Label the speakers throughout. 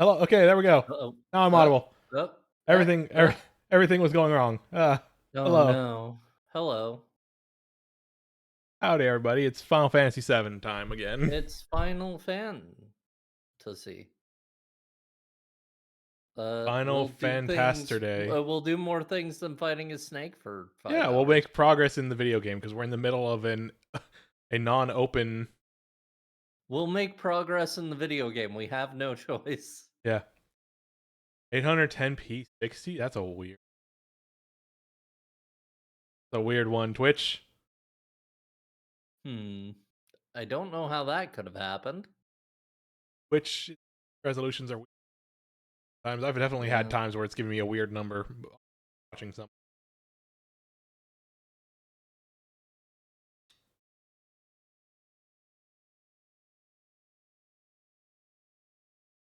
Speaker 1: Hello. Okay, there we go.
Speaker 2: Uh-oh.
Speaker 1: Now I'm audible.
Speaker 2: Oh,
Speaker 1: Everything, everything was going wrong.
Speaker 2: oh
Speaker 1: Hello.
Speaker 2: no. Hello.
Speaker 1: Howdy, everybody. It's Final Fantasy VII time again.
Speaker 2: It's Final Fantasy.
Speaker 1: Final
Speaker 2: We'll do things.
Speaker 1: Fantasterday.
Speaker 2: We'll do more things than fighting a snake for five
Speaker 1: Yeah, we'll
Speaker 2: hours.
Speaker 1: make progress in the video game because we're in the middle of a non-open.
Speaker 2: We'll make progress in the video game. We have no choice.
Speaker 1: Yeah, 810p 60. That's a weird one. Twitch.
Speaker 2: I don't know how that could have happened.
Speaker 1: Twitch resolutions are weird. Times I've definitely had
Speaker 2: Yeah.
Speaker 1: times where it's giving me a weird number watching something.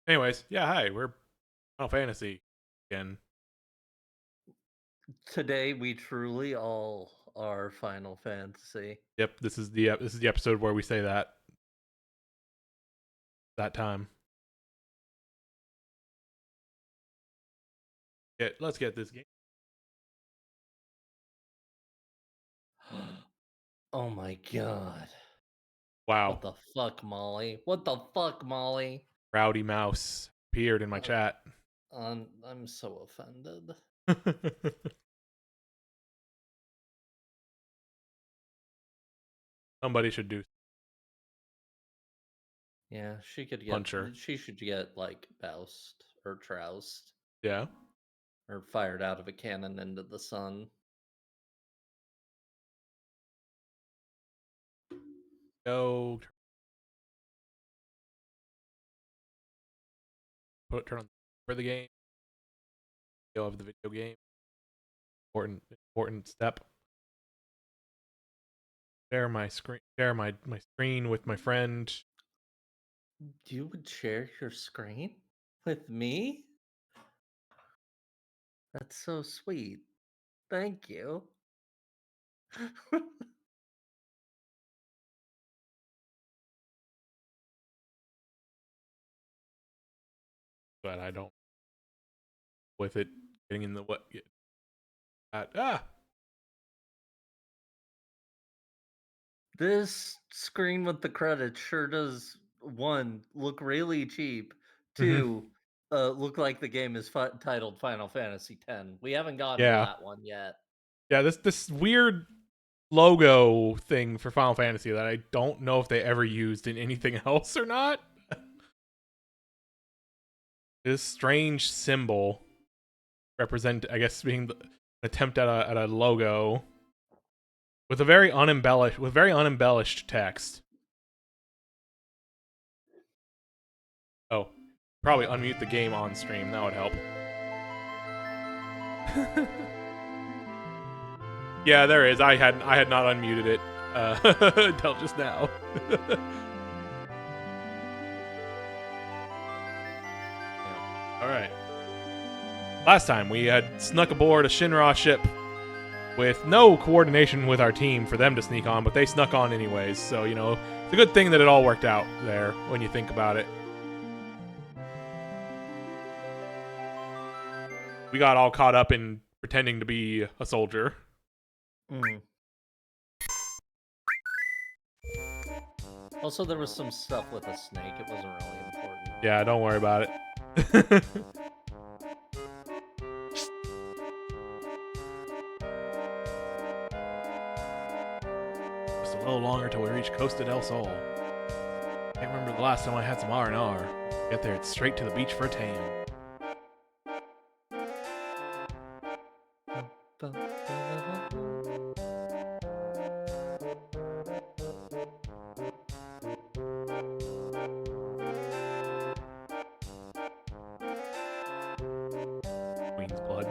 Speaker 1: Anyways, yeah, hi, we're Final Fantasy again.
Speaker 2: Today we truly all are Final Fantasy.
Speaker 1: Yep, this is the episode where we say that time. Let's get this game.
Speaker 2: Oh my god.
Speaker 1: Wow,
Speaker 2: What the fuck, Molly? What the fuck, Molly?
Speaker 1: Rowdy Mouse appeared in my
Speaker 2: Uh,
Speaker 1: chat.
Speaker 2: I'm so offended.
Speaker 1: Somebody should do
Speaker 2: Yeah, she could get.
Speaker 1: puncher.
Speaker 2: She should get like boused or troused
Speaker 1: Yeah,
Speaker 2: or fired out of a cannon into the sun.
Speaker 1: go turn on for the game. Go of the video game. Important step. Share my screen. Share my screen with my friend.
Speaker 2: You would share your screen with me? That's so sweet. Thank you.
Speaker 1: But I don't with it getting in the what.
Speaker 2: This screen with the credits sure does, one, look really cheap.
Speaker 1: Mm-hmm.
Speaker 2: Two, look like the game is titled Final Fantasy X. We haven't gotten to
Speaker 1: Yeah,
Speaker 2: that one yet.
Speaker 1: yeah. This weird logo thing for Final Fantasy that I don't know if they ever used in anything else or not. This strange symbol I guess, being an attempt at a logo with very unembellished text. Oh, probably unmute the game on stream. That would help. Yeah, there is. I had not unmuted it until just now. Yeah. All right. Last time we had snuck aboard a Shinra ship with no coordination with our team for them to sneak on, but they snuck on anyways. So, it's a good thing that it all worked out there when you think about it. We got all caught up in pretending to be a soldier.
Speaker 2: Also, there was some stuff with a snake. It wasn't really important.
Speaker 1: Yeah, don't worry about it. Just a little longer till we reach Costa del Sol. Can't remember the last time I had some R&R. Get there, it's straight to the beach for a tan. Queen's blood.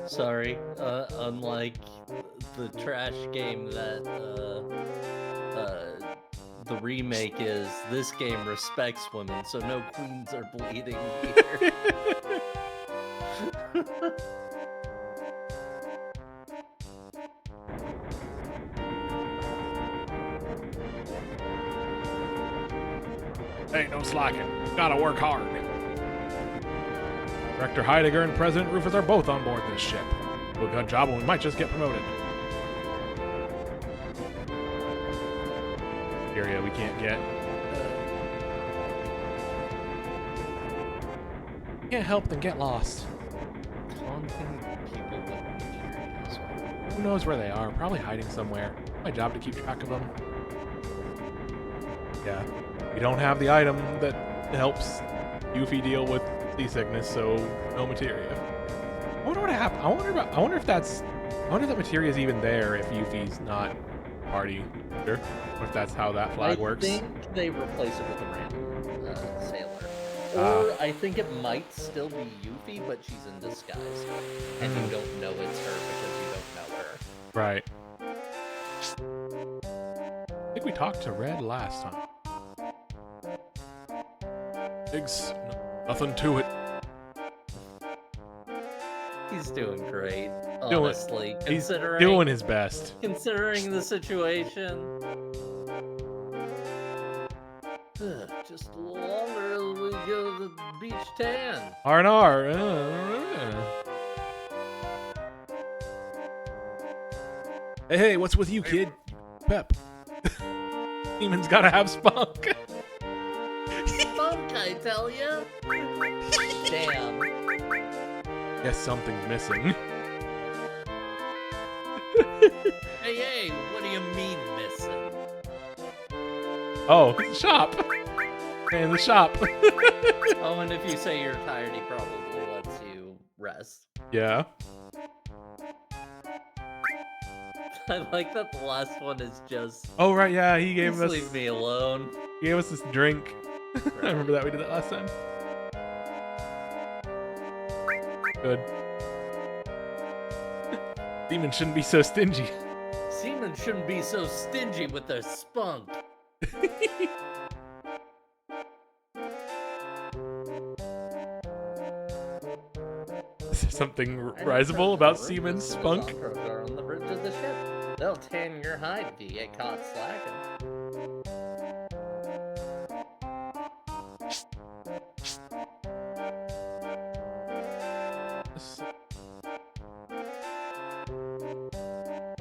Speaker 2: Sorry, unlike the trash game that the remake is, this game respects women, so no queens are bleeding here.
Speaker 1: Ain't no slacking. Gotta work hard. Director Heidegger and President Rufus are both on board this ship. Do a good job and we might just get promoted. Area we can't get. Can't help them get lost.
Speaker 2: Taunting people with materials.
Speaker 1: Who knows where they are? Probably hiding somewhere. My job to keep track of them. Yeah. We don't have the item that helps Yuffie deal with seasickness, so no materia. I wonder what happened. I wonder if that materia is even there if Yuffie's not party leader. Or if that's how that flag works.
Speaker 2: I think they replace it with a random sailor. Or I think it might still be Yuffie, but she's in disguise. And you don't know it's her because you don't know her.
Speaker 1: Right. I think we talked to Red last time. Nothing to it.
Speaker 2: He's doing great, honestly.
Speaker 1: He's doing his best.
Speaker 2: Considering the situation. Just a little longer as we go to the beach tan.
Speaker 1: R&R. Hey, what's with you, kid? Pep. Demon's gotta have spunk.
Speaker 2: Spunk, I tell you. Damn.
Speaker 1: Guess something's missing.
Speaker 2: Hey, what do you mean missing?
Speaker 1: Oh, the shop. Man, the shop.
Speaker 2: Oh, and if you say you're tired, he probably lets you rest.
Speaker 1: Yeah.
Speaker 2: I like that the last one is just...
Speaker 1: Oh, right, yeah, he gave us...
Speaker 2: leave me alone.
Speaker 1: He gave us this drink. I remember that, we did that last time. Good. Demon shouldn't be so stingy.
Speaker 2: Seamen shouldn't be so stingy with their spunk.
Speaker 1: Is there something risible about seaman's spunk?
Speaker 2: Are on the bridge of the ship. They'll tan your hide if you get caught slacking.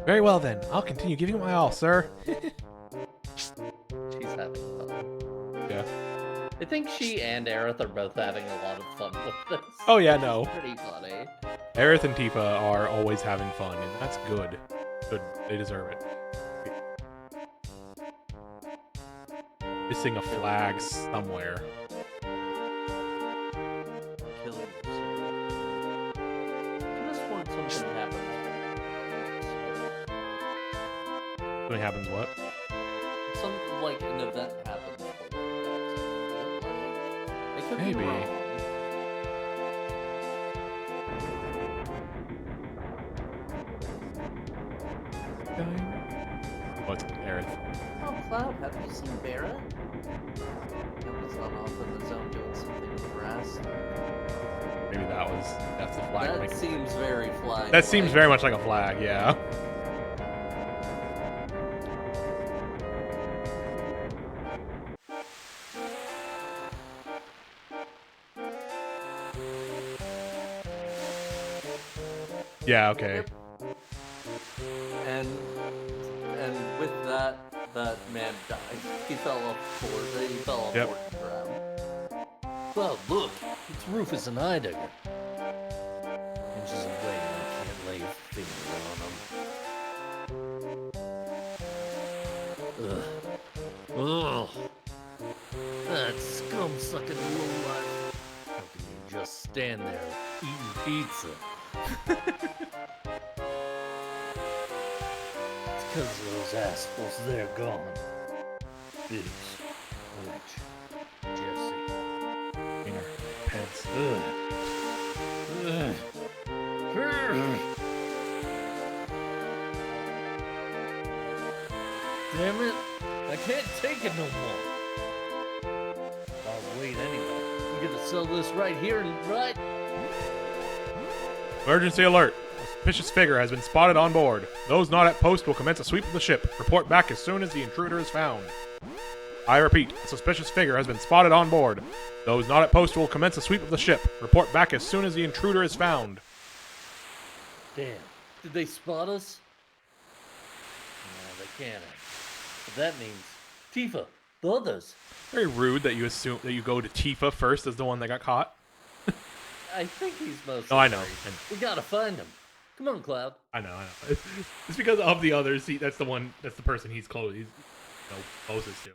Speaker 1: Very well then, I'll continue giving it my all, sir.
Speaker 2: She's having fun.
Speaker 1: Yeah.
Speaker 2: I think she and Aerith are both having a lot of fun with this.
Speaker 1: Oh yeah, no.
Speaker 2: It's pretty funny.
Speaker 1: Aerith and Tifa are always having fun, and that's good. Good. They deserve it. Missing a flag somewhere.
Speaker 2: Kill yourself. I just want something to happen.
Speaker 1: Something happens what?
Speaker 2: Something like an event happens. It could
Speaker 1: Maybe.
Speaker 2: be wrong.
Speaker 1: What's Aerith?
Speaker 2: Oh, Cloud, have you seen Barra? He's not off in the zone doing something with grass.
Speaker 1: Maybe that's the flag.
Speaker 2: That seems very flag.
Speaker 1: That seems very much like a flag, yeah. Yeah, okay.
Speaker 2: Yep. And with that man died. He fell off board. He fell off board and drowned. Well, look, it's Rufus and Heidegger. Inches away, and I can't lay a finger on them. Ugh. That scum-sucking lowlife. How can you just stand there eating pizza? It's because of those assholes, they're gone. Biggs, Rich, Jesse,
Speaker 1: Pence.
Speaker 2: Ugh. Damn it, I can't take it no more. I'll wait anyway. I'm gonna sell this right here and right.
Speaker 1: Emergency alert. A suspicious figure has been spotted on board. Those not at post will commence a sweep of the ship. Report back as soon as the intruder is found. I repeat, a suspicious figure has been spotted on board. Those not at post will commence a sweep of the ship. Report back as soon as the intruder is found.
Speaker 2: Damn. Did they spot us? No, they can't have. But that means Tifa, the others.
Speaker 1: Very rude that you assume that you go to Tifa first as the one that got caught.
Speaker 2: I think he's most.
Speaker 1: No, I know.
Speaker 2: We gotta find him. Come on, Cloud.
Speaker 1: I know. It's because of the others. That's the one. That's the person he's close. He's closest to.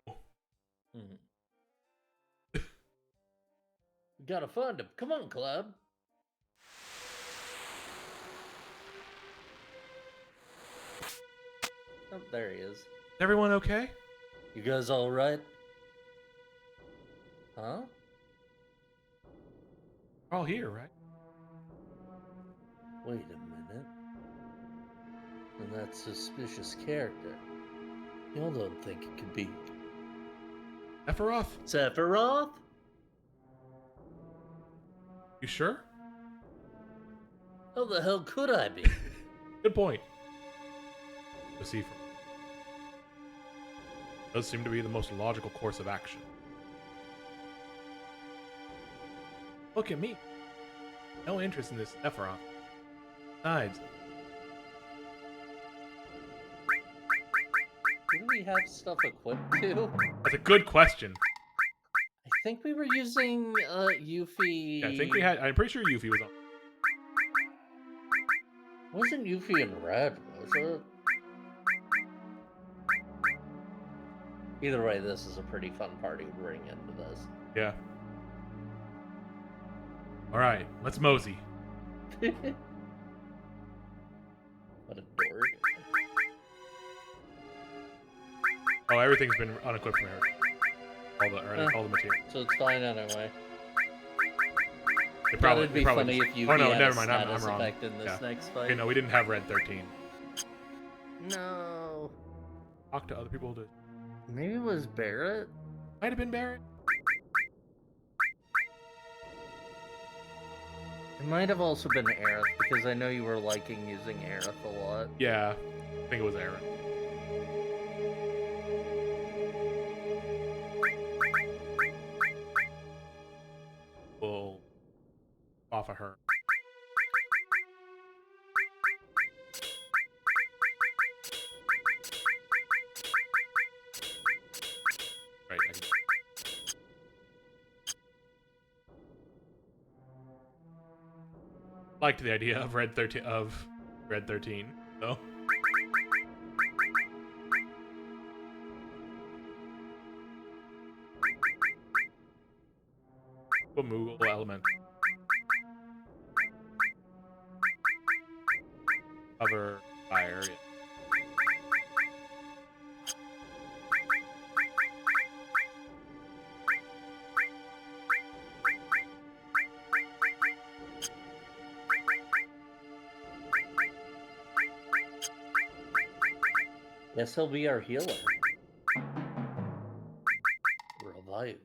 Speaker 2: We gotta find him. Come on, Cloud. Oh, there he is.
Speaker 1: Everyone okay?
Speaker 2: You guys all right? Huh?
Speaker 1: We're all here, right?
Speaker 2: Wait a minute. And that suspicious character. Y'all don't think it could be
Speaker 1: Sephiroth?
Speaker 2: Sephiroth?
Speaker 1: You sure?
Speaker 2: How the hell could I be?
Speaker 1: Good point. Decipher. Does seem to be the most logical course of action. Look at me. No interest in this Sephiroth. Besides,
Speaker 2: Didn't we have stuff equipped too?
Speaker 1: that's a good question.
Speaker 2: I think we were using Yuffie.
Speaker 1: Yeah, I think we had. I'm pretty sure Yuffie was on.
Speaker 2: Wasn't Yuffie in red, was it? Either way, this is a pretty fun party to bring into this.
Speaker 1: Yeah. All right, let's mosey.
Speaker 2: What a dork.
Speaker 1: Oh, everything's been unequipped from here. All the material.
Speaker 2: So it's fine anyway.
Speaker 1: It
Speaker 2: Thought it'd be funny
Speaker 1: just-
Speaker 2: if you
Speaker 1: Oh no,
Speaker 2: had
Speaker 1: never
Speaker 2: a
Speaker 1: mind. I'm
Speaker 2: status
Speaker 1: wrong.
Speaker 2: effect in this next fight.
Speaker 1: Okay, no, we didn't have Red 13.
Speaker 2: No.
Speaker 1: Talk to other people to.
Speaker 2: Maybe it was Barrett?
Speaker 1: Might have been Barrett.
Speaker 2: It might have also been Aerith, because I know you were liking using Aerith a lot.
Speaker 1: Yeah, I think it was Aaron. We'll off of her. Right. Liked the idea of Red 13. So. Moogle element. Cover fire. Yeah.
Speaker 2: Guess he'll be our healer. Revival.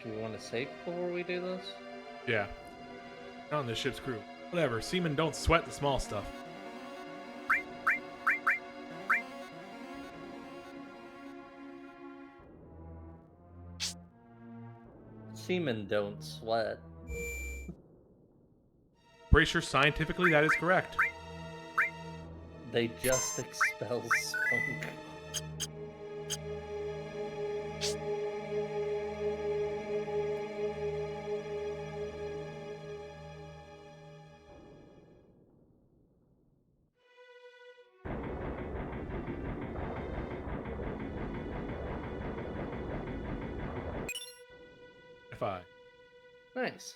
Speaker 2: Do we want to save before we do this?
Speaker 1: Yeah. On this ship's crew. Whatever. Seamen don't sweat the small stuff.
Speaker 2: Seamen don't sweat.
Speaker 1: Pretty sure scientifically that is correct.
Speaker 2: They just expel spunk.
Speaker 1: F.I.
Speaker 2: Nice.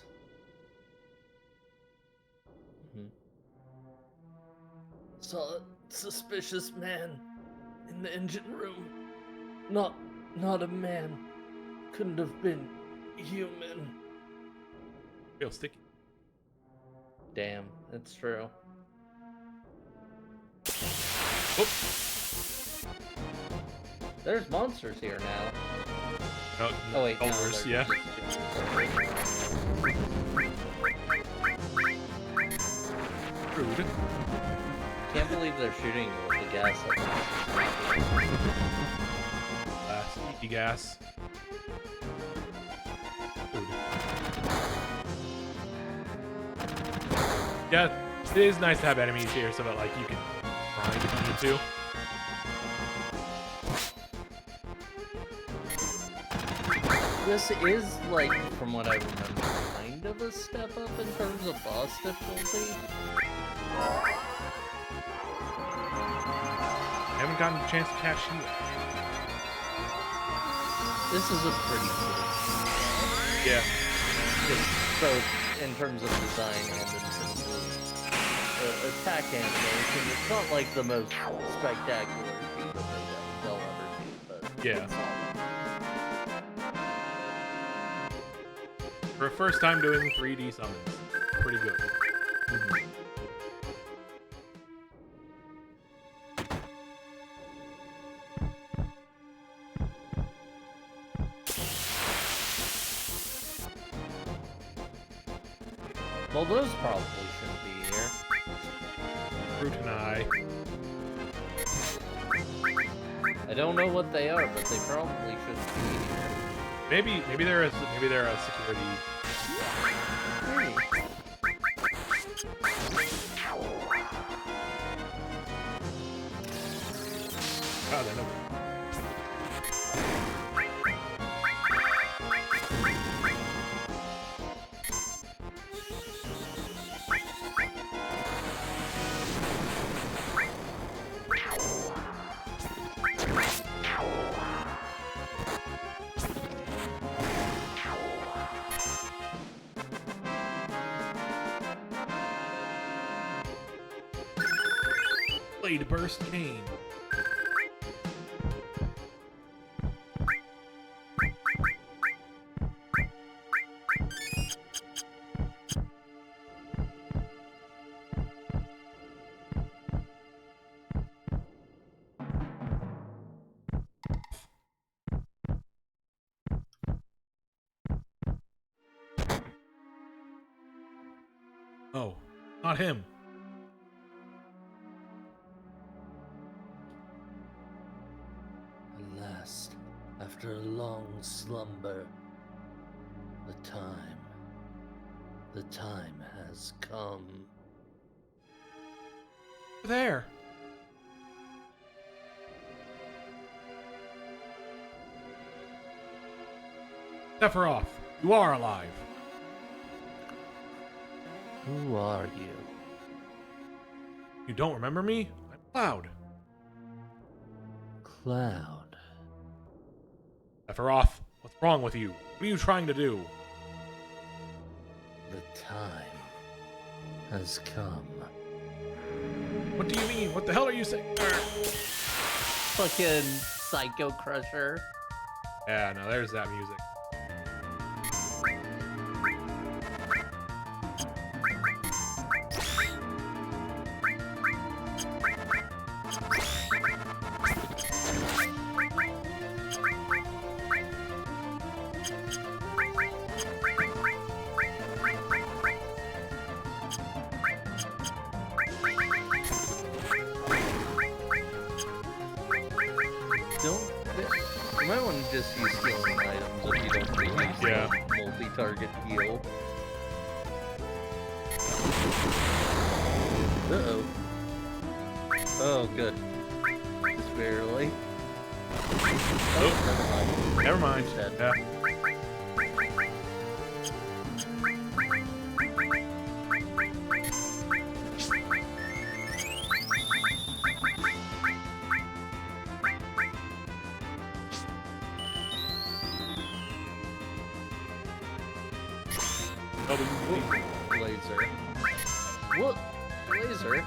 Speaker 2: Saw a suspicious man in the engine room. Not a man. Couldn't have been human.
Speaker 1: Real sticky.
Speaker 2: Damn, that's true.
Speaker 1: Whoop.
Speaker 2: There's monsters here now.
Speaker 1: Oh
Speaker 2: wait, no,
Speaker 1: Culvers,
Speaker 2: they're
Speaker 1: yeah. Rude.
Speaker 2: Can't believe they're shooting you with the gas.
Speaker 1: Sneaky gas. Rude. Yeah, it is nice to have enemies here so that like you can grind if you need to.
Speaker 2: This is, like, from what I remember, kind of a step up in terms of boss difficulty.
Speaker 1: I haven't gotten a chance to catch you.
Speaker 2: This is a pretty cool.
Speaker 1: Yeah.
Speaker 2: Just both in terms of design and in terms of attack animation. It's not like the most spectacular feat that they'll ever do, but
Speaker 1: Yeah.
Speaker 2: it's solid.
Speaker 1: For a first time doing 3D summons. Pretty good.
Speaker 2: Well, those probably shouldn't be here.
Speaker 1: Fruit and I.
Speaker 2: I don't know what they are, but they probably shouldn't be here.
Speaker 1: Maybe they're a security.
Speaker 2: Hey.
Speaker 1: God, I know. Blade burst cane. Oh, not him.
Speaker 2: At last, after a long slumber, the time has come.
Speaker 1: There. Sephiroth, you are alive.
Speaker 2: Who are you?
Speaker 1: You don't remember me? I'm Cloud.
Speaker 2: Cloud.
Speaker 1: Sephiroth, what's wrong with you? What are you trying to do?
Speaker 2: The time has come.
Speaker 1: What do you mean? What the hell are you saying?
Speaker 2: Fucking Psycho Crusher.
Speaker 1: Yeah, no, there's that music.
Speaker 2: You might want to just use healing items if you don't really use
Speaker 1: Yeah.
Speaker 2: multi-target heal. Uh-oh. Oh, good. Just barely. Oh,
Speaker 1: Never mind.
Speaker 2: He's dead.
Speaker 1: Yeah.
Speaker 2: Laser. What? Laser?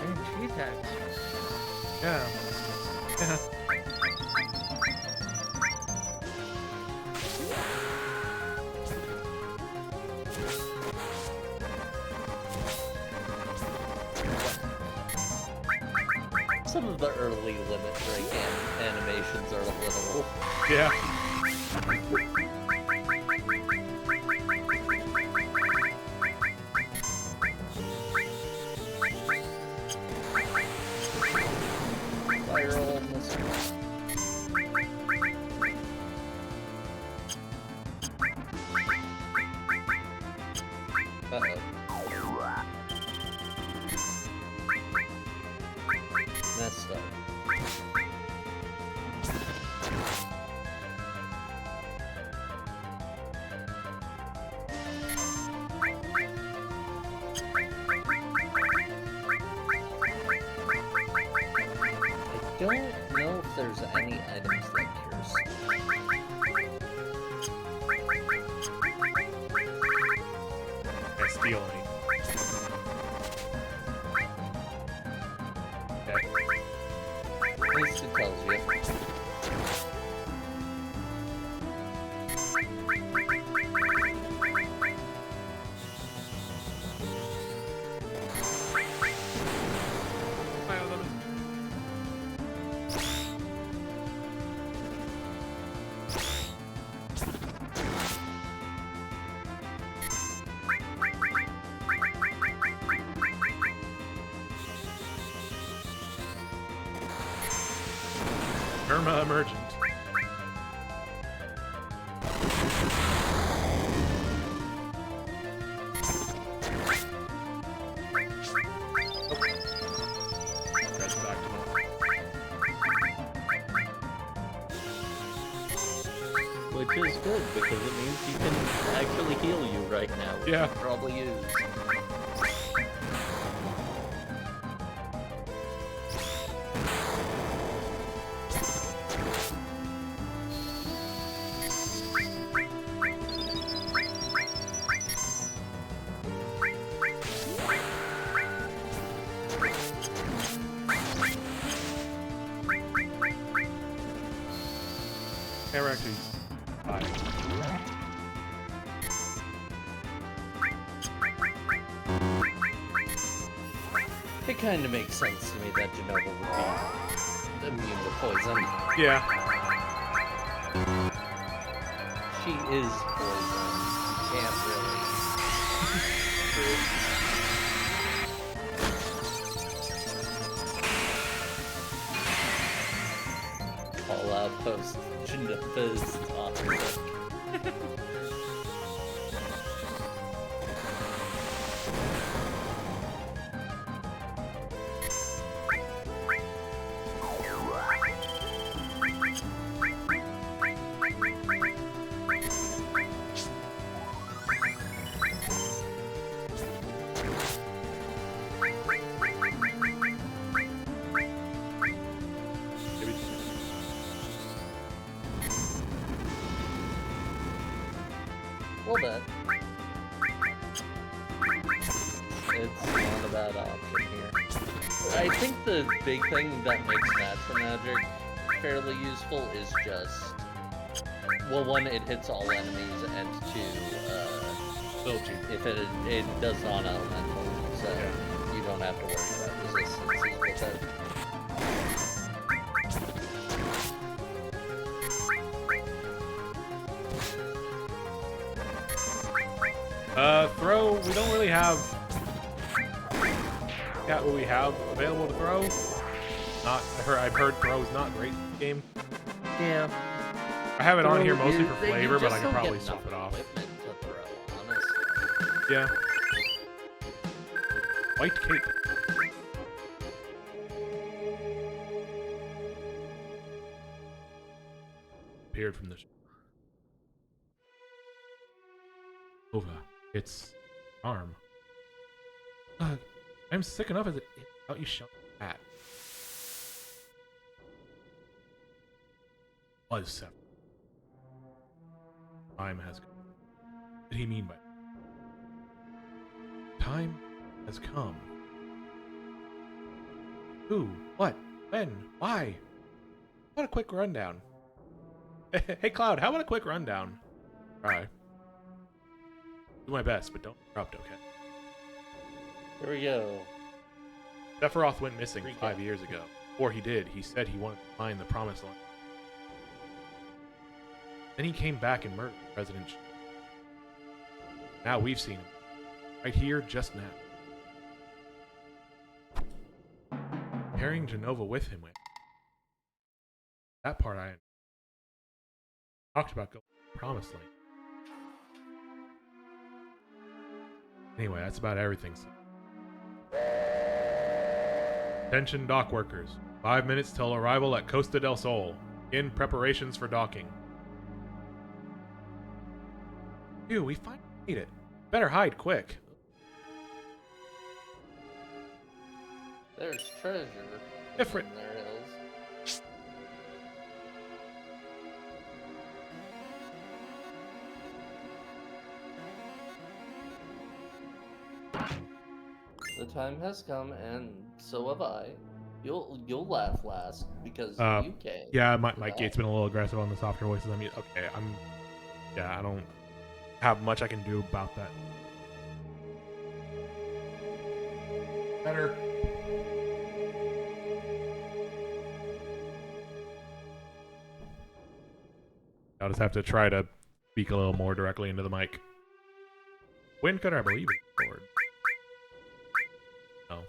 Speaker 2: And she attacks.
Speaker 1: Yeah.
Speaker 2: Some of the early limit break animations are a little...
Speaker 1: Yeah.
Speaker 2: Viral missile. Uh-oh. Messed up. I don't know if there's any items that cure
Speaker 1: Yeah, steal any. Okay.
Speaker 2: At least it tells you.
Speaker 1: Irma Emergent. Press back to normal.
Speaker 2: Which is good, because it means you can actually heal you right now. Which
Speaker 1: Yeah.
Speaker 2: you probably use.
Speaker 1: Hey, we're actually fine.
Speaker 2: It kind of makes sense to me that Genova would be immune to poison.
Speaker 1: Yeah.
Speaker 2: She is poison. You can't really... Call out post Genova's toxic. Well, bet. It's not a bad option here. I think the big thing that makes natural magic fairly useful is just, well, one, it hits all enemies, and two, if it does non-elemental, so
Speaker 1: Yeah.
Speaker 2: you don't have to worry about resistances with it.
Speaker 1: Throw, we don't really have... Got what we have available to throw. I've heard throw is not great in the game.
Speaker 2: Yeah.
Speaker 1: I have it on here
Speaker 2: Throw
Speaker 1: mostly
Speaker 2: is-
Speaker 1: for
Speaker 2: you
Speaker 1: flavor, but
Speaker 2: just
Speaker 1: I can
Speaker 2: don't
Speaker 1: probably
Speaker 2: get
Speaker 1: swap it off.
Speaker 2: equipment to throw, honestly.
Speaker 1: Yeah. White cape. Appeared from this. Over its arm. I'm sick enough as it without you shot at. Was seven. Time has come. What did he mean by that? Time has come. Who? What? When? Why? How about a quick rundown? Hey Cloud, how about a quick rundown? Alright. Do my best, but don't interrupt, okay?
Speaker 2: Here we go.
Speaker 1: Sephiroth went missing
Speaker 2: Recap.
Speaker 1: 5 years ago. before he did, he said he wanted to find the promised land. Then he came back and murdered President Xi. Now we've seen him. Right here, just now. Carrying Genova with him. That part I talked about going to the promised land. Anyway, that's about everything. Attention dock workers. 5 minutes till arrival at Costa del Sol. In preparations for docking. Ew, we finally made it. Better hide quick.
Speaker 2: There's treasure.
Speaker 1: Different.
Speaker 2: There is. The time has come, and so have I. You'll laugh last because you came.
Speaker 1: Yeah, my gate's been a little aggressive on the softer voices. I mean, okay, I don't have much I can do about that. Better. I'll just have to try to speak a little more directly into the mic. Wind cutter, I believe, is forward. No.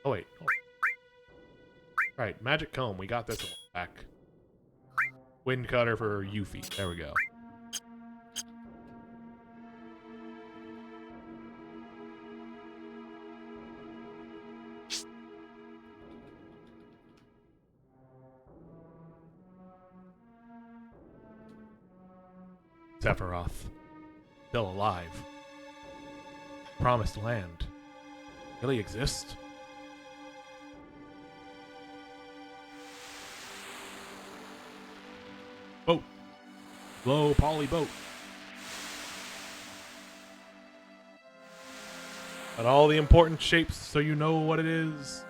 Speaker 1: Oh wait. Alright, magic comb. We got this one back. Wind cutter for Yuffie. There we go. Sephiroth. Still alive. Promised land. Really exist? Boat. Low poly boat. Got all the important shapes so you know what it is.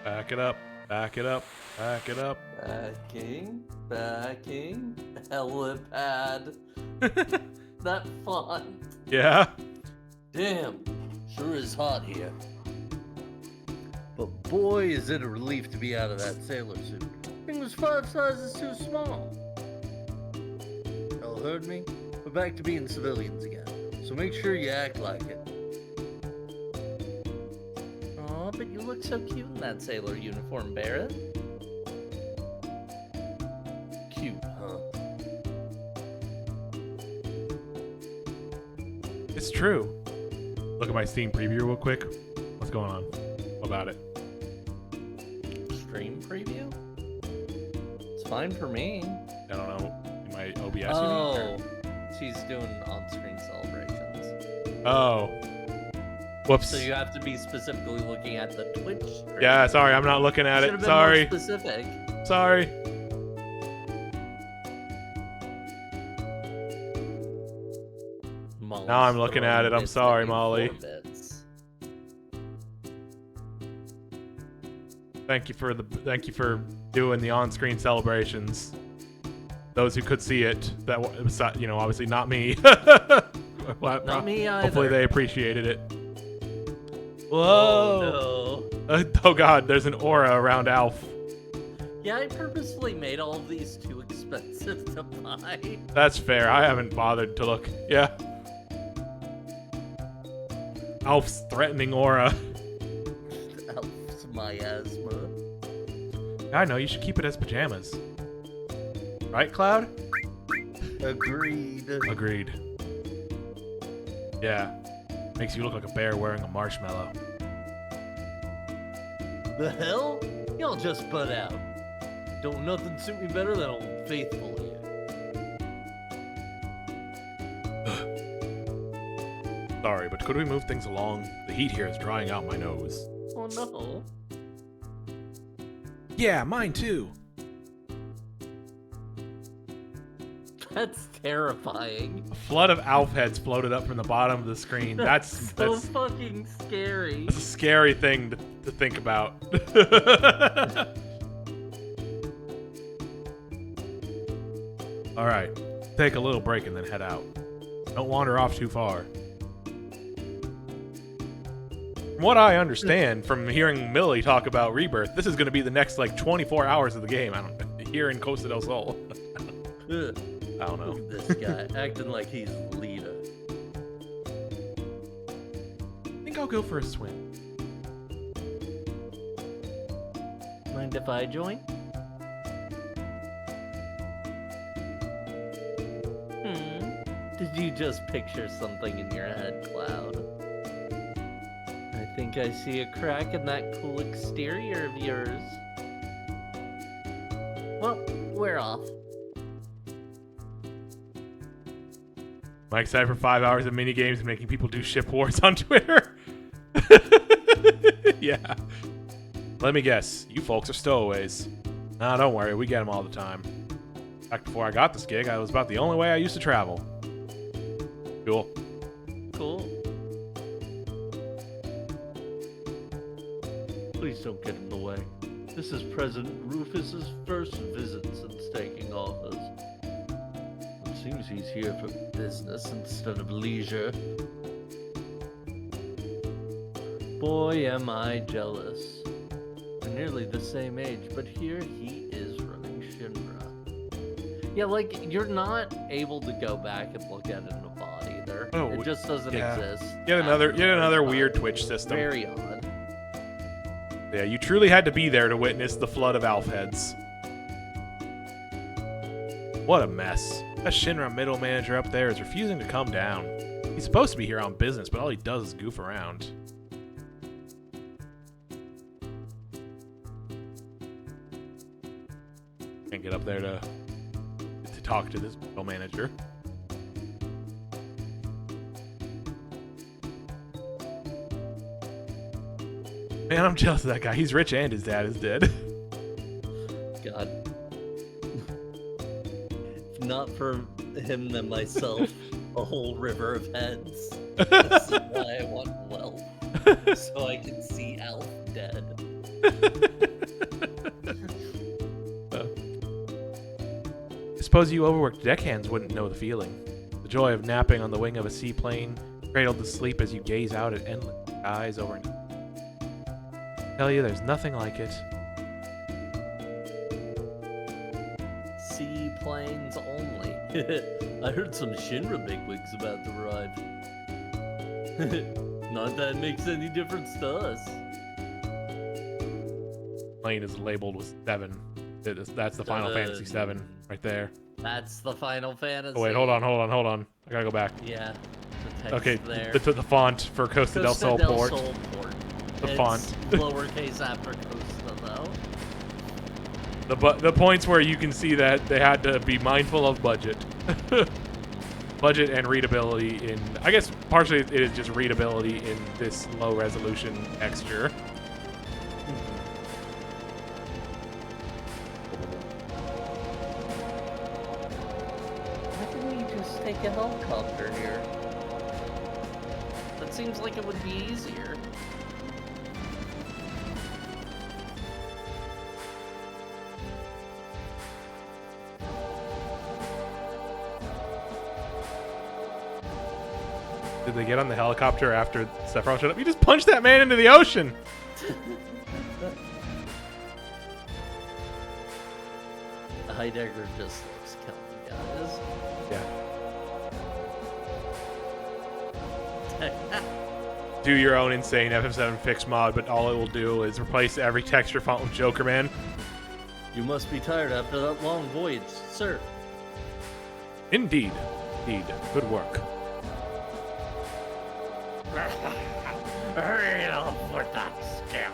Speaker 1: Back it up, back it up, back it up.
Speaker 2: Backing, helipad. That fun.
Speaker 1: Yeah?
Speaker 2: Damn, sure is hot here. But boy, is it a relief to be out of that sailor suit. Thing was 5 sizes too small. Y'all heard me? We're back to being civilians again, so make sure you act like it. Aw, but you look so cute in that sailor uniform, Barrett. Cute, huh?
Speaker 1: It's true. Look at my Steam preview real quick. What's going on? What about it?
Speaker 2: Stream preview? It's fine for me.
Speaker 1: I don't know. In my OBS?
Speaker 2: Oh, she's doing on-screen celebrations.
Speaker 1: Oh. Whoops.
Speaker 2: So you have to be specifically looking at the Twitch stream.
Speaker 1: Yeah, sorry, I'm not looking at it. Sorry.
Speaker 2: More specific.
Speaker 1: Sorry.
Speaker 2: Molly's
Speaker 1: Now I'm looking at it. I'm
Speaker 2: bits
Speaker 1: sorry,
Speaker 2: that do
Speaker 1: Molly.
Speaker 2: 4 bits.
Speaker 1: Thank you for doing the on-screen celebrations. Those who could see it, that was, obviously not me.
Speaker 2: Not me either.
Speaker 1: Hopefully they appreciated it. Whoa!
Speaker 2: Oh, no.
Speaker 1: Oh god, there's an aura around Alf.
Speaker 2: Yeah, I purposefully made all of these too expensive to buy.
Speaker 1: That's fair. I haven't bothered to look. Yeah. Alf's threatening aura.
Speaker 2: Elf's miasma.
Speaker 1: I know, you should keep it as pajamas. Right, Cloud?
Speaker 2: Agreed.
Speaker 1: Agreed. Yeah. Makes you look like a bear wearing a marshmallow.
Speaker 2: The hell? Y'all just butt out. Don't nothing suit me better than Old Faithful here.
Speaker 1: Sorry, but could we move things along? The heat here is drying out my nose.
Speaker 2: Oh no.
Speaker 1: Yeah, mine too.
Speaker 2: That's terrifying.
Speaker 1: A flood of Alf heads floated up from the bottom of the screen. That's
Speaker 2: fucking scary.
Speaker 1: That's a scary thing to think about. All right, take a little break and then head out. Don't wander off too far. From what I understand from hearing Millie talk about Rebirth, this is going to be the next like 24 hours of the game. Here in Costa del Sol. I don't know.
Speaker 2: Look at this guy acting like he's Lita.
Speaker 1: I think I'll go for a swim.
Speaker 2: Mind if I join? Did you just picture something in your head, Cloud? I think I see a crack in that cool exterior of yours. Well, we're off.
Speaker 1: Am I excited for 5 hours of mini games and making people do ship wars on Twitter? Yeah. Let me guess. You folks are stowaways. Nah, don't worry. We get them all the time. Back before I got this gig, I was about the only way I used to travel. Cool.
Speaker 2: Cool. Please don't get in the way. This is President Rufus's first visit since taking office. It seems he's here for business instead of leisure. Boy, am I jealous. We're nearly the same age, but here he is running Shinra. Yeah, like, you're not able to go back and look at it in a bot either.
Speaker 1: Oh,
Speaker 2: it just doesn't exist.
Speaker 1: Yet another weird Twitch system.
Speaker 2: Very odd.
Speaker 1: Yeah, you truly had to be there to witness the flood of Alf heads. What a mess. That Shinra middle manager up there is refusing to come down. He's supposed to be here on business, but all he does is goof around. Can't get up there to talk to this middle manager. Man, I'm jealous of that guy. He's rich and his dad is dead.
Speaker 2: God. If not for him and myself, a whole river of heads. This is why I want wealth. So I can see Alf dead.
Speaker 1: I suppose you overworked deckhands wouldn't know the feeling. The joy of napping on the wing of a seaplane, cradled to sleep as you gaze out at endless skies over an... Tell you, there's nothing like it.
Speaker 2: Seaplanes only. I heard some Shinra bigwigs about to arrive. Not that it makes any difference to us.
Speaker 1: Plane is labeled with 7. That's the Final Fantasy 7 right there.
Speaker 2: That's the Final Fantasy.
Speaker 1: Oh wait, hold on. I gotta go back.
Speaker 2: Yeah. The text
Speaker 1: Okay,
Speaker 2: there.
Speaker 1: the font for Costa del Sol port. The font.
Speaker 2: Lowercase after Costa though.
Speaker 1: The points where you can see that they had to be mindful of budget. Budget and readability in... I guess partially it is just readability in this low resolution texture.
Speaker 2: Why didn't we just take a helicopter here? That seems like it would be easier.
Speaker 1: Did they get on the helicopter after Sephiroth showed up? You just punched that man into the ocean!
Speaker 2: Heidegger just looks killing guys.
Speaker 1: Yeah. Do your own insane FF7 fix mod, but all it will do is replace every texture font with Joker Man.
Speaker 2: You must be tired after that long voyage, sir.
Speaker 1: Indeed. Good work.
Speaker 2: Hurry up with that scam.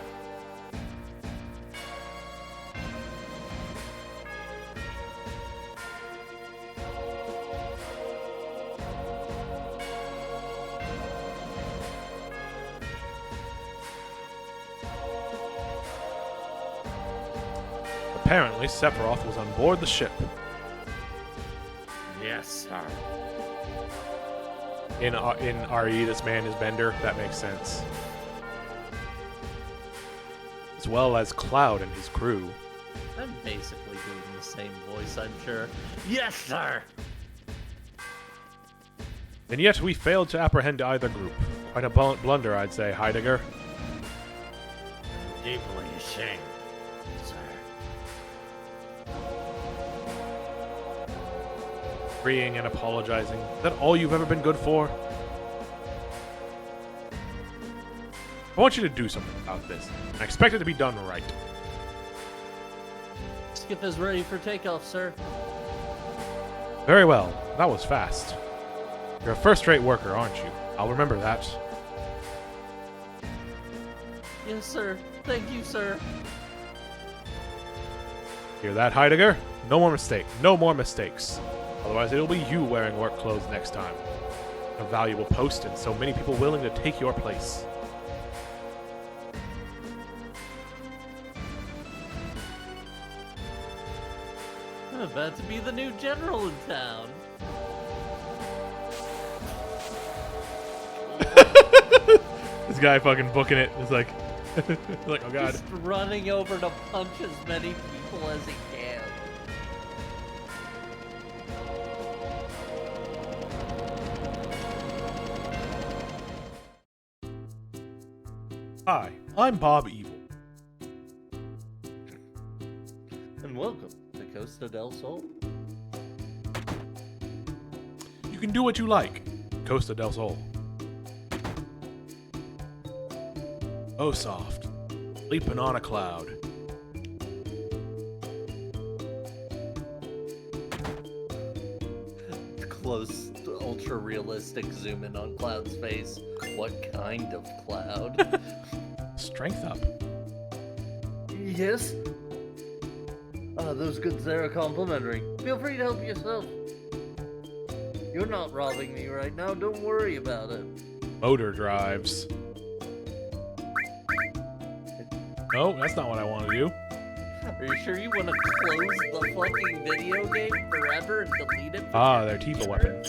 Speaker 1: Apparently, Sephiroth was on board the ship.
Speaker 2: Yes. Yes, sir.
Speaker 1: In RE, this man is Bender. That makes sense. As well as Cloud and his crew.
Speaker 2: I'm basically doing the same voice, I'm sure. Yes, sir!
Speaker 1: And yet we failed to apprehend either group. Quite a blunder, I'd say, Heidegger.
Speaker 2: Deeply ashamed, sir.
Speaker 1: Freeing and apologizing. Is that all you've ever been good for? I want you to do something about this. I expect it to be done right.
Speaker 2: Skip is ready for takeoff, sir.
Speaker 1: Very well. That was fast. You're a first-rate worker, aren't you? I'll remember that.
Speaker 2: Yes, sir. Thank you, sir.
Speaker 1: Hear that, Heidegger? No more mistakes. Otherwise, it'll be you wearing work clothes next time. A valuable post and so many people willing to take your place.
Speaker 2: I'm about to be the new general in town.
Speaker 1: This guy fucking booking it. It's like, like, oh god.
Speaker 2: Just running over to punch as many people as he can.
Speaker 1: Hi, I'm Bob Evil.
Speaker 2: And welcome to Costa del Sol.
Speaker 1: You can do what you like. Costa del Sol. Oh, soft. Sleeping on a cloud.
Speaker 2: Close, ultra realistic zoom in on Cloud's face. What kind of cloud?
Speaker 1: Strength up.
Speaker 2: Yes? Those goods there are complimentary. Feel free to help yourself. You're not robbing me right now, don't worry about it.
Speaker 1: Motor drives. No, that's not what I want to do.
Speaker 2: Are you sure you want to close the fucking video game forever and delete it?
Speaker 1: Their Tifa weapon.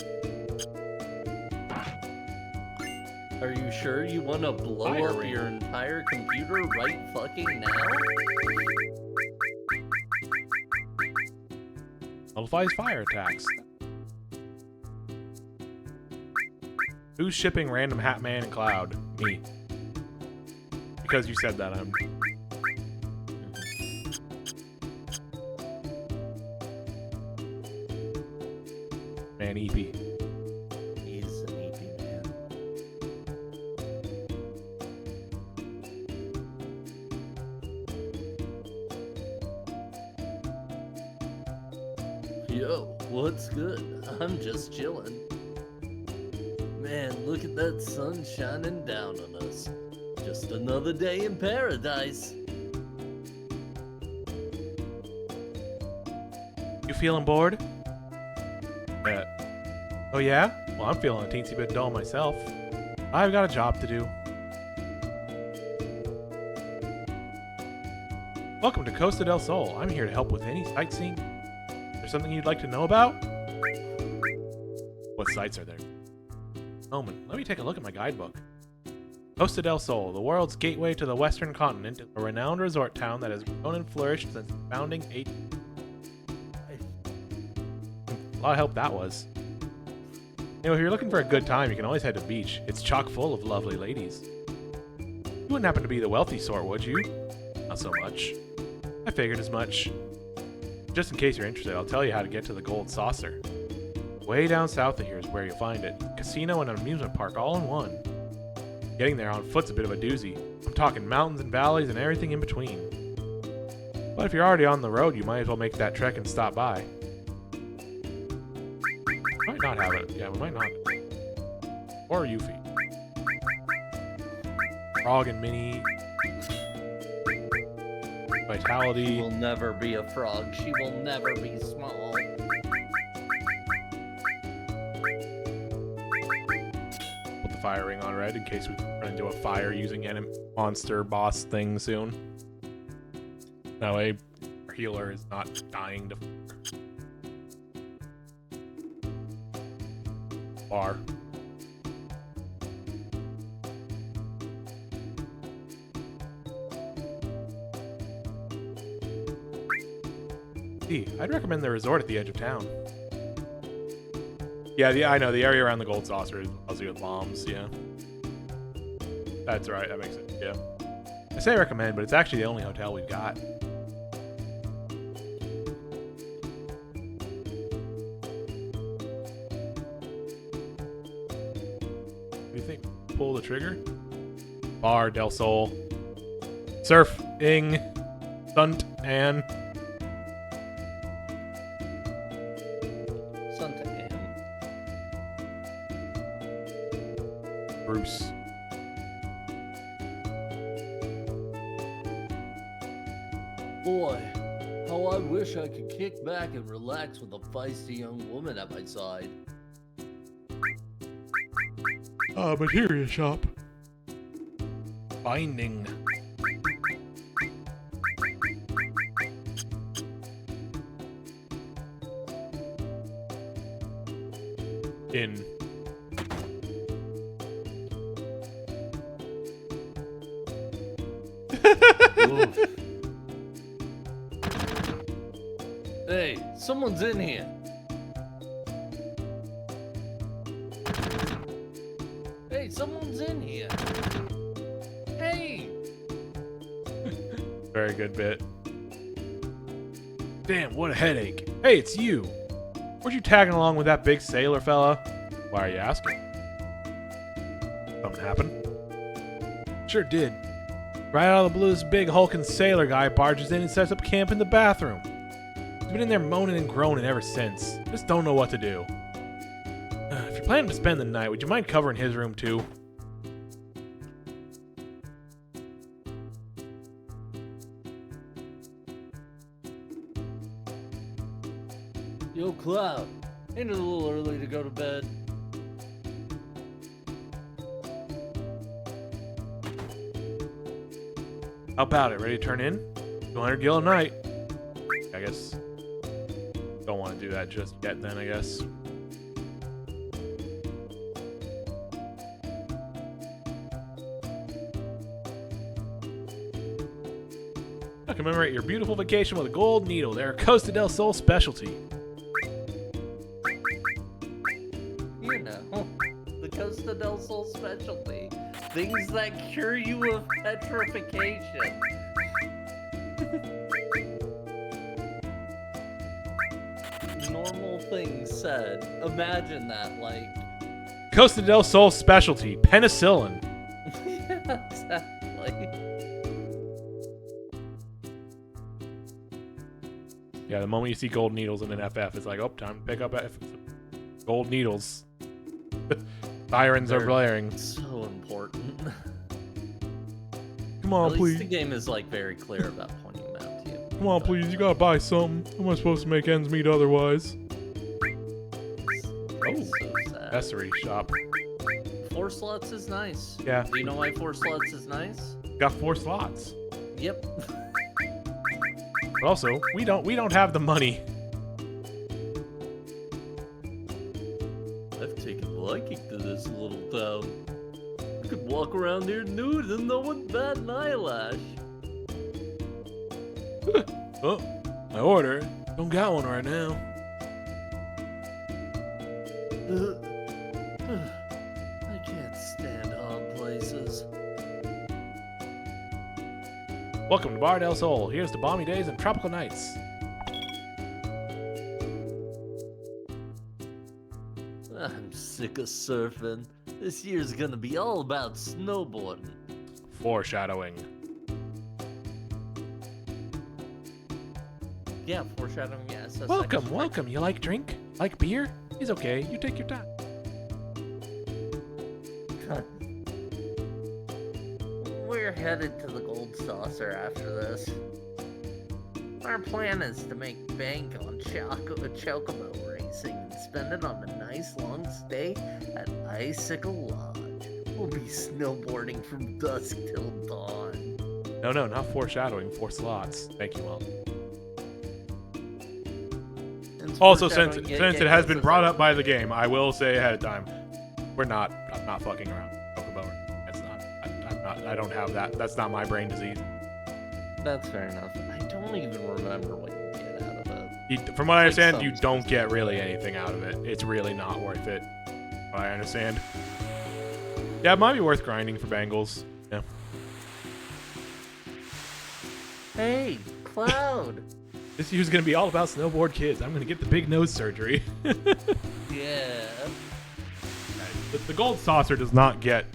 Speaker 2: Are you sure you want to blow
Speaker 1: Fire
Speaker 2: up
Speaker 1: ring.
Speaker 2: your entire computer right fucking now?
Speaker 1: Nullifies fire attacks. Who's shipping random Hat Man and Cloud? Me. Because you said that, I'm... Man, EP.
Speaker 2: He's an EP man. Yo, what's good? I'm just chilling. Man, look at that sun shining down on us. Just another day in paradise.
Speaker 1: You feeling bored? Oh yeah? Well, I'm feeling a teensy bit dull myself. I've got a job to do. Welcome to Costa del Sol. I'm here to help with any sightseeing. Is there something you'd like to know about? What sights are there? Moment, let me take a look at my guidebook. Costa del Sol, the world's gateway to the western continent, is a renowned resort town that has grown and flourished since its founding A lot of help that was. You know, if you're looking for a good time, you can always head to the beach. It's chock full of lovely ladies. You wouldn't happen to be the wealthy sort, would you? Not so much. I figured as much. Just in case you're interested, I'll tell you how to get to the Gold Saucer. Way down south of here is where you'll find it. Casino and an amusement park all in one. Getting there on foot's a bit of a doozy. I'm talking mountains and valleys and everything in between. But if you're already on the road, you might as well make that trek and stop by. Might not have it. Yeah, we might not. Or Yuffie. Frog and Minnie.
Speaker 2: She
Speaker 1: Vitality.
Speaker 2: will never be a frog. She will never be small.
Speaker 1: Put the fire ring on red in case we run into a fire using enemy monster boss thing soon. That way our healer is not dying to bar. I'd recommend the resort at the edge of town. Yeah, I know. The area around the Gold Saucer is lousy with bombs, yeah. That's right, that makes sense, yeah. I say recommend, but it's actually the only hotel we've got. What do you think? Pull the trigger? Bar Del Sol. Surfing. Stunt and... Bruce.
Speaker 2: Boy, how I wish I could kick back and relax with a feisty young woman at my side.
Speaker 1: Materia shop. Binding. In.
Speaker 2: Hey, someone's in here. Hey, someone's in here. Hey.
Speaker 1: Very good bit. Damn, what a headache. Hey, it's you. Weren't you tagging along with that big sailor fella? Why are you asking? Something happened? Sure did. Right out of the blue, this big hulking sailor guy barges in and sets up camp in the bathroom. He's been in there moaning and groaning ever since. Just don't know what to do. If you're planning to spend the night, would you mind covering his room too?
Speaker 2: Yo, Cloud. Ain't it a little early to go to bed?
Speaker 1: How about it? Ready to turn in? 200 gil a night. I guess. Don't want to do that just yet then, I guess. I commemorate your beautiful vacation with a gold needle. They're a Costa del Sol specialty.
Speaker 2: You know, the Costa del Sol specialty. Things that cure you of petrification. Normal things said. Imagine that, like...
Speaker 1: Costa del Sol specialty. Penicillin.
Speaker 2: Yeah, exactly.
Speaker 1: Yeah, the moment you see gold needles in an FF, it's like, oh, time to pick up gold needles. Sirens are blaring.
Speaker 2: So important.
Speaker 1: Come on,
Speaker 2: At least
Speaker 1: please.
Speaker 2: the game is like very clear about pointing them out to you.
Speaker 1: Come on, please. You gotta buy something. How am I supposed to make ends meet otherwise?
Speaker 2: It's so sad.
Speaker 1: Accessory shop.
Speaker 2: 4 slots is nice.
Speaker 1: Yeah.
Speaker 2: Do you know why 4 slots is nice?
Speaker 1: Got 4 slots.
Speaker 2: Yep.
Speaker 1: But also, we don't have the money.
Speaker 2: I've taken a liking to this little town. I could walk around here nude and no one bat an eyelash.
Speaker 1: Oh, my order. Don't got one right now.
Speaker 2: I can't stand odd places.
Speaker 1: Welcome to Bar del Sol. Here's to balmy days and tropical nights.
Speaker 2: I'm sick of surfing. This year's gonna be all about snowboarding.
Speaker 1: Foreshadowing.
Speaker 2: Yeah, foreshadowing, yes.
Speaker 1: Welcome, welcome. You like drink? Like beer? He's okay. You take your time.
Speaker 2: We're headed to the Gold Saucer after this. Our plan is to make bank on chocobo racing and spend it on a nice long stay at Icicle Lodge. We'll be snowboarding from dusk till dawn.
Speaker 1: No, not foreshadowing. 4 slots. Thank you, Mom. Also, since it has been brought up by the game, I will say ahead of time, I'm not fucking around with Chocobo. That's not. I'm not. I don't have that. That's not my brain disease.
Speaker 2: That's fair enough. I don't even remember what you get out of it.
Speaker 1: From what I understand,
Speaker 2: some
Speaker 1: you don't get really anything out of it. It's really not worth it. What I understand. Yeah, it might be worth grinding for bangles. Yeah.
Speaker 2: Hey, Cloud.
Speaker 1: This year's gonna be all about snowboard kids. I'm gonna get the big nose surgery.
Speaker 2: Yeah.
Speaker 1: The gold saucer does not give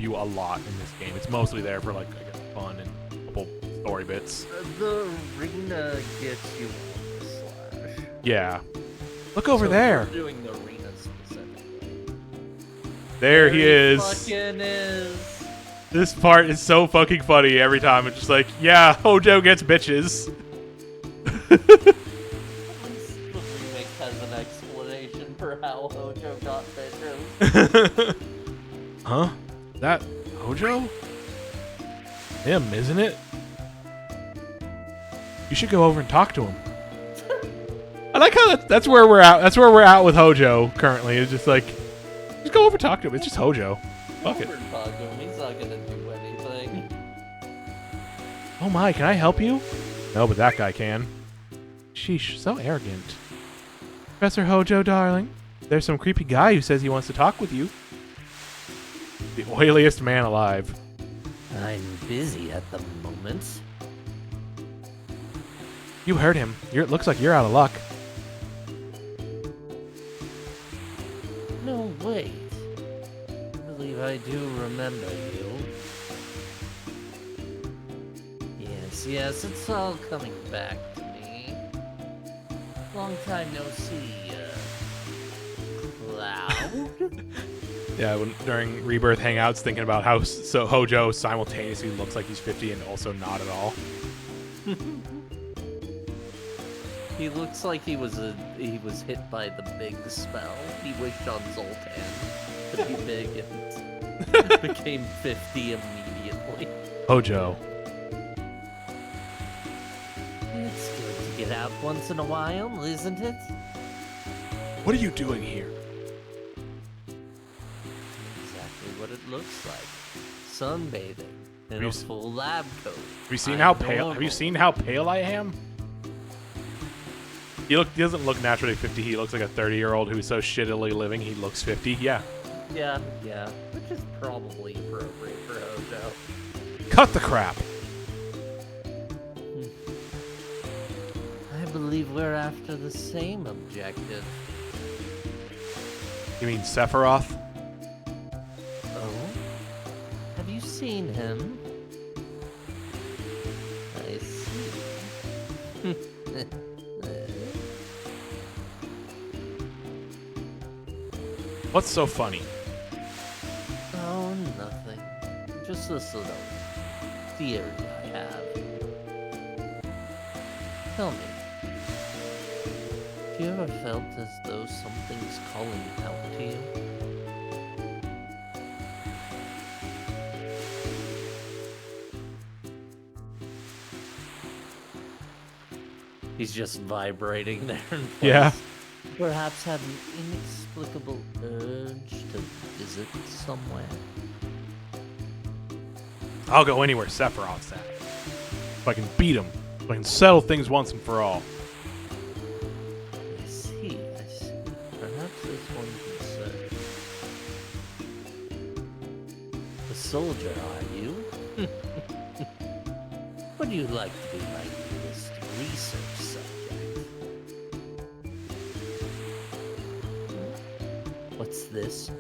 Speaker 1: you a lot in this game. It's mostly there for like I guess, fun and a couple story bits.
Speaker 2: The arena gets you on the slash.
Speaker 1: Yeah. Look over
Speaker 2: So
Speaker 1: there.
Speaker 2: We're doing the arena specifically.
Speaker 1: There he is.
Speaker 2: Fucking is.
Speaker 1: This part is so fucking funny every time. It's just like, yeah, Hojo gets bitches.
Speaker 2: At least the remake has an explanation for how Hojo got bitches.
Speaker 1: Huh? That Hojo? Him, isn't it? You should go over and talk to him. I like how that's where we're at. That's where we're at with Hojo currently. It's just like, just go over and talk to him. It's just Hojo. Fuck it.
Speaker 2: Talk to him. He's not gonna do anything.
Speaker 1: Oh my, can I help you? No, but that guy can. Sheesh, so arrogant. Professor Hojo, darling. There's some creepy guy who says he wants to talk with you. The oiliest man alive.
Speaker 2: I'm busy at the moment.
Speaker 1: You heard him. It looks like you're out of luck.
Speaker 2: No, wait. I believe I do remember you. Yes, it's all coming back to me. Long time no see, Cloud.
Speaker 1: Yeah, during Rebirth Hangouts, thinking about how Hojo simultaneously looks like he's 50 and also not at all.
Speaker 2: He looks like he was hit by the big spell. He wished on Zoltan to be big and became 50 immediately.
Speaker 1: Hojo.
Speaker 2: It's good to get out once in a while, isn't it?
Speaker 1: What are you doing here?
Speaker 2: Exactly what it looks like. Sunbathing in a
Speaker 1: you
Speaker 2: full lab coat.
Speaker 1: Have you seen how pale? Have you seen how pale I am? He doesn't look naturally 50. He looks like a 30-year-old who's so shittily living he looks 50. Yeah.
Speaker 2: Yeah. Which is probably appropriate for Hojo.
Speaker 1: Cut the crap.
Speaker 2: I believe we're after the same objective.
Speaker 1: You mean Sephiroth?
Speaker 2: Oh? Have you seen him? I see.
Speaker 1: What's so funny?
Speaker 2: Oh, nothing. Just this little theory I have. Tell me, have you ever felt as though something's calling out to you? He's just vibrating there in place.
Speaker 1: Yeah.
Speaker 2: Perhaps had an inexplicable urge to visit somewhere.
Speaker 1: I'll go anywhere Sephiroth's at. If I can beat him. If I can settle things once and for all.
Speaker 2: I see. Perhaps this one can serve. A soldier, are you? Would you like to be my newest research subject? What's this?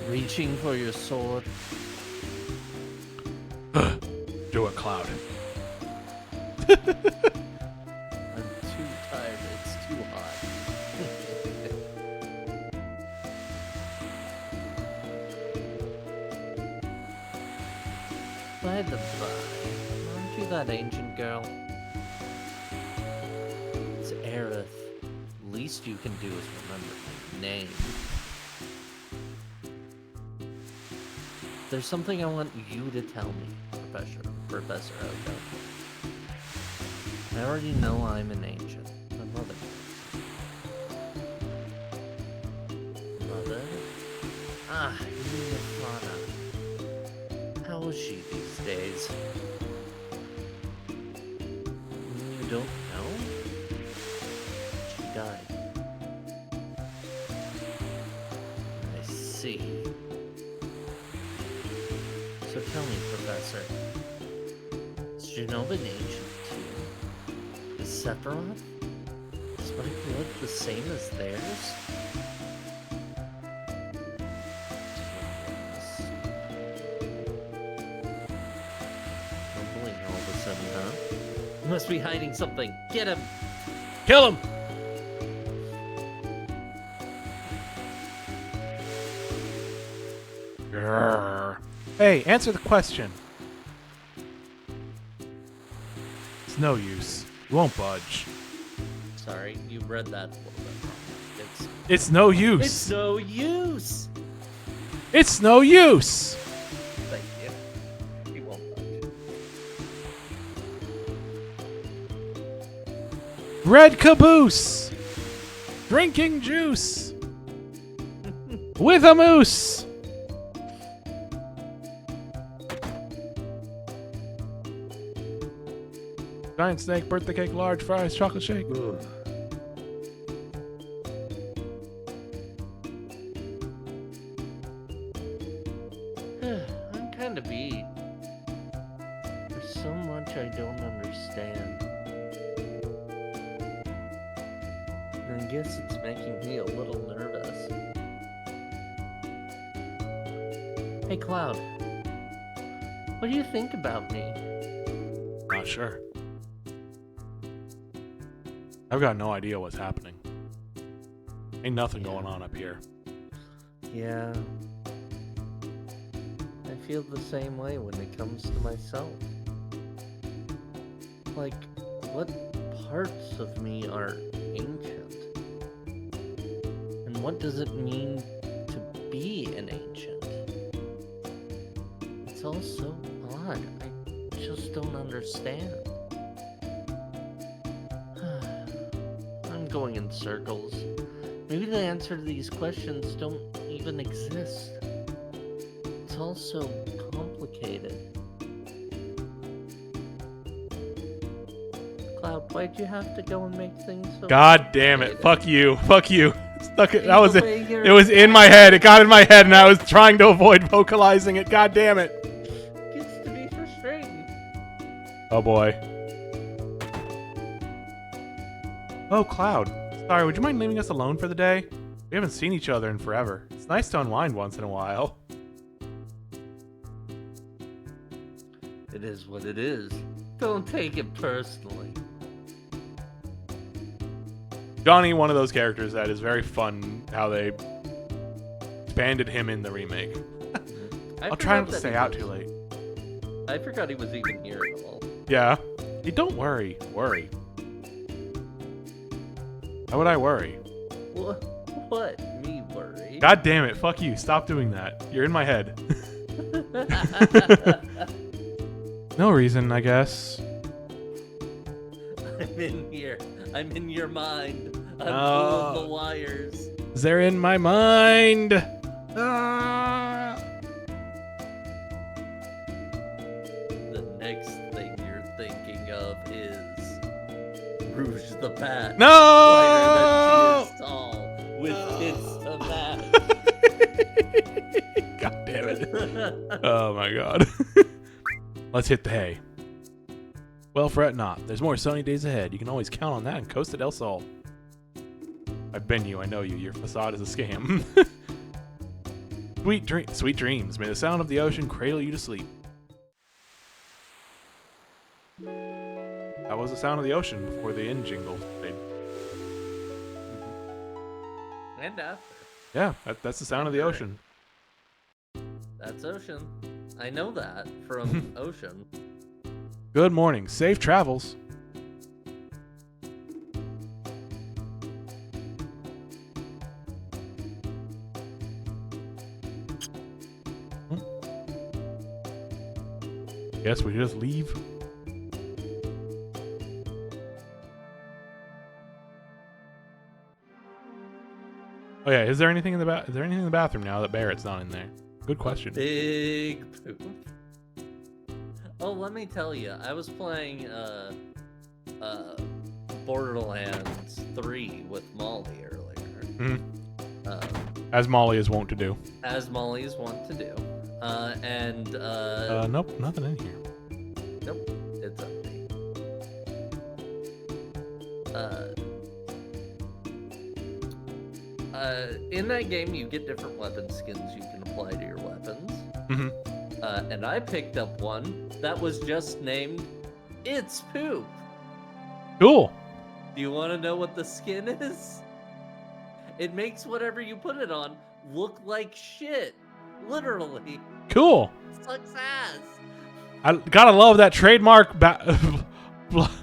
Speaker 2: Reaching for your sword?
Speaker 1: Do it, Cloud.
Speaker 2: I'm too tired. It's too hot. By the by, aren't you that ancient girl? It's Aerith. Least you can do is remember my name. There's something I want you to tell me, Professor Odo. I already know I'm an ancient. My mother. Mother? Nirvana. How is she these days? You don't know? She died. I see. So tell me, Professor, is Genova an ancient too? Is Sephiroth? Is my blood the same as theirs? Rumbling all of a sudden, huh? He must be hiding something. Get him!
Speaker 1: Kill him! Grrr. Hey, answer the question. It's no use. You won't budge.
Speaker 2: Sorry, you read that a little bit wrong.
Speaker 1: It's no use.
Speaker 2: It's no use!
Speaker 1: It's no use.
Speaker 2: Thank you. He won't budge.
Speaker 1: Red caboose. Drinking juice. With a moose. Giant snake, birthday cake, large fries, chocolate shake.
Speaker 2: Ugh. I'm kind of beat. There's so much I don't understand. And I guess it's making me a little nervous. Hey, Cloud. What do you think about me?
Speaker 1: Not sure. I've got no idea what's happening. Ain't nothing going on up here.
Speaker 2: Yeah. I feel the same way when it comes to myself. Like, what parts of me are ancient? And what does it mean to be an ancient? It's all so odd. I just don't understand. I'm going in circles. Maybe the answer to these questions don't even exist. It's all so complicated. Cloud, why'd you have to go and make things so
Speaker 1: God damn it. Fuck you. Fuck you. Stuck it. That was it.
Speaker 2: Either way, you're-
Speaker 1: It was in my head. It got in my head and I was trying to avoid vocalizing it. God damn it.
Speaker 2: Gets to be frustrating.
Speaker 1: Oh boy. Oh, Cloud. Sorry, would you mind leaving us alone for the day? We haven't seen each other in forever. It's nice to unwind once in a while.
Speaker 2: It is what it is. Don't take it personally.
Speaker 1: Johnny, one of those characters that is very fun how they expanded him in the remake. I'll try not to stay out too late.
Speaker 2: I forgot he was even here at all.
Speaker 1: Yeah. Hey, don't worry. Worry. Why would I worry?
Speaker 2: What? Me worry?
Speaker 1: God damn it. Fuck you. Stop doing that. You're in my head. No reason, I guess.
Speaker 2: I'm in here. I'm in your mind. I'm full
Speaker 1: Oh.
Speaker 2: of the wires.
Speaker 1: They're in my mind. Ah.
Speaker 2: The next thing you're thinking of is Rouge the Bat.
Speaker 1: No!
Speaker 2: Wider than she is tall, with hits to match.
Speaker 1: God damn it. Oh my god. Let's hit the hay. Well, fret not. There's more sunny days ahead. You can always count on that in Costa del Sol. I've been you. I know you. Your facade is a scam. Sweet dreams. May the sound of the ocean cradle you to sleep. That was the sound of the ocean before the end jingle played.
Speaker 2: And after.
Speaker 1: Yeah, that's the sound of the ocean.
Speaker 2: That's Ocean. I know that from Ocean.
Speaker 1: Good morning. Safe travels. Guess we just leave. Oh yeah, is there anything in the Is there anything in the bathroom now that Barrett's not in there? Good question.
Speaker 2: Big poop. Oh, let me tell you, I was playing Borderlands 3 with Molly earlier.
Speaker 1: Mm-hmm. As Molly is wont to do.
Speaker 2: As Molly is wont to do.
Speaker 1: Nope, nothing in here.
Speaker 2: Nope, it's empty. In that game, you get different weapon skins you can apply to your weapons.
Speaker 1: Mm-hmm.
Speaker 2: And I picked up one that was just named It's Poop.
Speaker 1: Cool.
Speaker 2: Do you want to know what the skin is? It makes whatever you put it on look like shit. Literally.
Speaker 1: Cool.
Speaker 2: Sucks ass.
Speaker 1: I gotta love that trademark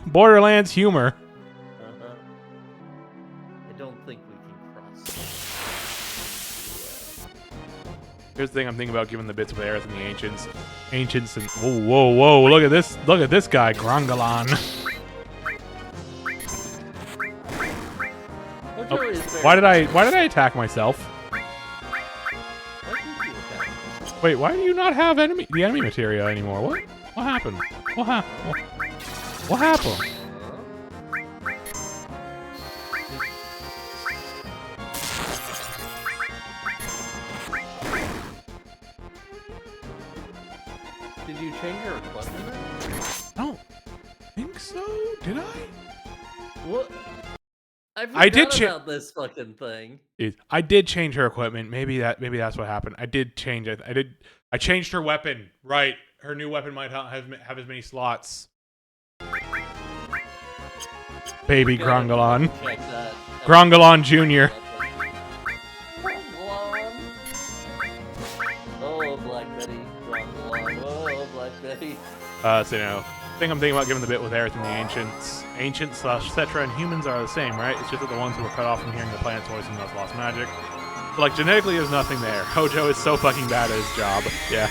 Speaker 1: Borderlands humor.
Speaker 2: I don't think we can cross.
Speaker 1: Here's the thing I'm thinking about giving the bits of Aerith and the Ancients and whoa, look at this guy, Grongalon. Oh, why did I attack myself? Wait, why do you not have the enemy materia anymore? What happened? What happened?
Speaker 2: Did you change your equipment then?
Speaker 1: I don't think so. Did I?
Speaker 2: What?
Speaker 1: I did
Speaker 2: about this fucking thing.
Speaker 1: I did change her equipment. Maybe that's what happened. I did change it. I changed her weapon. Right. Her new weapon might have as many slots. Baby Grongalon.
Speaker 2: Check that.
Speaker 1: Grongalon Jr.
Speaker 2: Oh, Black Betty. Grongalon. Oh, Black Betty.
Speaker 1: So I think I'm thinking about giving the bit with Aerith and the Ancients/Cetra and humans are the same, right? It's just that the ones who were cut off from hearing the planet's voice and thus lost magic. But, like, genetically, there's nothing there. Hojo is so fucking bad at his job. Yeah.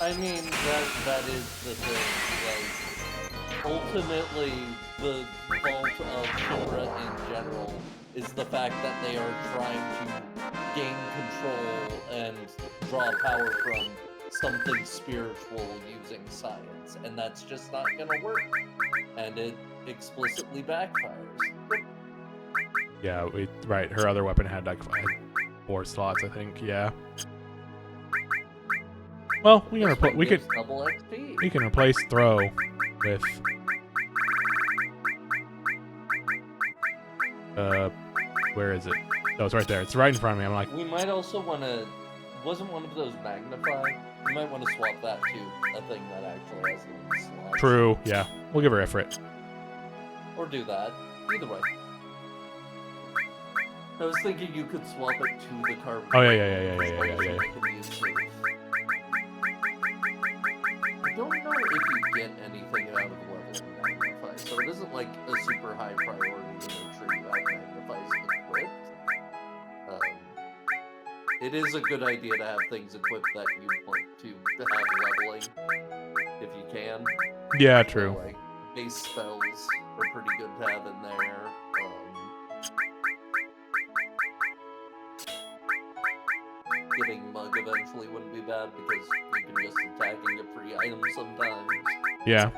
Speaker 2: I mean, that is the thing. Like, ultimately, the fault of Shinra in general is the fact that they are trying to gain control and draw power from something spiritual using science, and that's just not gonna work, and it explicitly backfires.
Speaker 1: Yeah, right. Her other weapon had like 4 slots, I think. Yeah. Well, we can
Speaker 2: double XP.
Speaker 1: We can replace throw with where is it? Oh, it's right there. It's right in front of me. I'm like,
Speaker 2: we might also want to. Wasn't one of those magnify? We might want to swap that to a thing that actually has the slots.
Speaker 1: True. Yeah, we'll give her Ifrit.
Speaker 2: Or do that. Either way. I was thinking you could swap it to the carbon.
Speaker 1: Oh yeah.
Speaker 2: I don't know if you get anything out of the level of magnify, so it isn't like a super high priority to make sure you have magnifies equipped. It is a good idea to have things equipped that you want to have leveling, if you can.
Speaker 1: Yeah, true.
Speaker 2: So, like, base spells are pretty good to have in there. Getting Mug eventually wouldn't be bad because you can just attack and get free items sometimes.
Speaker 1: Yeah.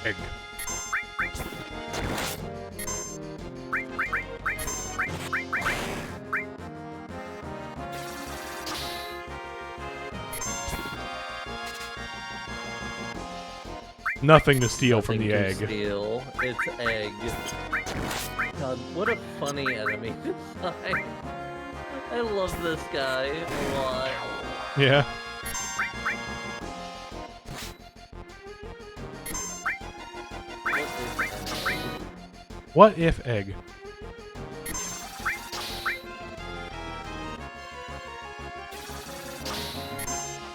Speaker 1: Egg. Nothing to steal from the egg.
Speaker 2: Steal. It's egg. God, what a funny enemy to find. I love this guy a lot.
Speaker 1: Yeah. What if egg?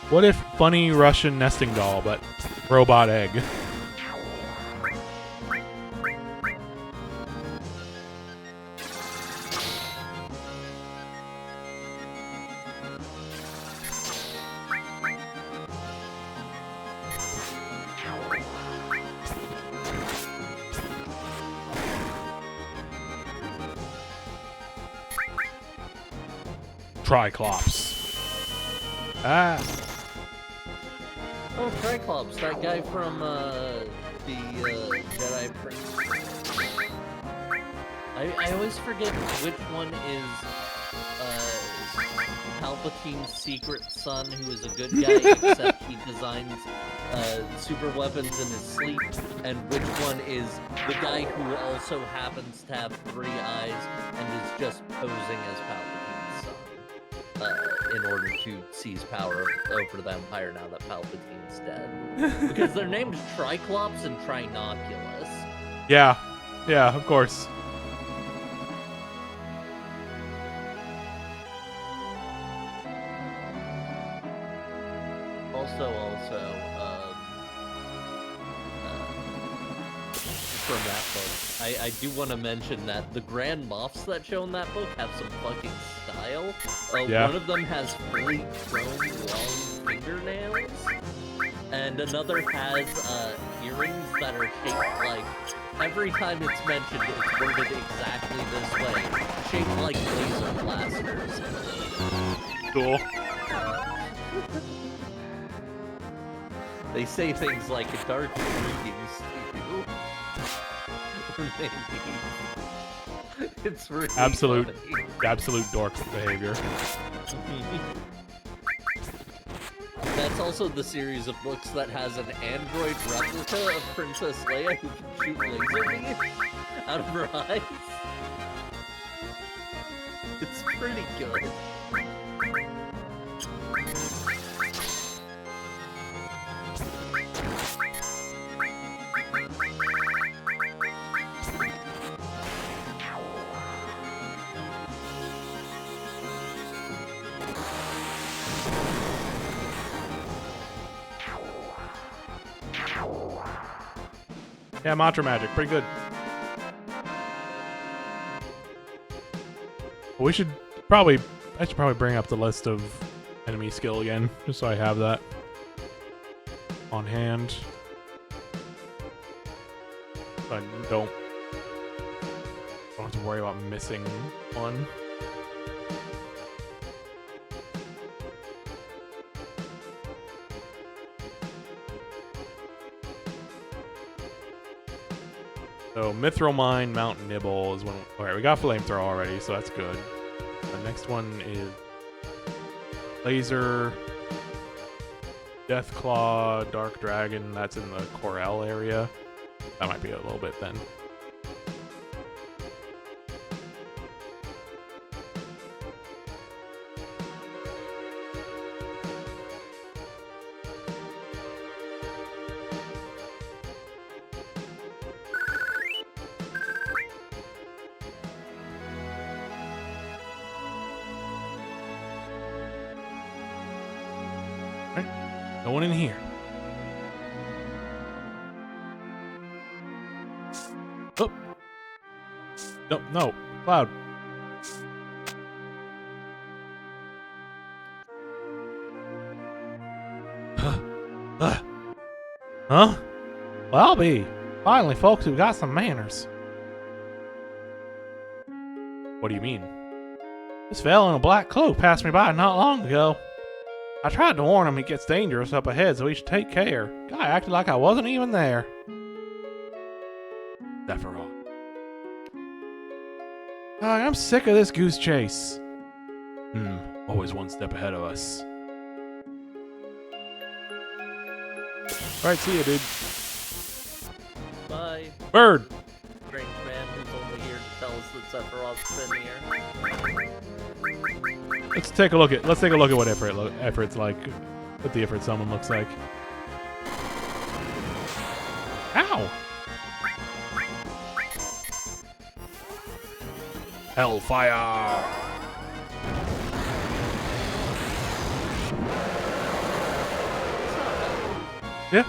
Speaker 1: What if funny Russian nesting doll, but robot egg? Triclops. Ah.
Speaker 2: Oh, Triclops, that guy from the Jedi Prince. I always forget which one is Palpatine's secret son, who is a good guy, except he designs super weapons in his sleep, and which one is the guy who also happens to have 3 eyes and is just posing as Palpatine's son. In order to seize power over the Empire now that Palpatine's dead. Because their names Triclops and Trinoculus.
Speaker 1: Yeah. Yeah, of course.
Speaker 2: Also, from that book, I do want to mention that the Grand Moffs that show in that book have some fucking style.
Speaker 1: Yeah.
Speaker 2: One of them has fully grown long fingernails, and another has earrings that are shaped like, every time it's mentioned, it's worded exactly this way, shaped like laser blasters.
Speaker 1: Cool.
Speaker 2: They say things like a dark greetings to you. Maybe. It's really
Speaker 1: Absolute
Speaker 2: funny.
Speaker 1: dork behavior.
Speaker 2: That's also the series of books that has an android replica of Princess Leia who can shoot laser beams out of her eyes. It's pretty good.
Speaker 1: Yeah, Mantra Magic, pretty good. I should probably bring up the list of enemy skill again, just so I have that on hand. So I don't have to worry about missing one. So Mithril Mine, Mountain Nibble is one. Alright, we got Flamethrower already, so that's good. The next one is Laser, Deathclaw, Dark Dragon. That's in the Corel area. That might be a little bit then. No one in here. Oh. No, no. Cloud. Huh? Well, I'll be. Finally, folks, we've got some manners. What do you mean? This fella in a black cloak passed me by not long ago. I tried to warn him it gets dangerous up ahead, so he should take care. Guy acted like I wasn't even there. Sephiroth. I'm sick of this goose chase. Always one step ahead of us. Alright, see ya, dude.
Speaker 2: Bye.
Speaker 1: Bird!
Speaker 2: Strange man who's only here to tell us that Sephiroth's been here.
Speaker 1: Let's take a look at what Effort's like. What the Effort summon looks like. Ow! Hellfire! Yeah.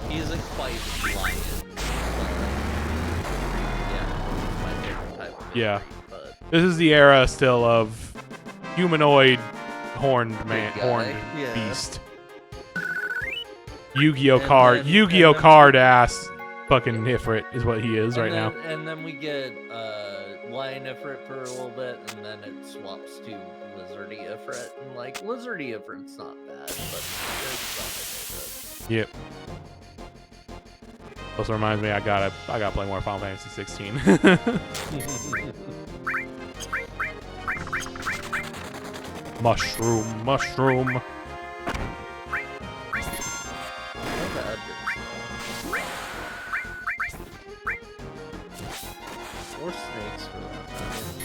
Speaker 2: He isn't quite lion. Yeah, my favorite type of
Speaker 1: Yeah.
Speaker 2: breed, but
Speaker 1: This is the era still of humanoid horned
Speaker 2: guy.
Speaker 1: horned
Speaker 2: Yeah.
Speaker 1: beast. Yu-Gi-Oh
Speaker 2: And
Speaker 1: card,
Speaker 2: then-
Speaker 1: Yu-Gi-Oh
Speaker 2: and then-
Speaker 1: card ass, fucking Ifrit is what he is right now.
Speaker 2: And then we get Lion Ifrit for a little bit, and then it swaps to Lizardy Ifrit. And like Lizardy Ifrit's not bad, but it's not my favorite.
Speaker 1: Yep. Also reminds me, I gotta play more Final Fantasy 16. Mushroom.
Speaker 2: No bad or snakes for that matter.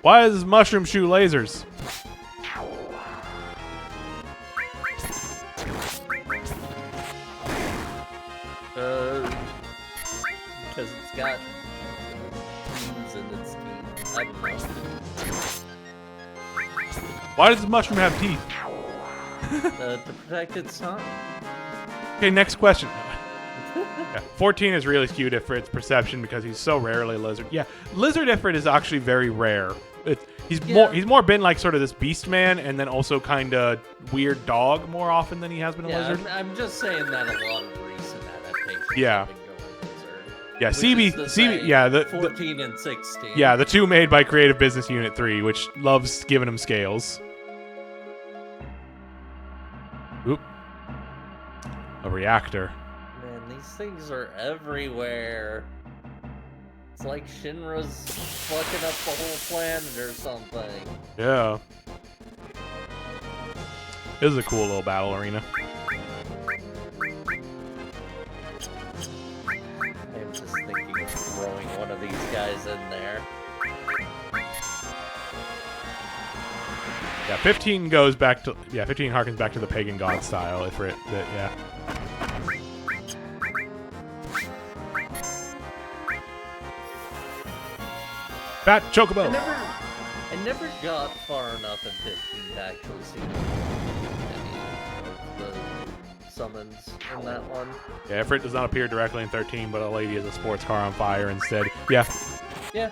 Speaker 1: Why does mushroom shoot lasers?
Speaker 2: Because it's got beams in its teeth. I don't know.
Speaker 1: Why does the mushroom have teeth?
Speaker 2: To protect its tongue.
Speaker 1: Okay, next question. Yeah, 14 is really skewed for its perception because he's so rarely lizard. Yeah, lizard Ifrit is actually very rare. He's more been like sort of this beast man and then also kind of weird dog more often than he has been a
Speaker 2: Yeah,
Speaker 1: lizard.
Speaker 2: I'm just saying that a lot of recent adaptations
Speaker 1: Yeah.
Speaker 2: have been going lizard.
Speaker 1: Yeah,
Speaker 2: Which
Speaker 1: CB,
Speaker 2: is the
Speaker 1: CB,
Speaker 2: same,
Speaker 1: yeah, the
Speaker 2: 14 and 16.
Speaker 1: yeah, the two made by Creative Business Unit 3, which loves giving him scales. Oop. A reactor.
Speaker 2: Man, these things are everywhere. It's like Shinra's fucking up the whole planet or something.
Speaker 1: Yeah. This is a cool little battle arena.
Speaker 2: I'm just thinking of throwing one of these guys in there.
Speaker 1: Yeah, 15 goes back to 15 harkens back to the pagan god style. If it, yeah. Fat chocobo.
Speaker 2: I never got far enough in 15 to actually see any of the summons in that one.
Speaker 1: Yeah, Ifrit does not appear directly in 13, but a lady is a sports car on fire instead. Yeah.
Speaker 2: Yeah.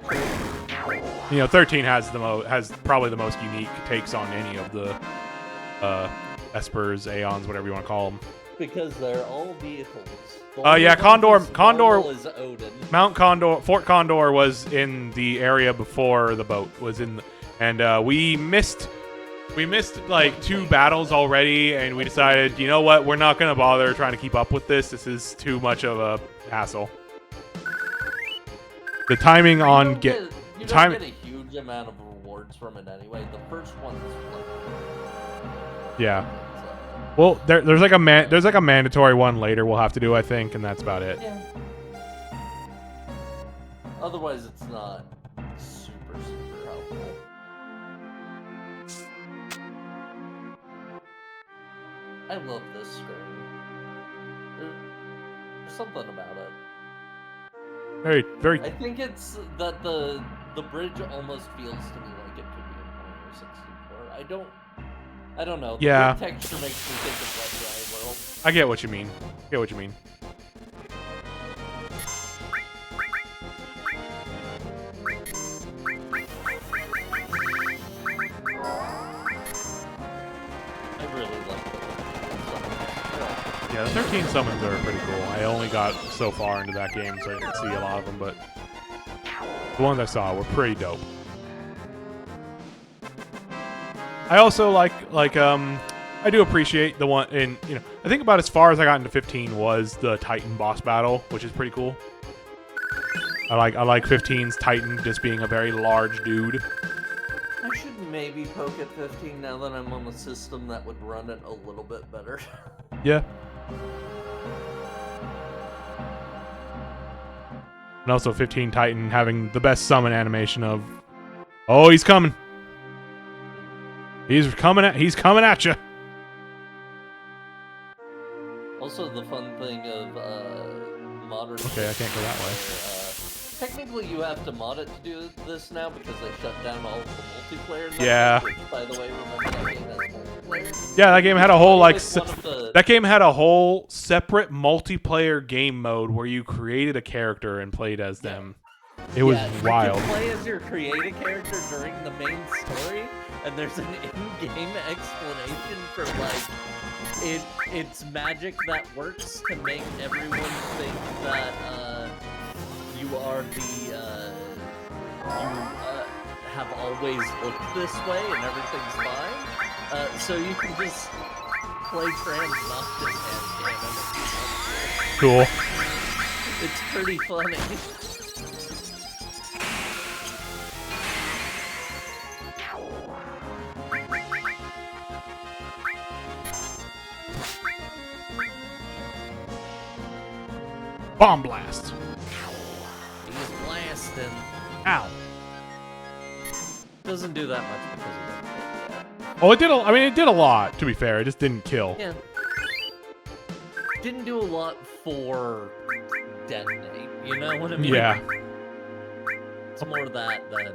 Speaker 1: You know, 13 has probably the most unique takes on any of the Espers, Aeons, whatever you want to call them.
Speaker 2: Because they're all vehicles.
Speaker 1: Yeah, Condor
Speaker 2: is Odin.
Speaker 1: Mount Condor, Fort Condor was in the area before the boat was in, and we missed like 2 battles already, and we decided, you know what, we're not gonna bother trying to keep up with this. This is too much of a hassle. The timing on
Speaker 2: You don't get a huge amount of rewards from it anyway. The first one's like,
Speaker 1: yeah. Well, there's like a mandatory one later we'll have to do, I think, and that's about it.
Speaker 2: yeah. Otherwise, it's not super helpful. I love this screen. There's something about it.
Speaker 1: Very.
Speaker 2: I think it's that the bridge almost feels to me like it could be in Mario 64. I don't know. The
Speaker 1: Yeah.
Speaker 2: wood texture makes me think of Red Dry World.
Speaker 1: I get what you mean.
Speaker 2: I really like it.
Speaker 1: Yeah, the 13 summons are pretty cool. I only got so far into that game, so I didn't see a lot of them, but the ones I saw were pretty dope. I also like I do appreciate the one in, you know, I think about as far as I got into 15 was the Titan boss battle, which is pretty cool. I like 15's Titan just being a very large dude.
Speaker 2: I should maybe poke at 15 now that I'm on a system that would run it a little bit better.
Speaker 1: Yeah. And also 15 Titan having the best summon animation of, oh, he's coming. He's coming at you.
Speaker 2: thing of modern.
Speaker 1: Okay, I can't go that way.
Speaker 2: Technically, you have to mod it to do this now because they shut down all of the multiplayer.
Speaker 1: Yeah.
Speaker 2: Which, by the way, remember that game has multiplayer?
Speaker 1: Yeah, that game had a whole
Speaker 2: That
Speaker 1: game had a whole separate multiplayer game mode where you created a character and played as them. It was wild.
Speaker 2: You can play as your created character during the main story, and there's an in-game explanation for like it's magic that works to make everyone think that you are you have always looked this way and everything's fine. So you can just play trans Noctis and canon.
Speaker 1: Cool.
Speaker 2: It's pretty funny.
Speaker 1: Bomb blast.
Speaker 2: He's blasting.
Speaker 1: Ow.
Speaker 2: Doesn't do that much because of that.
Speaker 1: Oh, it did. It did a lot. To be fair, it just didn't kill.
Speaker 2: Yeah. Didn't do a lot for detonate. You know what I mean?
Speaker 1: Yeah.
Speaker 2: It's more that than it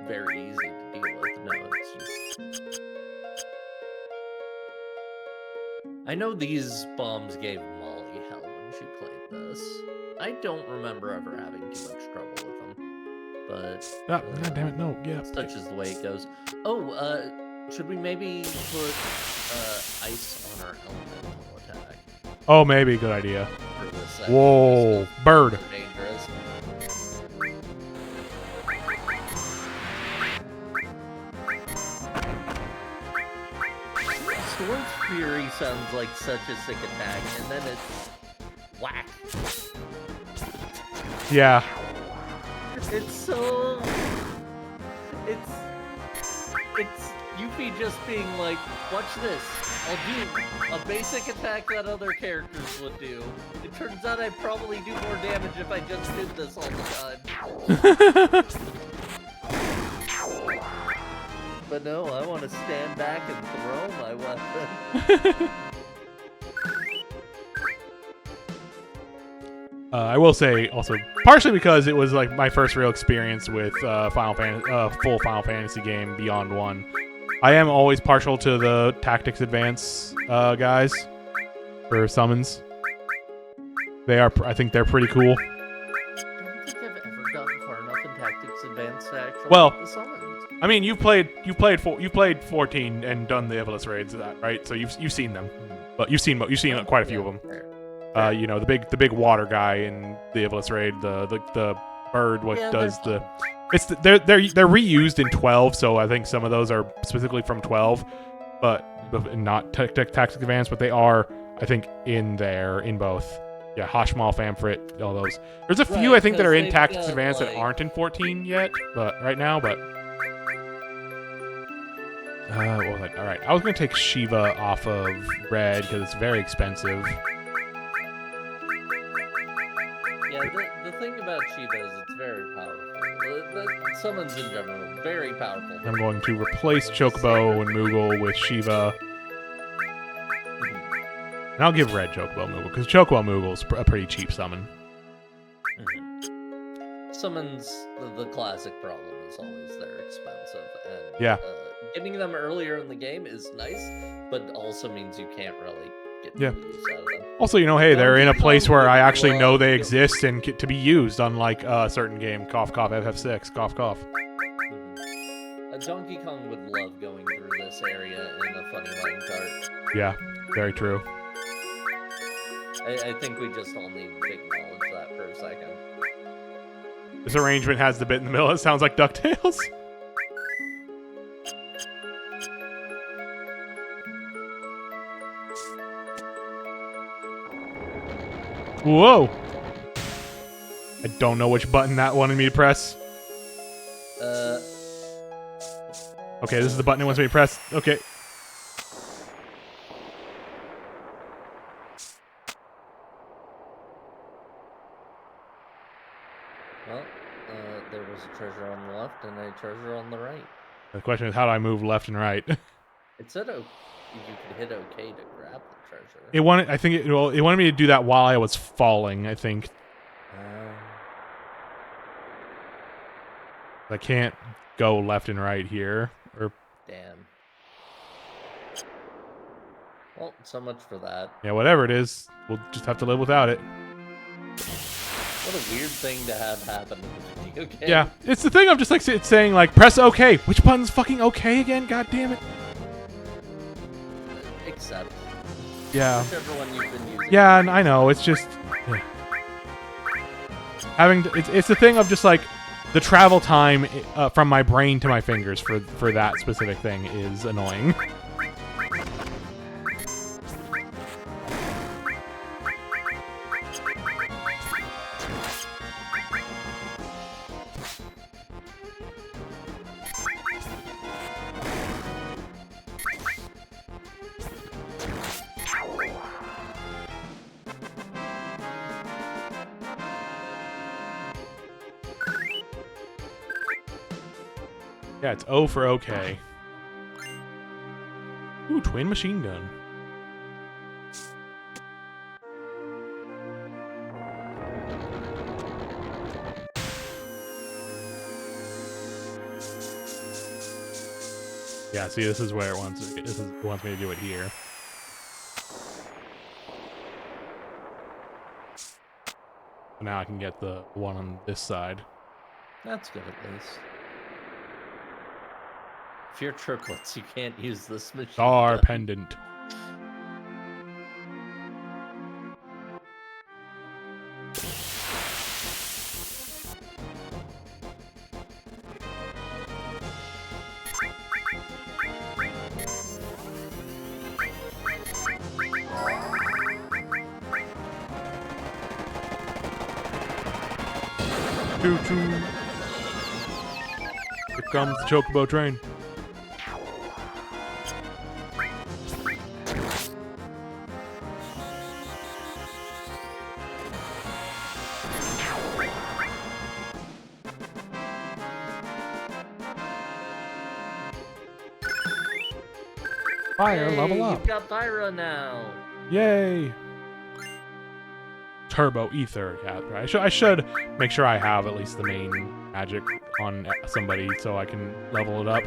Speaker 2: very easy to deal with. No, it's just. I know these bombs gave Molly hell when she played this. I don't remember ever having too much trouble with them. But
Speaker 1: God damn it, no, yeah.
Speaker 2: Such is the way it goes. Oh, should we maybe put ice on our elemental attack?
Speaker 1: Oh, maybe, good idea.
Speaker 2: For this
Speaker 1: Whoa, bird.
Speaker 2: Dangerous. Storm Fury sounds like such a sick attack, and then it's whack.
Speaker 1: Yeah.
Speaker 2: It's so... It's Yuffie just being like, watch this. I'll do a basic attack that other characters would do. It turns out I probably do more damage if I just did this all the time. But no, I want to stand back and throw my weapon.
Speaker 1: I will say also, partially because it was like my first real experience with full Final Fantasy game Beyond 1. I am always partial to the Tactics Advance guys for summons. I think they're pretty cool.
Speaker 2: I don't think I've ever gotten far enough in Tactics Advance to actually get the summons.
Speaker 1: I mean, you've played 14 and done the Evilus raids, right? So you've seen them, but you've seen quite a few of them. You know, the big water guy in the Evilus raid, the bird does the. They're reused in 12, so I think some of those are specifically from 12, but not Tactics Advance, but they are, I think, in both. Yeah, Hashmal, Famfrit, all those. There's a few I think that are in Tactics Advance that aren't in 14 yet, but right now, but. What was I? All right, I was gonna take Shiva off of red because it's very expensive.
Speaker 2: Yeah, the thing about Shiva is it's very powerful. The summons in general, very powerful.
Speaker 1: I'm going to replace Chocobo and Moogle with Shiva. And I'll give red Chocobo Moogle, because Chocobo Moogle's a pretty cheap summon.
Speaker 2: Summons, the classic problem is always they're expensive. And
Speaker 1: yeah.
Speaker 2: Getting them earlier in the game is nice, but also means you can't really get use out of them.
Speaker 1: Also, you know, hey, they're in a place where I actually know they exist and get to be used, unlike a certain game. Cough, cough, FF6. Cough, cough.
Speaker 2: Donkey Kong would love going through this area in a funny line cart.
Speaker 1: Yeah, very true.
Speaker 2: I think we just all need to acknowledge that for a second.
Speaker 1: This arrangement has the bit in the middle. It sounds like DuckTales. Whoa! I don't know which button that wanted me to press. Okay, this is the button it wants me to press. Okay.
Speaker 2: Well, there was a treasure on the left and a treasure on the right.
Speaker 1: The question is, how do I move left and right?
Speaker 2: It said you could hit OK to grab the treasure.
Speaker 1: It wanted. I think it wanted me to do that while I was falling. I think I can't go left and right here. Or
Speaker 2: damn. Well, so much for that.
Speaker 1: yeah, whatever it is, we'll just have to live without it.
Speaker 2: What a weird thing to have happen in the video game.
Speaker 1: Yeah, it's the thing of just like it's saying like press OK. Which button's fucking OK again? God damn it.
Speaker 2: Accept.
Speaker 1: Yeah.
Speaker 2: Whichever one you've been using.
Speaker 1: Yeah, and I know it's just having to, it's the thing of just like the travel time from my brain to my fingers for that specific thing is annoying. Yeah, it's O for OK. Ooh, twin machine gun. Yeah, see, this is where it wants me to do it here. So now I can get the one on this side.
Speaker 2: That's good at least. If you're triplets, you can't use this machine
Speaker 1: Star
Speaker 2: gun.
Speaker 1: pendant. Choo-choo. Here comes the Chocobo train. Fire, level up.
Speaker 2: You've got Pyra now.
Speaker 1: Yay! Turbo ether. Yeah, right. I should make sure I have at least the main magic on somebody so I can level it up.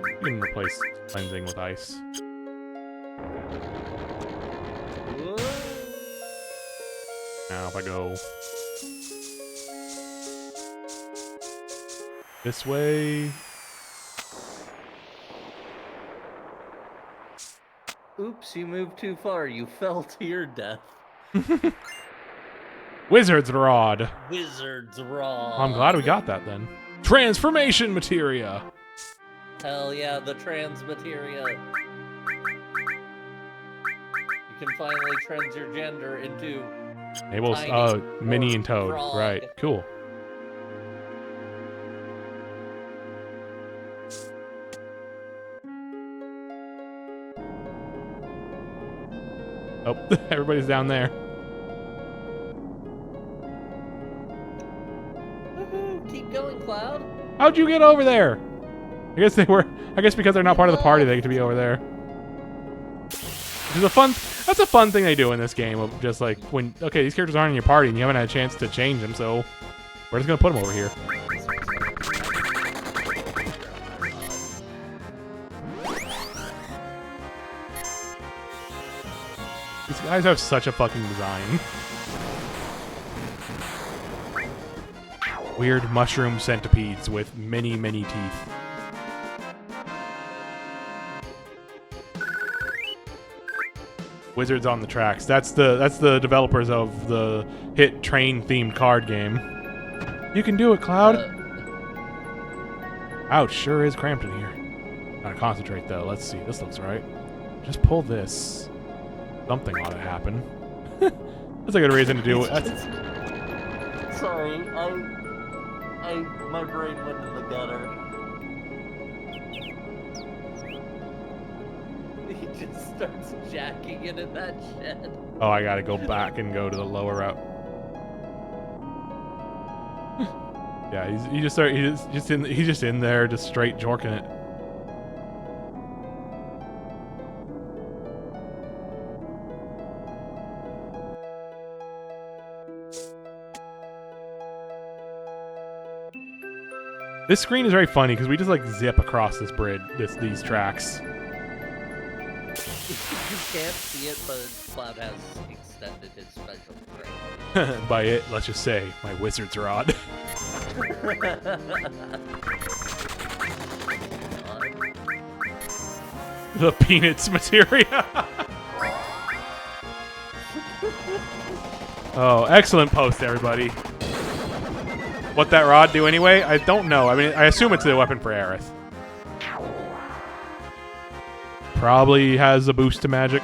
Speaker 1: You can replace cleansing with ice. Now if I go this way.
Speaker 2: Oops, you moved too far. You fell to your death.
Speaker 1: Wizard's Rod.
Speaker 2: Wizard's Rod.
Speaker 1: I'm glad we got that then. Transformation materia.
Speaker 2: Hell yeah, the trans materia. You can finally trans your gender into
Speaker 1: Abel's
Speaker 2: tiny
Speaker 1: Minnie and Toad.
Speaker 2: frog.
Speaker 1: Right. Cool. Oh, everybody's down there.
Speaker 2: Woohoo, keep going, Cloud.
Speaker 1: How'd you get over there? I guess because they're not part of the party, they get to be over there. Which is that's a fun thing they do in this game of just like when, okay, these characters aren't in your party and you haven't had a chance to change them, so we're just gonna put them over here. These guys have such a fucking design. Weird mushroom centipedes with many, many teeth. Wizards on the Tracks. That's the developers of the hit train-themed card game. You can do it, Cloud. Ouch, sure is cramped in here. Gotta concentrate though. Let's see. This looks right. Just pull this. Something ought to happen. That's a good reason to do it.
Speaker 2: Sorry, my brain went in the gutter. He just starts jacking it in that shed.
Speaker 1: Oh, I gotta go back and go to the lower route. Yeah, he's just in there, just straight jorking it. This screen is very funny because we just like zip across this bridge, these tracks.
Speaker 2: You can't see it, but Cloud has extended his special frame.
Speaker 1: By it, let's just say my wizard's rod. The Peanuts materia. Oh, excellent post, everybody. What that rod do anyway? I don't know. I mean, I assume it's a weapon for Aerith. Probably has a boost to magic.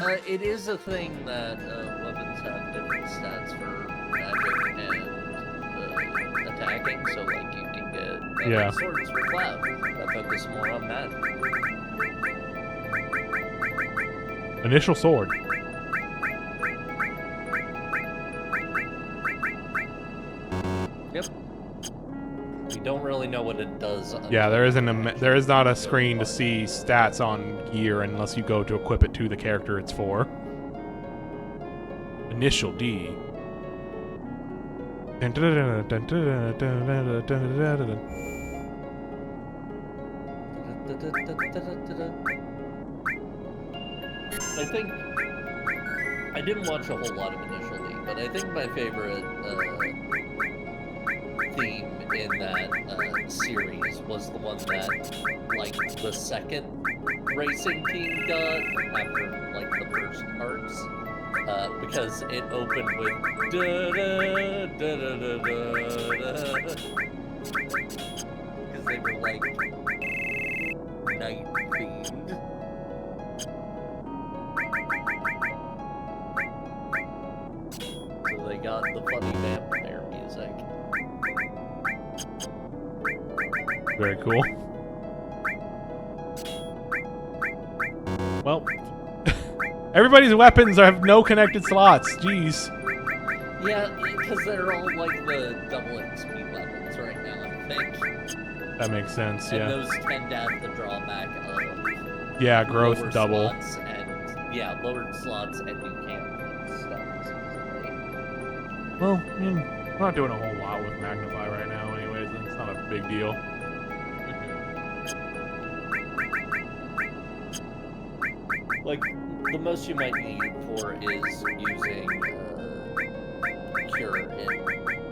Speaker 2: Maybe. It is a thing that weapons have different stats for magic and attacking, so like you can get like swords for Cloud that focus more on magic.
Speaker 1: Initial sword.
Speaker 2: Yep. We don't really know what it does.
Speaker 1: Yeah, there is not a screen to see stats on gear unless you go to equip it to the character it's for. Initial D.
Speaker 2: I think I didn't watch a whole lot of Initial D, but I think my favorite theme in that series was the one that like the second racing team got after like the first parts, because it opened with da da da da da da, because they were like night themed. So they got the funny vampire music.
Speaker 1: Very cool. Well, everybody's weapons have no connected slots. Jeez.
Speaker 2: Yeah, because they're all like the double XP weapons right now, I think.
Speaker 1: That makes sense, yeah.
Speaker 2: And those tend to have the drawback of
Speaker 1: growth double.
Speaker 2: Slots and, lowered slots, and you can't put stuff easily.
Speaker 1: Well, I mean, we're not doing a whole lot with Magnify right now anyways. It's not a big deal.
Speaker 2: Like, the most you might need for is using Cure in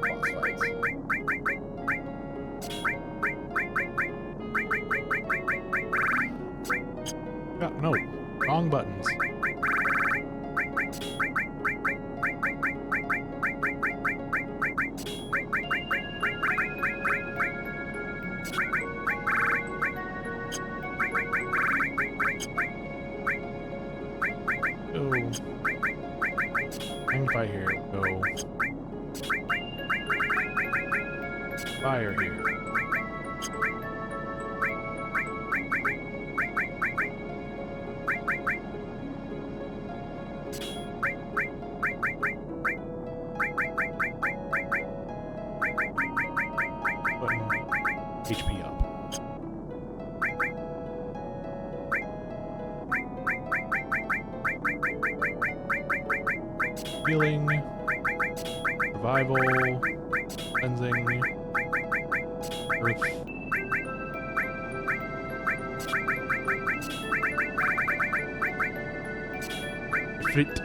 Speaker 2: boss fights.
Speaker 1: No, wrong buttons. Magnify here. Go. Fire here. Button. HP up. Healing, survival, cleansing, earth. Fit.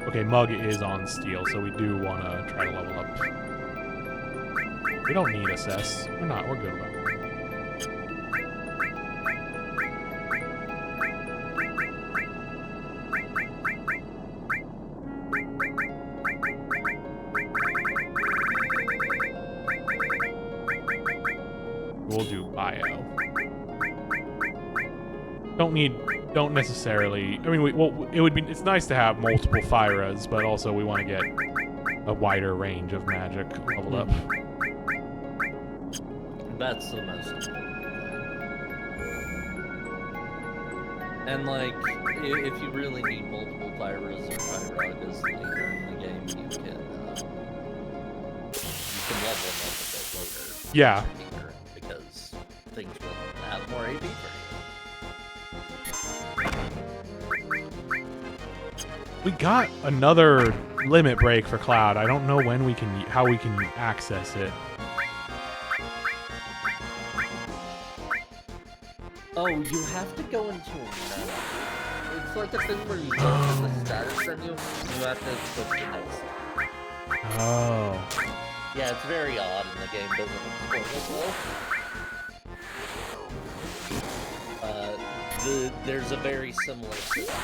Speaker 1: Okay, Mug is on steel, so we do want to try to level up. We don't need assess. We're good about it. We'll do bio. Don't necessarily. I mean, it's nice to have multiple Fyras, but also we want to get a wider range of magic leveled up.
Speaker 2: That's the most important thing. And like, if you really need multiple Fyras or Fyragas later in the game, you can level them up a bit later.
Speaker 1: Yeah.
Speaker 2: Because things will have more AP for you.
Speaker 1: We got another limit break for Cloud. I don't know when we can, how we can access it.
Speaker 2: Oh, you have to go into a menu. It's like a thing where you go to the status menu, you have to click the next step.
Speaker 1: Oh.
Speaker 2: Yeah, it's very odd, and the game doesn't explain it well. There's a very similar system.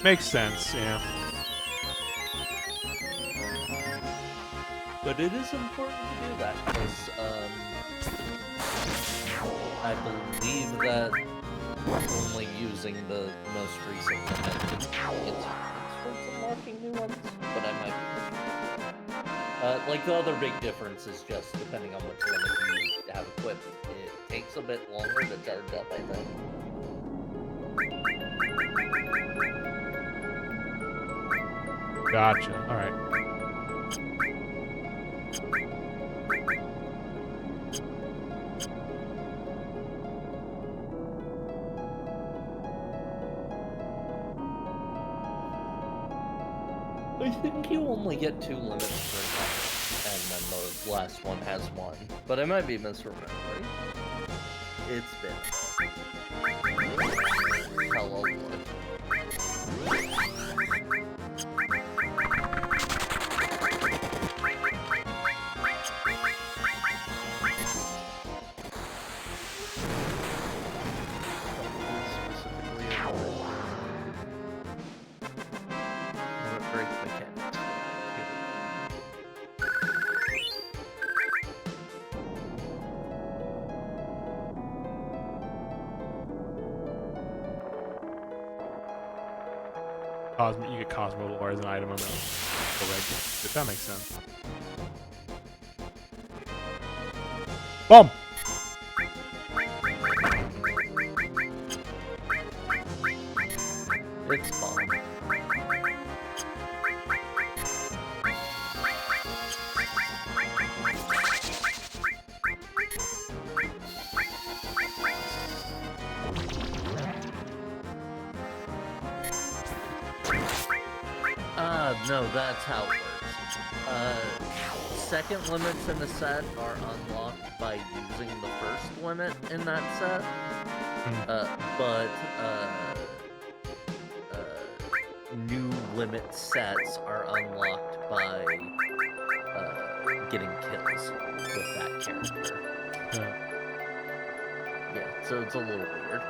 Speaker 1: Makes sense, yeah.
Speaker 2: But it is important to do that, because, I believe that only using the most recent limit gets unlocking new ones, but I might be. Like the other big difference is just depending on which limit you have equipped, it takes a bit longer to charge up, I think.
Speaker 1: Gotcha. All right.
Speaker 2: I think you only get 2 limits per time, and then the last one has 1. But I might be misremembering. It's been hello.
Speaker 1: Cosmo, you get Cosmo Lore as an item amount. If that makes sense. Boom!
Speaker 2: It's bomb. No, that's how it works. Second limits in a set are unlocked by using the first limit in that set. But new limit sets are unlocked by getting kills with that character. Yeah, so it's a little weird.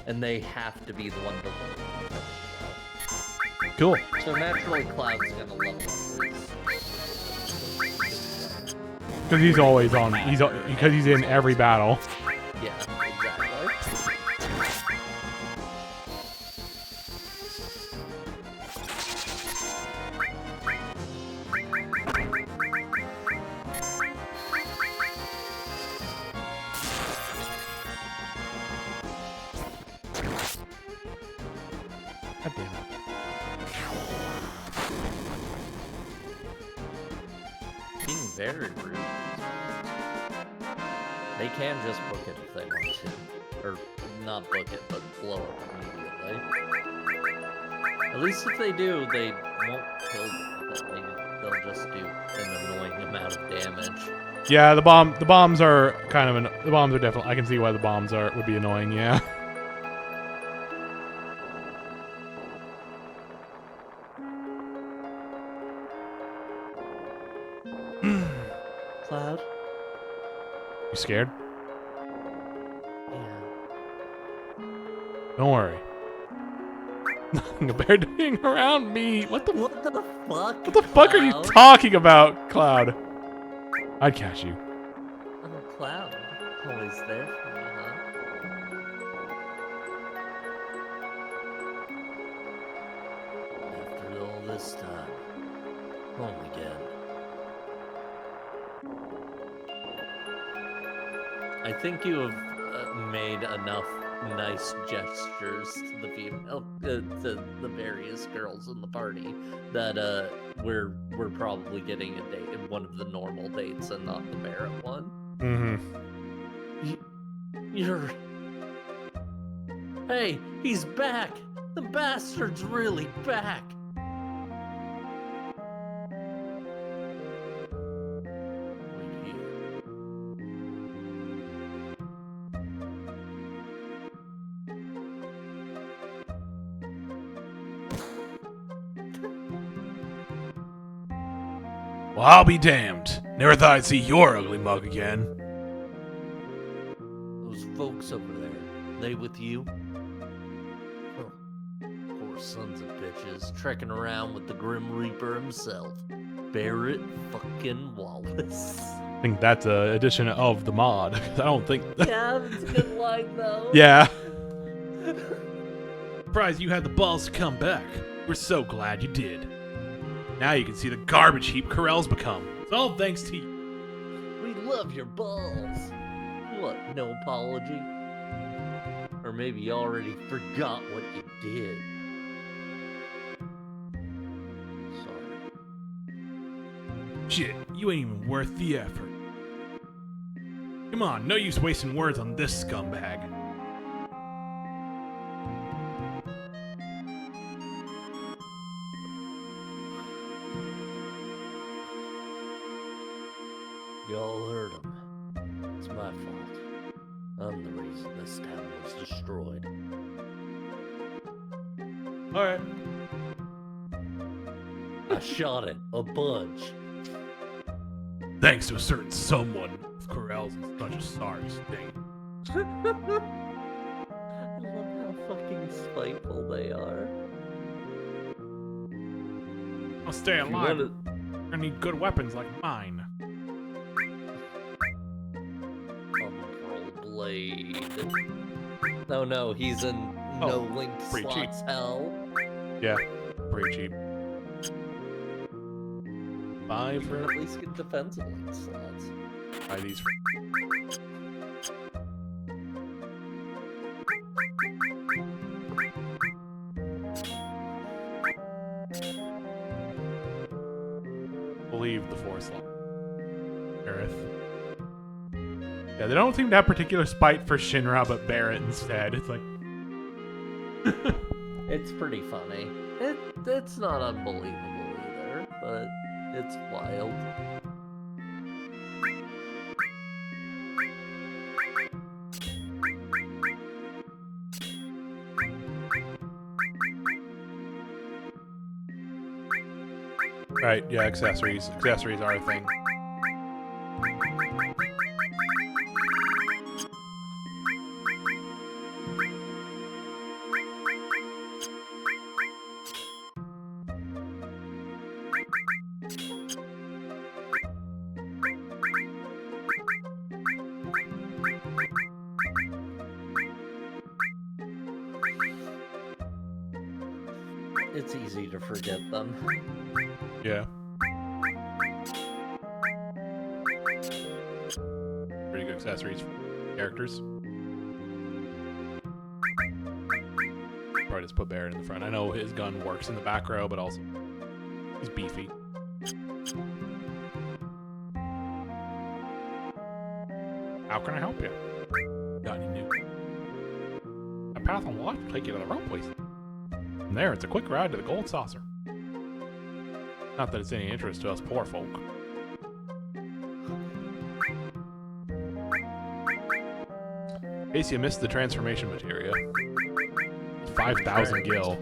Speaker 2: And they have to be the one to level.
Speaker 1: Cool.
Speaker 2: So naturally, Cloud's gonna level up.
Speaker 1: Because he's always on. Because he's in every battle.
Speaker 2: Yeah, exactly.
Speaker 1: God damn it.
Speaker 2: Being very rude. They can just book it if they want to. Or not book it, but blow it immediately. At least if they do, they won't kill you with it. They'll just do an annoying amount of damage.
Speaker 1: Yeah, the bombs are kind of the bombs are definitely. I can see why the bombs would be annoying. Yeah.
Speaker 2: Cloud?
Speaker 1: You scared?
Speaker 2: Yeah.
Speaker 1: Don't worry. Nothing compared to being around me. What the
Speaker 2: fuck?
Speaker 1: What the fuck are you talking about, Cloud? I'd catch you.
Speaker 2: Oh, Cloud. Always there for me, huh? After all this time, home again. I think you have made enough nice gestures to the female, to the various girls in the party that we're probably getting a date, one of the normal dates, and not the Barrett one.
Speaker 1: Mm-hmm.
Speaker 2: You're... Hey, he's back! The bastard's really back! Wait here.
Speaker 1: Well, I'll be damned. Never thought I'd see your ugly mug again.
Speaker 2: Those folks over there, they with you? Huh. Poor sons of bitches, trekking around with the Grim Reaper himself. Barrett fucking Wallace.
Speaker 1: I think that's an addition of the mod. I don't think...
Speaker 2: Yeah, that's a good line, though.
Speaker 1: Yeah. Surprised you had the balls to come back. We're so glad you did. Now you can see the garbage heap Corell's become. It's all thanks to you.
Speaker 2: We love your balls. What, no apology? Or maybe you already forgot what you did. Sorry.
Speaker 1: Shit, you ain't even worth the effort. Come on, no use wasting words on this scumbag.
Speaker 2: Y'all heard him. It's my fault. I'm the reason this town was destroyed.
Speaker 1: Alright.
Speaker 2: I shot it a bunch.
Speaker 1: Thanks to a certain someone with Corell's in such a sorry state.
Speaker 2: I love how fucking spiteful they are.
Speaker 1: I'll stay
Speaker 2: If you
Speaker 1: alive.
Speaker 2: wanna-
Speaker 1: I need good weapons like mine.
Speaker 2: Umbral Blade. Oh no, he's in no link
Speaker 1: pretty cheap.
Speaker 2: slots hell.
Speaker 1: Yeah, pretty cheap. 5
Speaker 2: You
Speaker 1: for
Speaker 2: can at least get defensive link slots.
Speaker 1: buy these for. Believe the 4 slot. Aerith. Yeah, they don't seem to have particular spite for Shinra, but Barrett instead. It's like.
Speaker 2: It's pretty funny. It's not unbelievable either, but it's wild.
Speaker 1: Right, yeah, accessories. Accessories are a thing.
Speaker 2: It's easy to forget them.
Speaker 1: Yeah. Pretty good accessories for characters. Probably just put Barrett in the front. I know his gun works in the back row, but also he's beefy. How can I help you? Got any new? A path on what? Take you to the rope place. From there, it's a quick ride to the Gold Saucer. Not that it's any interest to us poor folk. In case you missed the transformation materia. 5,000 gil.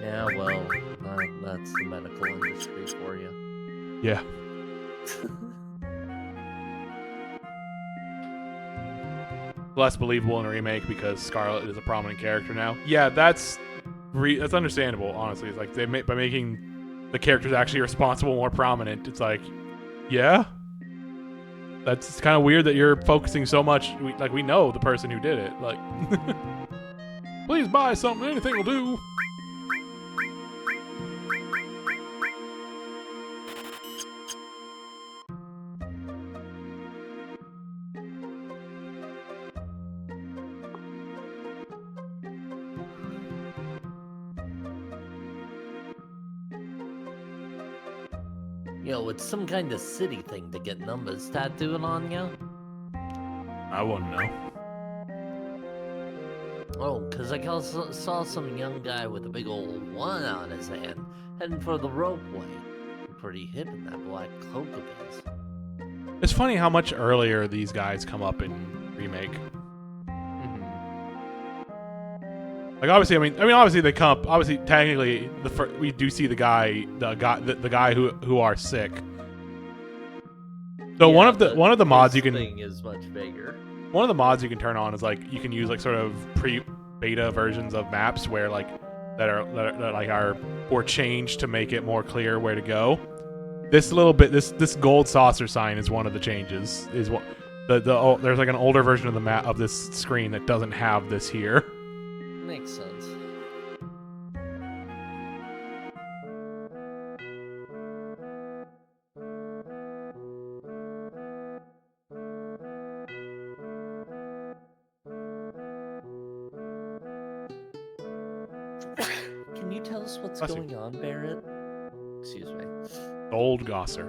Speaker 2: Yeah, well, that's the medical industry for you.
Speaker 1: Yeah. Less believable in a remake because Scarlet is a prominent character now. Yeah, that's understandable. Honestly, it's like by making the characters actually responsible more prominent. It's like, yeah, that's kind of weird that you're focusing so much. We know the person who did it. Like, please buy something. Anything will do.
Speaker 2: Yo, it's some kind of city thing to get numbers tattooed on you.
Speaker 1: I wouldn't know.
Speaker 2: Oh, because I also saw some young guy with a big old one on his hand heading for the ropeway. Pretty hip in that black cloak of his.
Speaker 1: It's funny how much earlier these guys come up in Remake. Like obviously, I mean, obviously they come up. Obviously, technically, we do see the guy who are sick. So
Speaker 2: Yeah,
Speaker 1: one of the mods you can
Speaker 2: thing is much bigger.
Speaker 1: One of the mods you can turn on is like you can use like sort of pre-beta versions of maps where like that are or changed to make it more clear where to go. This little bit, this gold saucer sign is one of the changes. Is what there's like an older version of the map of this screen that doesn't have this here.
Speaker 2: Makes sense. Can you tell us what's going on, Barrett? Excuse me.
Speaker 1: Gold Gosser.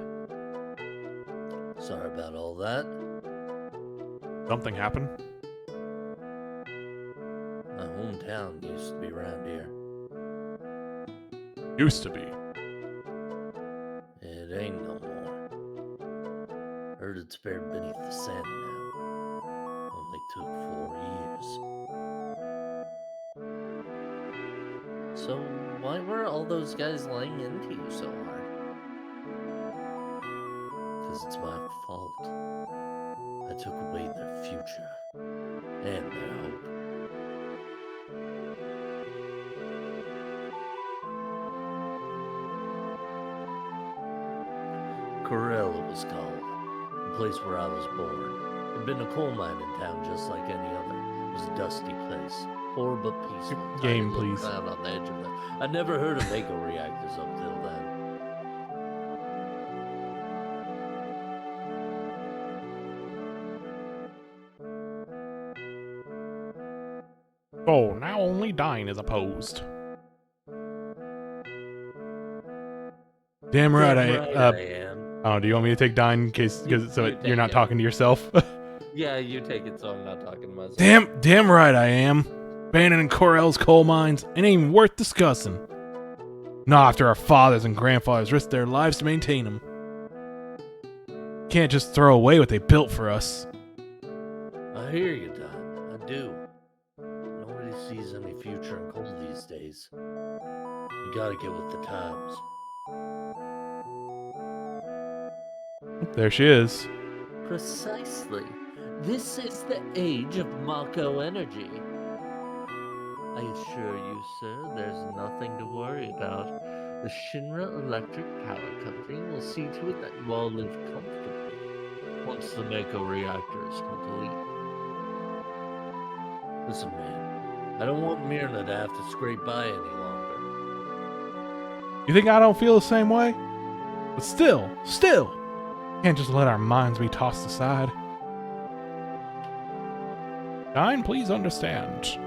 Speaker 2: Sorry about all that.
Speaker 1: Something happened?
Speaker 2: My hometown used to be around here.
Speaker 1: Used to be.
Speaker 2: It ain't no more. Heard it's buried beneath the sand now. Only took 4 years. So why were all those guys laying into you so hard? Because it's my fault. I took away their future and their hope. Corella was called, the place where I was born. There'd been a coal mine in town just like any other. It was a dusty place, poor but peaceful.
Speaker 1: Game, please.
Speaker 2: Town on the edge of it. I'd never heard of Mako reactors up till then.
Speaker 1: Oh, now only dying is opposed. Damn right, I
Speaker 2: am.
Speaker 1: Oh, do you want me to take Dine in case you're not talking to yourself?
Speaker 2: Yeah, you take it so I'm not talking to myself.
Speaker 1: Damn right I am. Abandoning Corell's coal mines ain't even worth discussing. Not after our fathers and grandfathers risked their lives to maintain them. Can't just throw away what they built for us.
Speaker 2: I hear you, Don. I do. Nobody sees any future in coal these days. You gotta get with the times.
Speaker 1: There she is.
Speaker 2: Precisely. This is the age of Mako energy. I assure you, sir, there's nothing to worry about. The Shinra Electric Power Company will see to it that you all live comfortably once the Mako reactor is complete. Listen, man, I don't want Myrna to have to scrape by any longer.
Speaker 1: You think I don't feel the same way? But still, can't just let our minds be tossed aside. Dine, please understand.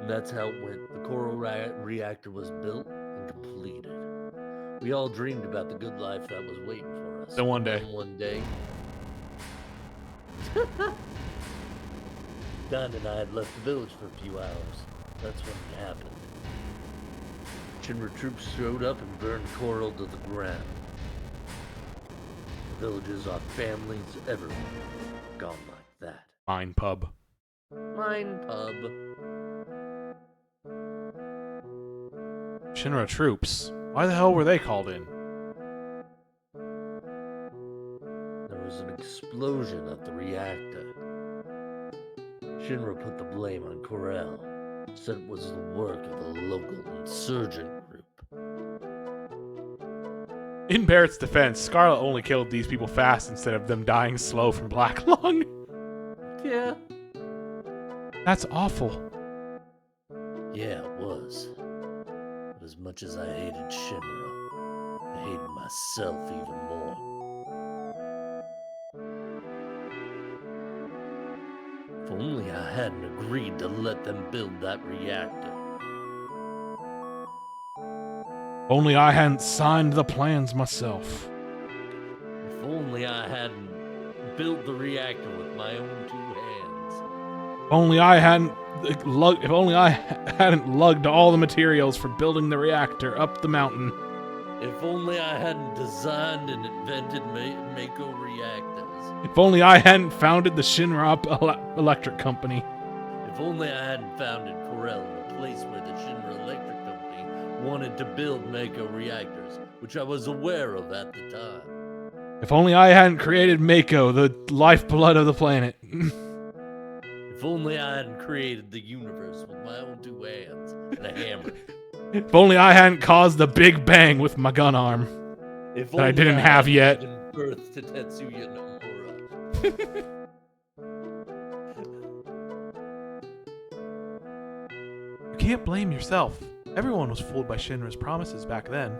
Speaker 2: That's how it went. The coral reactor was built and completed. We all dreamed about the good life that was waiting for us.
Speaker 1: Then one day.
Speaker 2: Don and I had left the village for a few hours. That's when it happened. Shinra troops showed up and burned Coral to the ground. The villages, our families, everyone gone like that.
Speaker 1: Mine pub.
Speaker 2: Mine pub.
Speaker 1: Shinra troops. Why the hell were they called in?
Speaker 2: There was an explosion at the reactor. Shinra put the blame on Corel. Said it was the work of the local insurgent group.
Speaker 1: In Barrett's defense, Scarlet only killed these people fast instead of them dying slow from black lung.
Speaker 2: Yeah.
Speaker 1: That's awful.
Speaker 2: Yeah, it was. But as much as I hated Shinra, I hated myself even more. hadn't agreed to let them build that reactor.
Speaker 1: Only I hadn't signed the plans myself.
Speaker 2: If only I hadn't built the reactor with my own 2 hands.
Speaker 1: If only I hadn't lugged all the materials for building the reactor up the mountain.
Speaker 2: If only I hadn't designed and invented Mako reactors.
Speaker 1: If only I hadn't founded the Shinra Electric Company.
Speaker 2: If only I hadn't founded Corel in a place where the Shinra Electric Company wanted to build Mako reactors, which I was aware of at the time.
Speaker 1: If only I hadn't created Mako, the lifeblood of the planet.
Speaker 2: If only I hadn't created the universe with my own 2 hands and a hammer.
Speaker 1: If only I hadn't caused the Big Bang with my gun arm.
Speaker 2: If
Speaker 1: that I didn't have yet.
Speaker 2: Given birth to Tetsuya Nomura.
Speaker 1: You can't blame yourself. Everyone was fooled by Shinra's promises back then.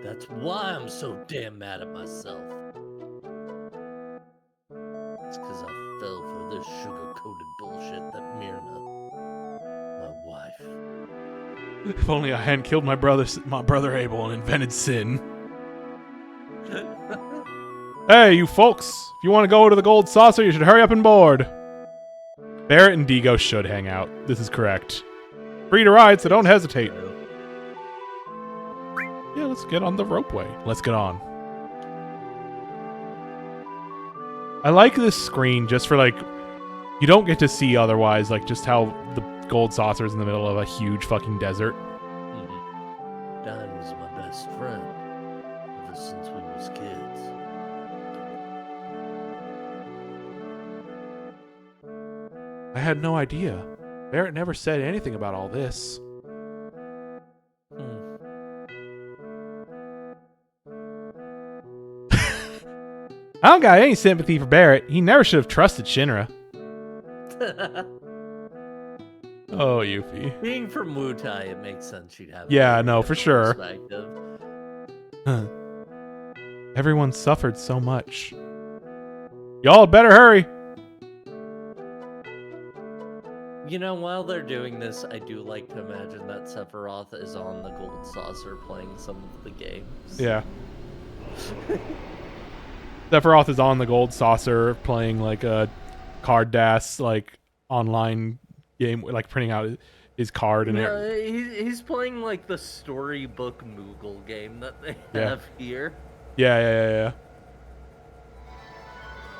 Speaker 2: That's why I'm so damn mad at myself. It's because I fell for this sugar-coated bullshit that Myrna, my wife.
Speaker 1: If only I hadn't killed my brother Abel and invented sin. Hey, you folks! If you want to go to the Gold Saucer, you should hurry up and board. Barrett and Digo should hang out. This is correct. Free to ride, so don't hesitate. Yeah, let's get on the ropeway. Let's get on. I like this screen just for, like, you don't get to see otherwise, like, just how the Gold Saucer is in the middle of a huge fucking desert.
Speaker 2: Don was my best friend ever since we was kids.
Speaker 1: I had no idea. Barrett never said anything about all this. I don't got any sympathy for Barrett. He never should have trusted Shinra. Oh, Yuffie.
Speaker 2: Being from Wutai, it makes sense she'd have.
Speaker 1: Yeah, no, for sure.
Speaker 2: Perspective.
Speaker 1: Everyone suffered so much. Y'all better hurry.
Speaker 2: You know, while they're doing this, I do like to imagine that Sephiroth is on the Gold Saucer playing some of the games.
Speaker 1: Yeah. Sephiroth is on the Gold Saucer playing like a card dash, like online game, like printing out his card and everything.
Speaker 2: He's playing like the storybook Moogle game that they have here.
Speaker 1: Yeah.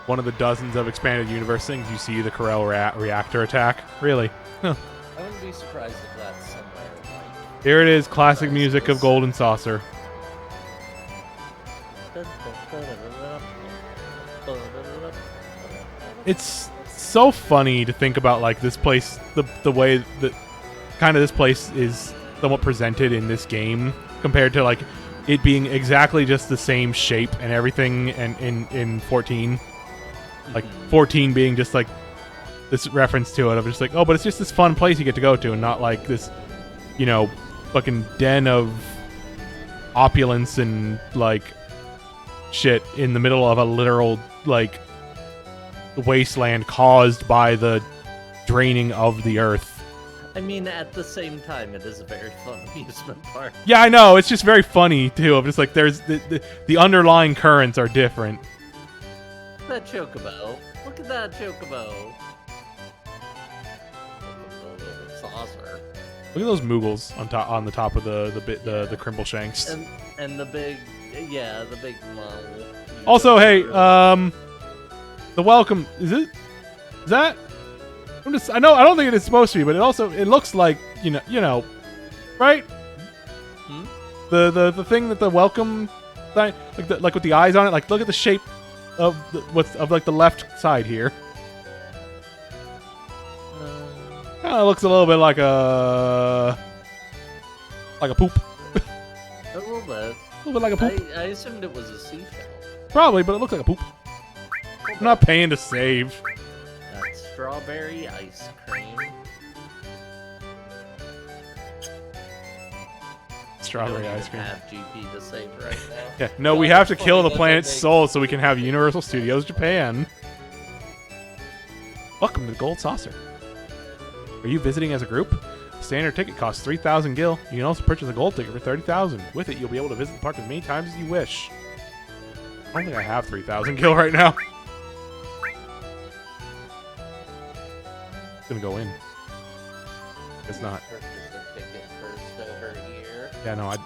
Speaker 1: One of the dozens of expanded universe things you see the Corel reactor attack. Really? Huh.
Speaker 2: I wouldn't be surprised if that's somewhere like...
Speaker 1: Here it is, classic music of Golden Saucer. It's so funny to think about, like, this place, the way that kind of this place is somewhat presented in this game compared to, like, it being exactly just the same shape and everything and in 14. Like 14 being just like this reference to it of just like, oh, but it's just this fun place you get to go to and not like this, you know, fucking den of opulence and like shit in the middle of a literal like wasteland caused by the draining of the earth.
Speaker 2: I mean, at the same time, it is a very fun amusement park.
Speaker 1: Yeah, I know. It's just very funny too. Of just like there's the underlying currents are different.
Speaker 2: That chocobo. Look at that chocobo. Saucer.
Speaker 1: Look at those Moogles on the top of the Crimble Shanks.
Speaker 2: And the big model.
Speaker 1: Also, hey, the welcome is that? I don't think it is supposed to be, but it looks like you know, right? The thing that the welcome thing, like with the eyes on it, like look at the shape of the left side here. Kind of looks a little bit like a poop.
Speaker 2: A little bit.
Speaker 1: A little bit like a poop.
Speaker 2: I assumed it was a seashell.
Speaker 1: Probably, but it looks like a poop. I'm not paying to save.
Speaker 2: That's strawberry ice cream.
Speaker 1: Strawberry ice cream.
Speaker 2: Have GP to save right now.
Speaker 1: Yeah, no, we have to kill the planet's soul so we can have Universal Studios Japan. Welcome to the Gold Saucer. Are you visiting as a group? A standard ticket costs 3,000 gil. You can also purchase a gold ticket for 30,000. With it, you'll be able to visit the park as many times as you wish. I don't think I have 3,000 gil right now. It's gonna go in. It's not.
Speaker 2: Purchase a ticket first to her ear.
Speaker 1: Yeah, no, I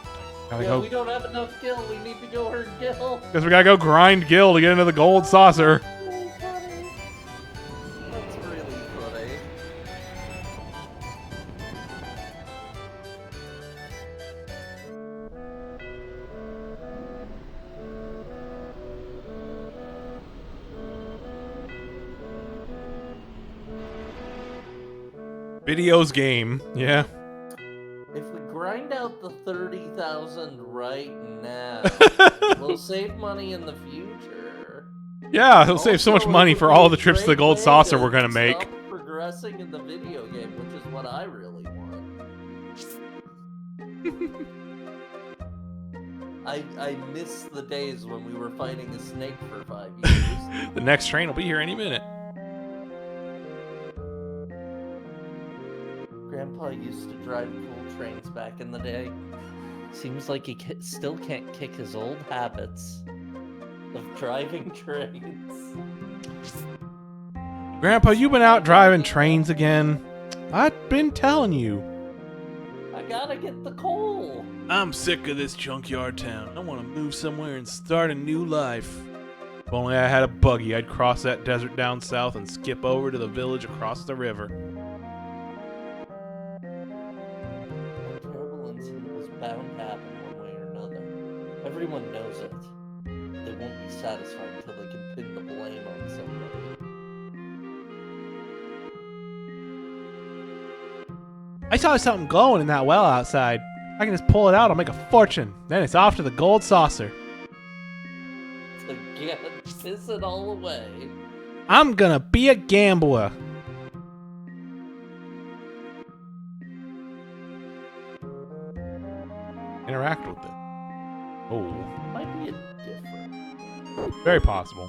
Speaker 1: gotta
Speaker 2: Yeah,
Speaker 1: go.
Speaker 2: we don't have enough gil. We need to go her gil.
Speaker 1: Because we gotta go grind gil to get into the Gold Saucer.
Speaker 2: Really funny. That's really funny.
Speaker 1: Videos game. Yeah.
Speaker 2: If we grind out the 30,000 right now, we'll save money in the future.
Speaker 1: Yeah, he'll save so much
Speaker 2: Also,
Speaker 1: money
Speaker 2: it
Speaker 1: for
Speaker 2: would
Speaker 1: all
Speaker 2: be
Speaker 1: the
Speaker 2: a
Speaker 1: trips to the
Speaker 2: great
Speaker 1: Gold
Speaker 2: way
Speaker 1: Saucer
Speaker 2: to
Speaker 1: we're gonna make.
Speaker 2: stop progressing in the video game, which is what I really want. I miss the days when we were fighting a snake for 5 years.
Speaker 1: The next train will be here any minute.
Speaker 2: Grandpa used to drive cool trains back in the day. Seems like he still can't kick his old habits of driving trains.
Speaker 1: Grandpa, you been out driving trains again? I've been telling you.
Speaker 2: I gotta get the coal.
Speaker 1: I'm sick of this junkyard town. I want to move somewhere and start a new life. If only I had a buggy, I'd cross that desert down south and skip over to the village across the river.
Speaker 2: A terrible incident was bound to happen one way or another. Everyone knows it. They won't be satisfied until they can pin the blame on somebody.
Speaker 1: I saw something glowing in that well outside. I can just pull it out, I'll make a fortune. Then it's off to the Gold Saucer.
Speaker 2: To get piss it all away.
Speaker 1: I'm gonna be a gambler. Interact with it. Oh,
Speaker 2: Might be a different.
Speaker 1: very possible.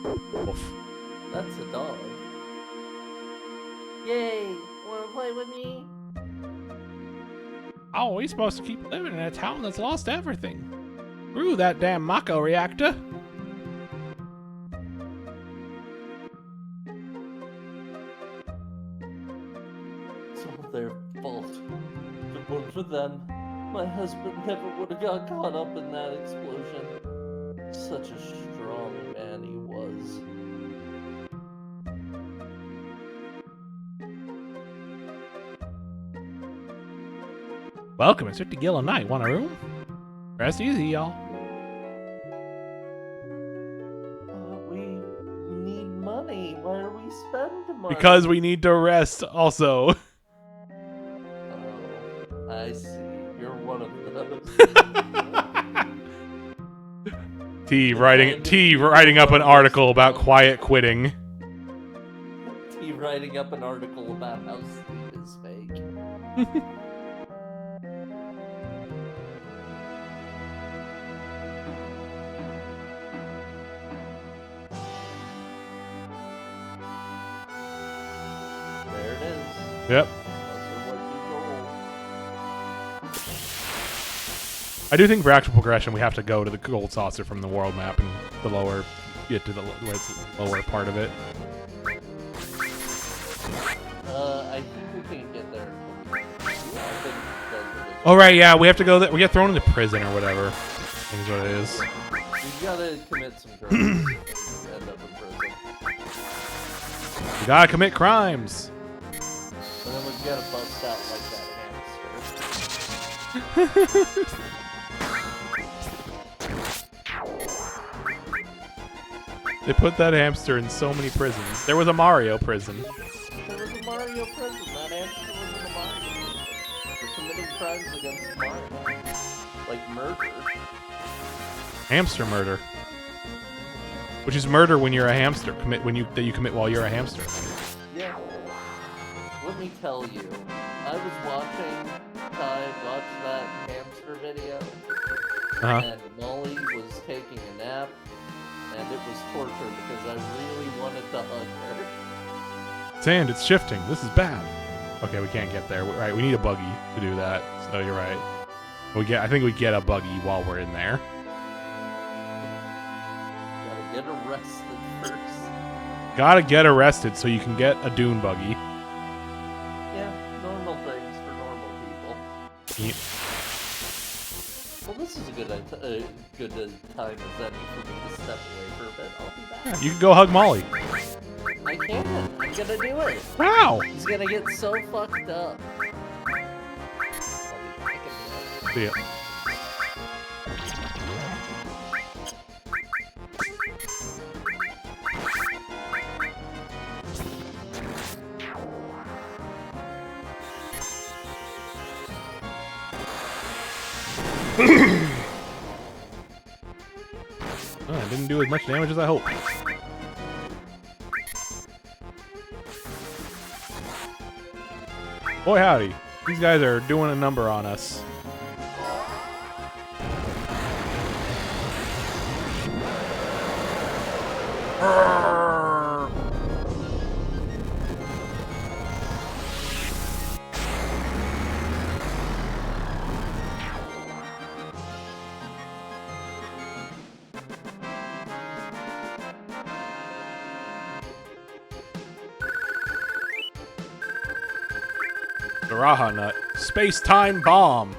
Speaker 1: Oof.
Speaker 2: That's a dog. Yay! Wanna play with me?
Speaker 1: Oh, we supposed to keep living in a town that's lost everything. Screw that damn Mako reactor.
Speaker 2: It's all their fault. If it weren't for them, my husband never would have got caught up in that explosion. Such a strong man he was.
Speaker 1: Welcome, it's 50 gil a night. Want a room? Rest easy, y'all.
Speaker 2: We need money. Why are we spending money?
Speaker 1: Because we need to rest also.
Speaker 2: Oh, I see. You're one of those.
Speaker 1: T writing up an article about quiet quitting.
Speaker 2: T writing up an article about how sleep is fake. There it is.
Speaker 1: Yep.
Speaker 2: Those are what you
Speaker 1: I do think for actual progression we have to go to the Gold Saucer from the world map and the lower, get to the where it's the lower part of it.
Speaker 2: I think we can get there. I think
Speaker 1: Oh right, yeah, we have to go. We get thrown into prison or whatever. I think is what it is.
Speaker 2: we gotta commit some crimes. and end up in prison.
Speaker 1: We gotta commit crimes.
Speaker 2: And then we gotta bust out like that hamster.
Speaker 1: They put that hamster in so many prisons. There was a Mario prison.
Speaker 2: There was a Mario prison. That hamster was in the Mario prison. For committing crimes against Mario. Like murder.
Speaker 1: Hamster murder. Which is murder when you're a hamster. That you commit while you're a hamster.
Speaker 2: Yeah. Let me tell you, I was watching Ty watch that hamster video, and Molly was taking a nap, and it was torture because I really wanted to hug her.
Speaker 1: Sand, it's shifting. This is bad. Okay, we can't get there. Right, we need a buggy to do that. So you're right. I think we get a buggy while we're in there.
Speaker 2: Gotta get arrested first.
Speaker 1: Gotta get arrested so you can get a dune buggy.
Speaker 2: Yeah, normal things for normal people.
Speaker 1: Yeah.
Speaker 2: Well, this is a good time as any for me to step away for a bit. I'll be back.
Speaker 1: Yeah, you can go hug Molly.
Speaker 2: I can. I'm gonna do it.
Speaker 1: Wow.
Speaker 2: He's gonna get so fucked up. I'll be back in a minute.
Speaker 1: See ya. Oh, I didn't do as much damage as I hoped. Boy howdy, these guys are doing a number on us. The Raha Nut. Space-time bomb.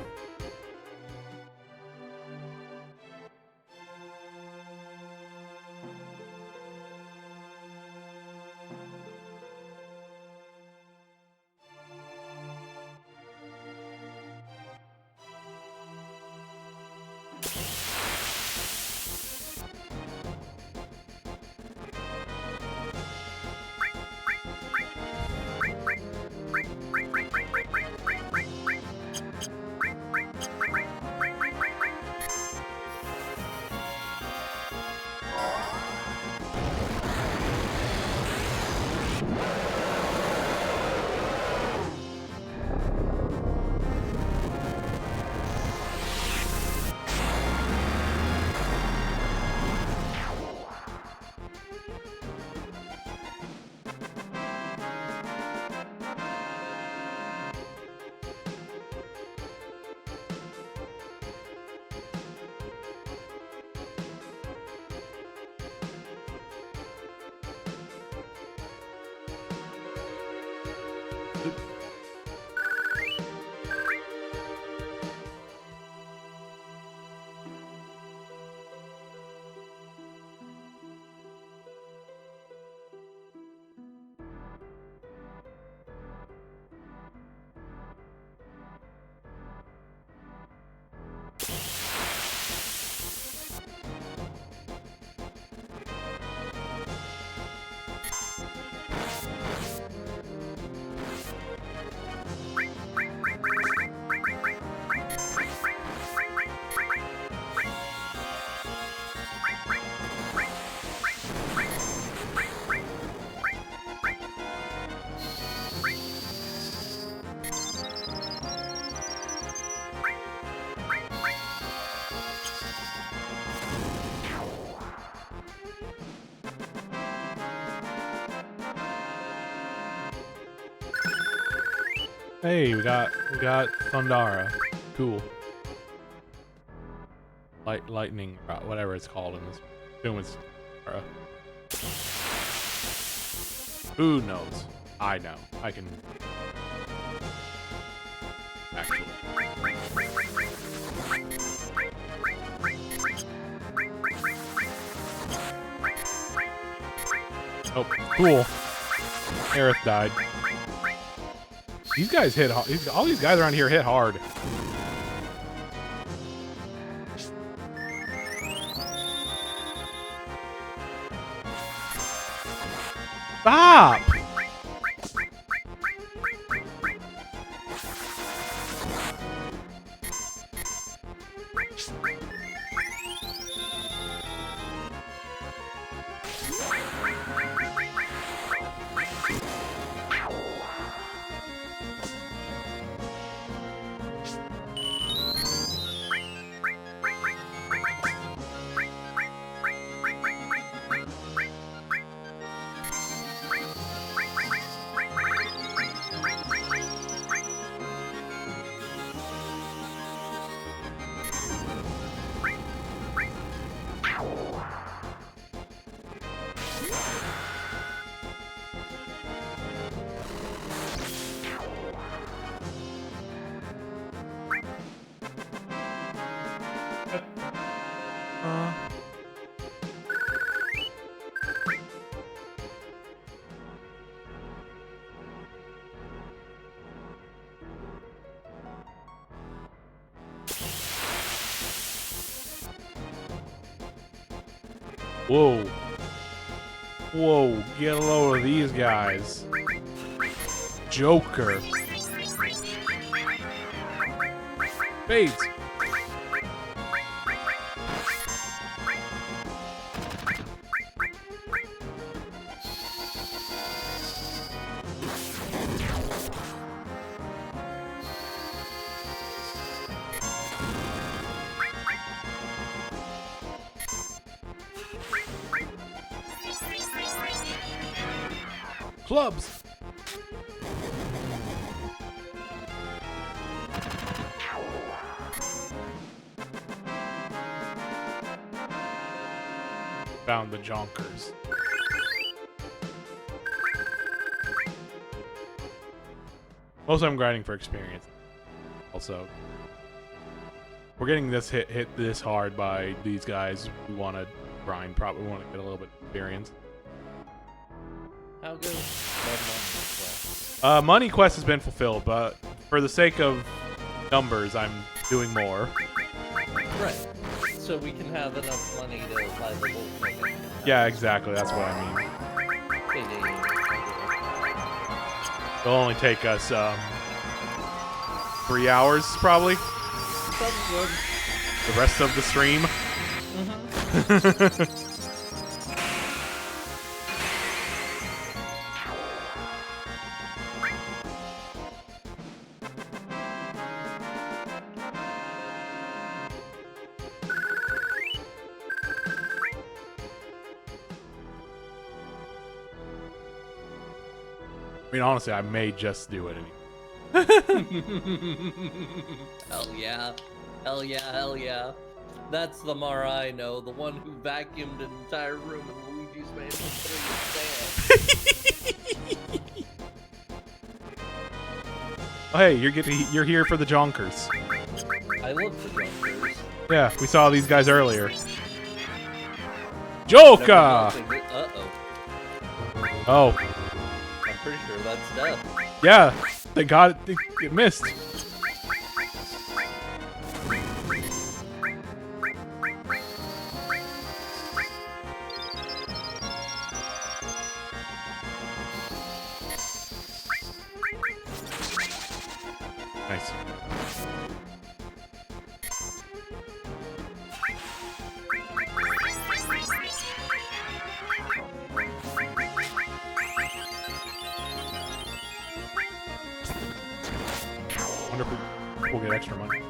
Speaker 1: Hey, we got Thundara. Cool. Lightning, whatever it's called in this. Assume it's who knows? I know. I can. Actually. Oh, cool. Aerith died. These guys hit hard. All these guys around here hit hard. Stop! Whoa. Whoa, get a load of these guys. Joker. Fades. Clubs. Found the jonkers. Mostly I'm grinding for experience. Also, we're getting this hit this hard by these guys. We want to grind. Probably want to get a little bit of experience.
Speaker 2: How goes the money quest?
Speaker 1: Money quest has been fulfilled, but for the sake of numbers, I'm doing more.
Speaker 2: Right. So we can have enough money to buy the whole thing.
Speaker 1: Yeah, exactly. That's what I mean.
Speaker 2: Yeah.
Speaker 1: It'll only take us 3 hours, probably.
Speaker 2: That's good.
Speaker 1: The rest of the stream.
Speaker 2: Mm-hmm.
Speaker 1: I mean, honestly, I may just do it anyway.
Speaker 2: Hell yeah. Hell yeah, hell yeah. That's the Mara I know, the one who vacuumed an entire room in Luigi's Mansion 3 with sand.
Speaker 1: Oh, hey, you're here for the jonkers.
Speaker 2: I look for jumpers.
Speaker 1: Yeah, we saw these guys earlier. Joker!
Speaker 2: Uh-oh.
Speaker 1: Oh,
Speaker 2: I'm pretty sure that's death.
Speaker 1: yeah, they got it. It missed. Nice. Wonder if we'll get extra money.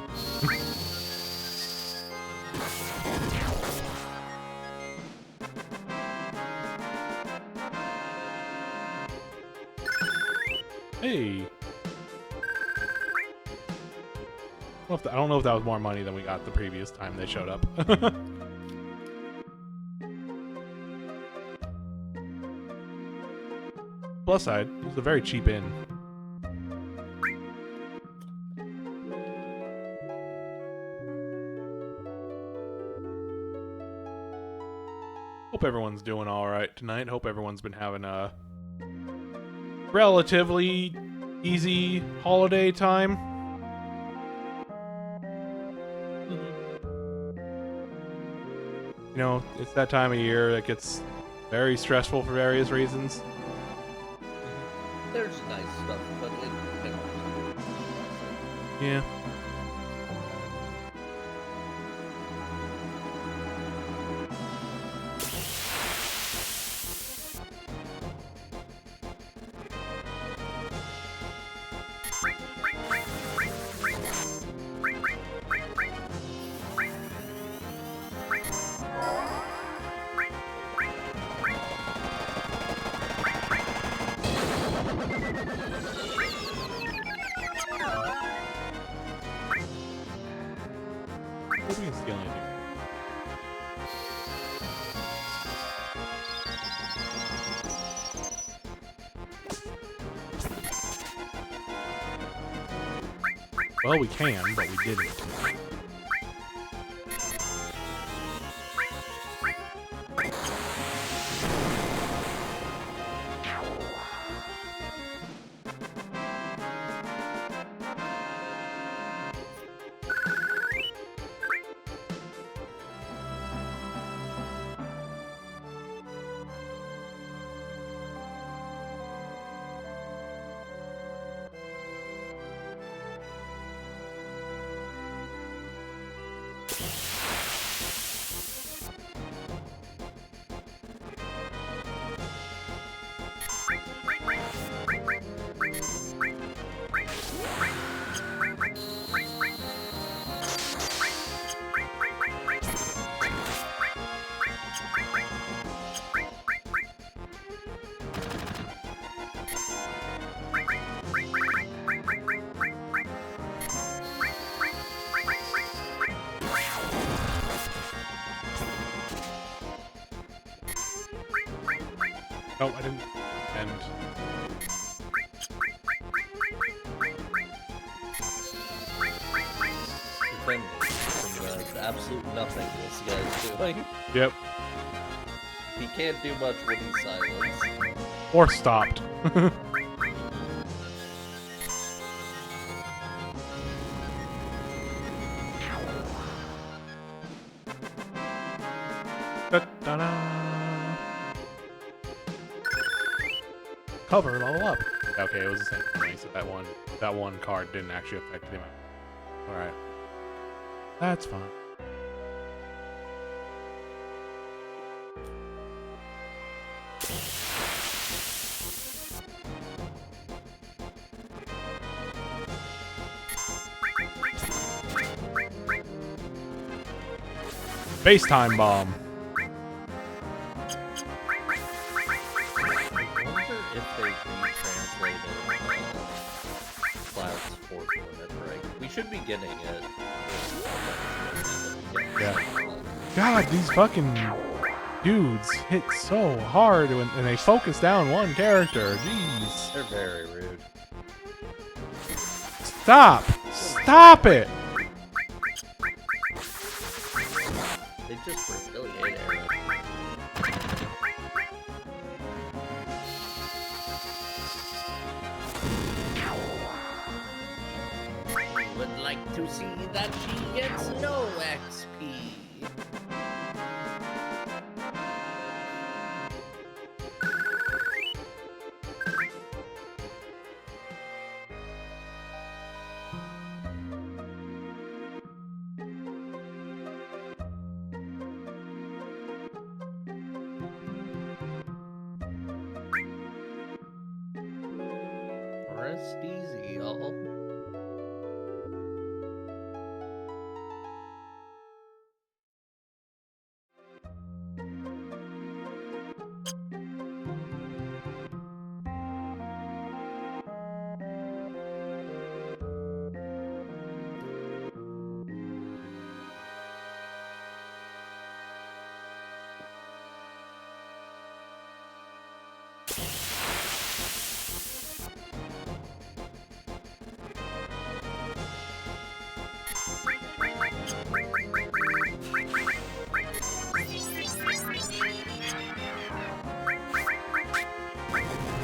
Speaker 1: Hey. I don't know if that was more money than we got the previous time they showed up. Plus side, it was a very cheap inn. Hope everyone's doing all right tonight. Hope everyone's been having a relatively easy holiday time. You know, it's that time of year that gets very stressful for various reasons.
Speaker 2: There's nice stuff, but it can also be.
Speaker 1: Yeah. What do we steal anything? Well, we can, but we didn't. Oh, I didn't. And
Speaker 2: Defending from the absolute nothing this guy's doing.
Speaker 1: yep,
Speaker 2: He can't do much when he's silenced.
Speaker 1: or stopped. Da-da-da. Cover level up. Okay, it was the same thing. So that one card didn't actually affect him. All right, that's fine. FaceTime bomb.
Speaker 2: I wonder if they retranslated Cloud's fourth limit break. We should be getting it.
Speaker 1: Yeah. God, these fucking dudes hit so hard and they focus down one character. Jeez.
Speaker 2: They're very rude.
Speaker 1: Stop! Stop it!
Speaker 2: They just really hate Eric. We would like to see that she gets no XP. Rest easy, y'all.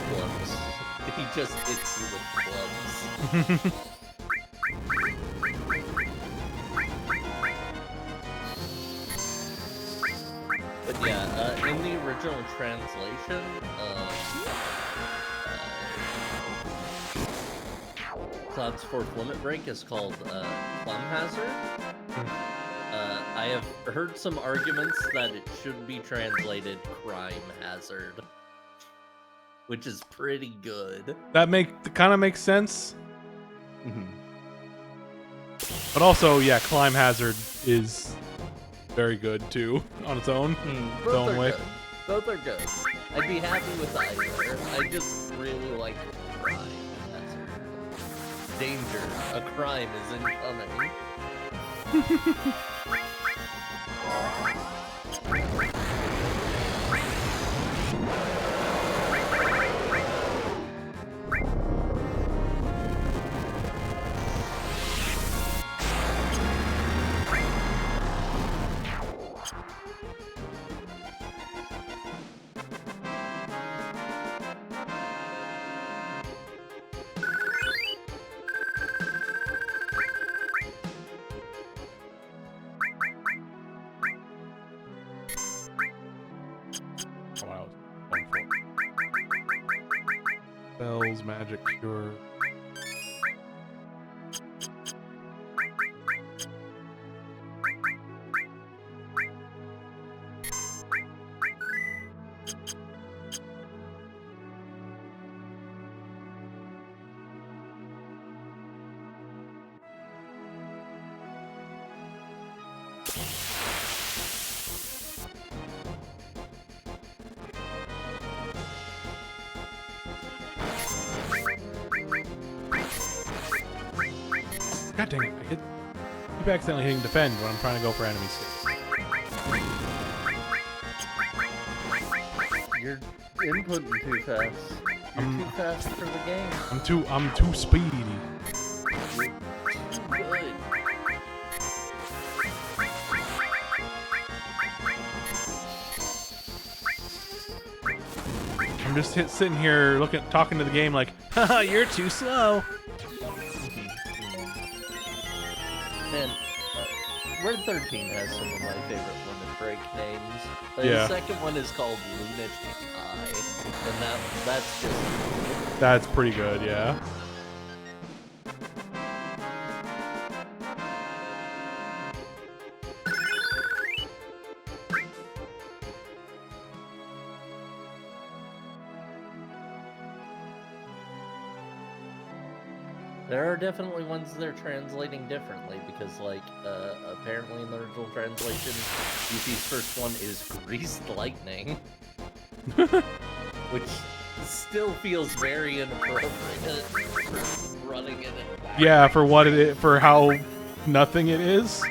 Speaker 2: Clubs. He just hits you with clubs. But yeah, in the original translation, Cloud's fourth limit break is called Plum Hazard. I have heard some arguments that it should be translated Crime Hazard, which is pretty good.
Speaker 1: That kind of makes sense. But also, yeah, Climb Hazard is very good too on its own. Its
Speaker 2: Both
Speaker 1: own
Speaker 2: are
Speaker 1: way.
Speaker 2: good. Both are good. I'd be happy with either. I just really like Crime Hazard. Danger, a crime is incoming.
Speaker 1: Oh, wow. Spells, magic, cure. God dang it, I keep accidentally hitting defend when I'm trying to go for enemy space.
Speaker 2: You're inputting too fast. You're too fast for the game.
Speaker 1: I'm too speedy.
Speaker 2: You're too good.
Speaker 1: I'm just sitting here talking to the game like, haha, you're too slow.
Speaker 2: Man, Red 13 has some of my favorite limit break names.
Speaker 1: Yeah.
Speaker 2: The second one is called Lunatic Eye, and that's just...
Speaker 1: That's pretty good, yeah.
Speaker 2: There are definitely ones they're translating differently because, like, apparently in the original translation, Yuffie's first one is Greased Lightning, which still feels very inappropriate for running it in back.
Speaker 1: Yeah, for how nothing it is.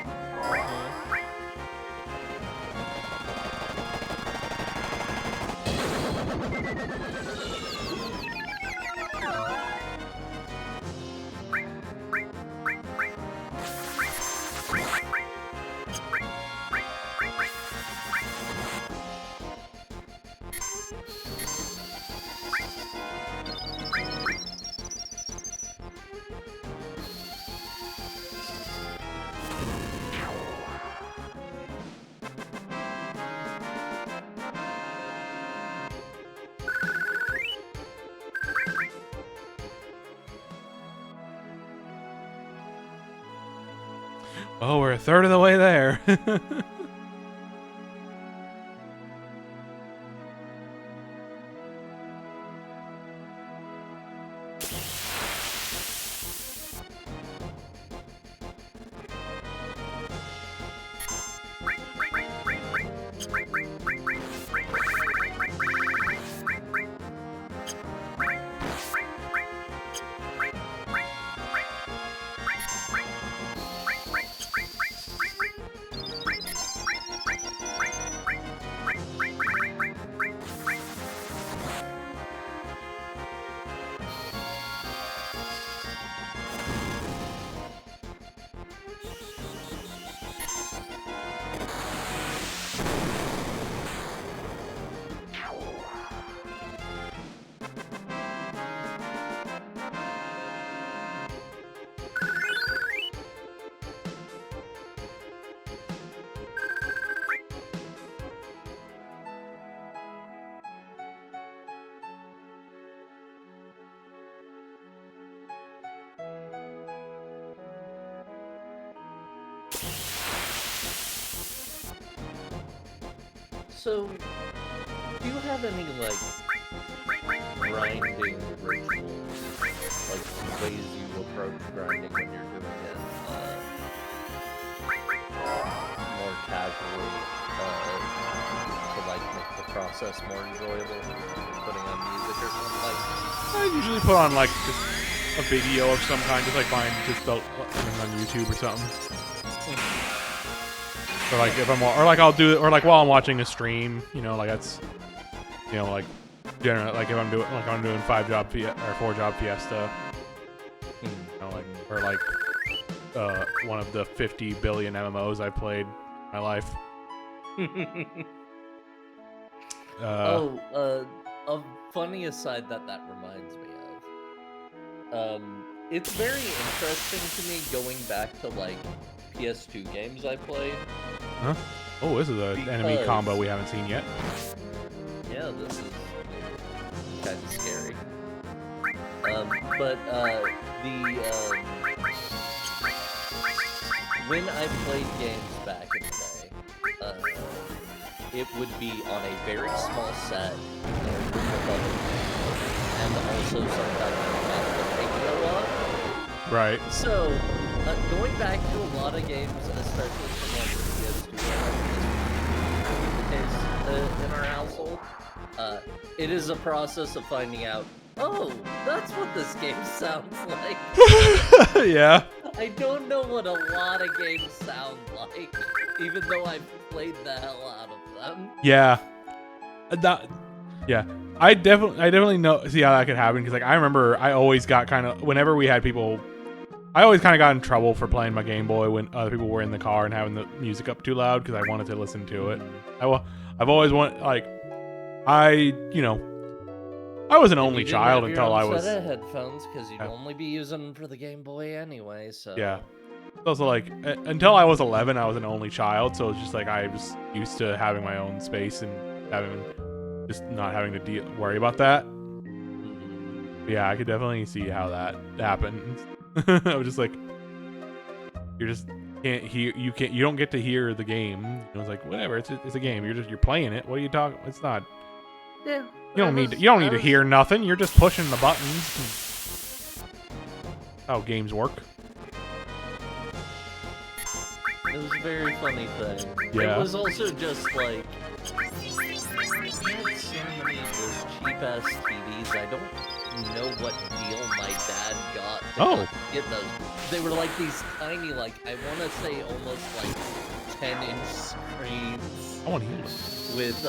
Speaker 1: Oh, we're a third of the way there.
Speaker 2: So, do you have any, like, grinding rituals? Like, ways you approach grinding when you're doing it, more casually, to, like, make the process more enjoyable? Putting on music or something like that?
Speaker 1: I usually put on, like, just a video of some kind, just, like, find just on YouTube or something. Or like if I'll do it, or like while I'm watching a stream, you know, like that's, you know, like generally, like if I'm doing 4-job Fiesta, you know, like, or like one of the 50 billion MMOs I've played in my life.
Speaker 2: A funny aside that reminds me of. It's very interesting to me going back to like PS2 games I played.
Speaker 1: Huh? Oh, this is an enemy combo we haven't seen yet.
Speaker 2: Yeah, this is kind of scary. When I played games back in the day, it would be on a very small set, and also sometimes not taking a lot. Right. So, going back to a lot of games, especially from like the PS2 in our household, it is a process of finding out, oh, that's what this game sounds like.
Speaker 1: Yeah.
Speaker 2: I don't know what a lot of games sound like, even though I've played the hell out of them.
Speaker 1: Yeah. Yeah. I definitely know see how that could happen because like I remember I always got kind of whenever we had people, I always kind of got in trouble for playing my Game Boy when other people were in the car and having the music up too loud because I wanted to listen to it. I've always wanted like I I was an only child until I was
Speaker 2: set of headphones because you'd only be using them for the Game Boy anyway. So
Speaker 1: yeah. Also, like until I was 11, I was an only child, so it's just like I was used to having my own space and just not having to worry about that. Yeah, I could definitely see how that happens. I was just like, you just can't hear. You don't get to hear the game. I was like, whatever. It's a game. You're playing it. What are you talking? It's not.
Speaker 2: Yeah.
Speaker 1: You don't need to hear nothing. You're just pushing the buttons. How games work.
Speaker 2: It was a very funny thing.
Speaker 1: Yeah.
Speaker 2: It was also just like I had so many of those cheap ass TVs. I don't know what deal my dad got to get those. They were like these tiny, like I want to say almost like 10-inch screens.
Speaker 1: I want to hear this.
Speaker 2: With